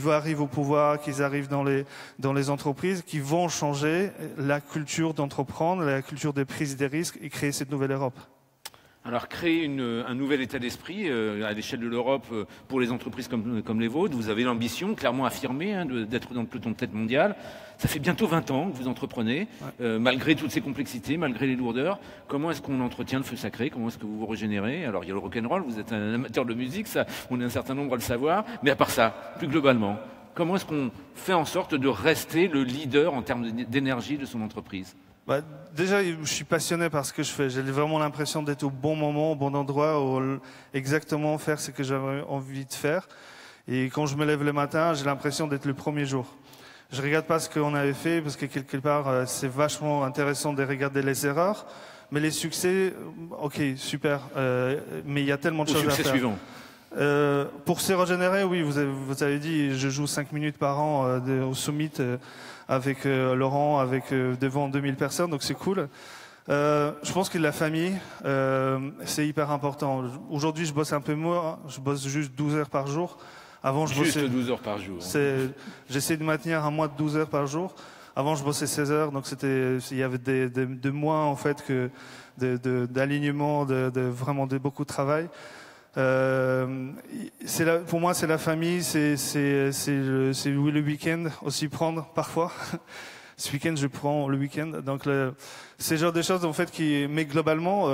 Speaker 11: arrivent au pouvoir, qui arrivent dans les entreprises, qui vont changer la culture d'entreprendre, la culture des prises des risques et créer cette nouvelle Europe.
Speaker 2: Alors, créer un nouvel état d'esprit à l'échelle de l'Europe pour les entreprises comme les vôtres. Vous avez l'ambition, clairement affirmée, d'être dans le peloton de tête mondial. Ça fait bientôt 20 ans que vous entreprenez, malgré toutes ces complexités, malgré les lourdeurs. Comment est-ce qu'on entretient le feu sacré? Comment est-ce que vous vous régénérez? Alors, il y a le rock'n'roll, vous êtes un amateur de musique, ça, on est un certain nombre à le savoir. Mais à part ça, plus globalement, comment est-ce qu'on fait en sorte de rester le leader en termes d'énergie de son entreprise?
Speaker 11: Déjà, je suis passionné par ce que je fais. J'ai vraiment l'impression d'être au bon moment, au bon endroit, exactement faire ce que j'avais envie de faire. Et quand je me lève le matin, j'ai l'impression d'être le premier jour. Je regarde pas ce qu'on avait fait parce que quelque part, c'est vachement intéressant de regarder les erreurs. Mais les succès, ok, super. Mais il y a tellement de choses à faire.
Speaker 2: Succès suivant.
Speaker 11: Pour se régénérer, oui, vous avez dit, je joue 5 minutes par an au Summit avec Laurent, devant 2000 personnes, donc c'est cool. Je pense que la famille, c'est hyper important. Aujourd'hui, je bosse un peu moins, je bosse juste 12 heures par jour. Avant, je bossais
Speaker 2: 12 heures par jour.
Speaker 11: J'essaie de maintenir un mois de 12 heures par jour. Avant, je bossais 16 heures, donc il y avait de moins en fait que d'alignement, vraiment de beaucoup de travail. Pour moi, c'est la famille, c'est le week-end aussi prendre parfois. Ce week-end, je prends le week-end. Donc, c'est le genre de choses en fait mais globalement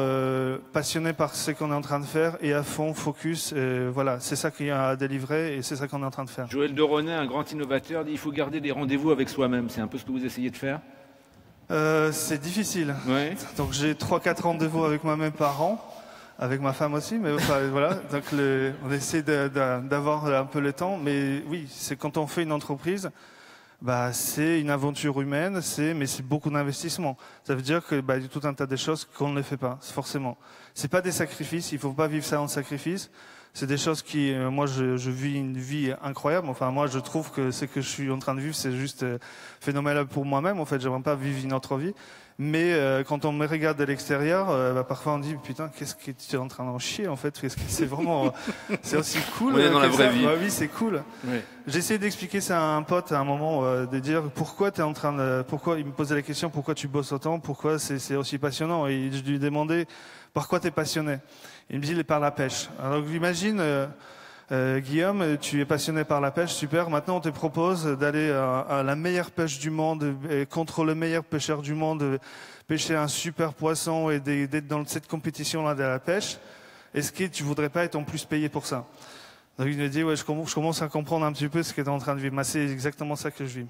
Speaker 11: passionné par ce qu'on est en train de faire et à fond focus. Voilà, c'est ça qu'il y a à délivrer et c'est ça qu'on est en train de faire.
Speaker 2: Joël Deronet, un grand innovateur, dit il faut garder des rendez-vous avec soi-même. C'est un peu ce que vous essayez de faire?
Speaker 11: C'est difficile.
Speaker 2: Ouais.
Speaker 11: Donc, j'ai 3-4 rendez-vous avec moi-même par an. Avec ma femme aussi, mais enfin, voilà. Donc on essaie d'avoir un peu le temps, mais oui, c'est quand on fait une entreprise, c'est une aventure humaine, mais c'est beaucoup d'investissement. Ça veut dire que il y a tout un tas de choses qu'on ne fait pas, forcément. C'est pas des sacrifices, il faut pas vivre ça en sacrifice. C'est des choses qui, moi, je vis une vie incroyable. Enfin, moi, je trouve que ce que je suis en train de vivre, c'est juste phénoménal pour moi-même. En fait, j'aimerais pas vivre une autre vie. Mais quand on me regarde de l'extérieur, parfois on dit putain, qu'est-ce que tu es en train d'en chier en fait? Parce que c'est vraiment, c'est aussi cool.
Speaker 2: On est dans la vraie vie.
Speaker 11: Oui, c'est cool. Oui. J'ai essayé d'expliquer ça à un pote à un moment, de dire pourquoi il me posait la question pourquoi tu bosses autant, pourquoi c'est aussi passionnant. Et je lui demandais par quoi tu es passionné. Il me dit par la pêche. Alors imagine. Guillaume, tu es passionné par la pêche, super. Maintenant, on te propose d'aller à la meilleure pêche du monde, contre le meilleur pêcheur du monde, pêcher un super poisson et d'être dans cette compétition-là de la pêche. Est-ce que tu voudrais pas être en plus payé pour ça? Donc il me dit, ouais, je commence à comprendre un petit peu ce que tu es en train de vivre. C'est exactement ça que je vis.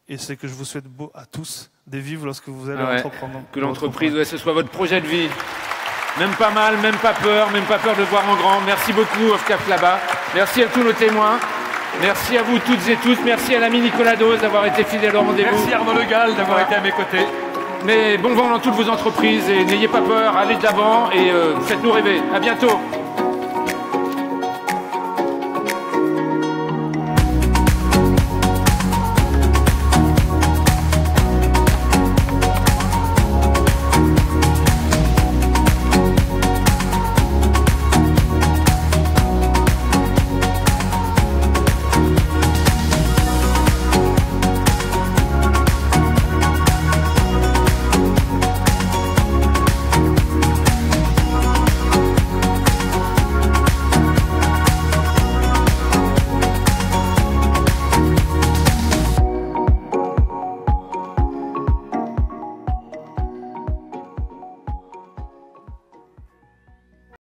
Speaker 11: Et c'est que je vous souhaite à tous de vivre lorsque vous allez entreprendre.
Speaker 2: Que l'entreprise, ce soit votre projet de vie. Même pas mal, même pas peur de voir en grand. Merci beaucoup, Ofcaf là-bas. Merci à tous nos témoins. Merci à vous toutes et tous. Merci à l'ami Nicolas Dose d'avoir été fidèle au rendez-vous.
Speaker 3: Merci Arnaud Le Gall d'avoir été à mes côtés.
Speaker 2: Mais bon vent dans toutes vos entreprises et n'ayez pas peur, allez de l'avant et faites-nous rêver. À bientôt.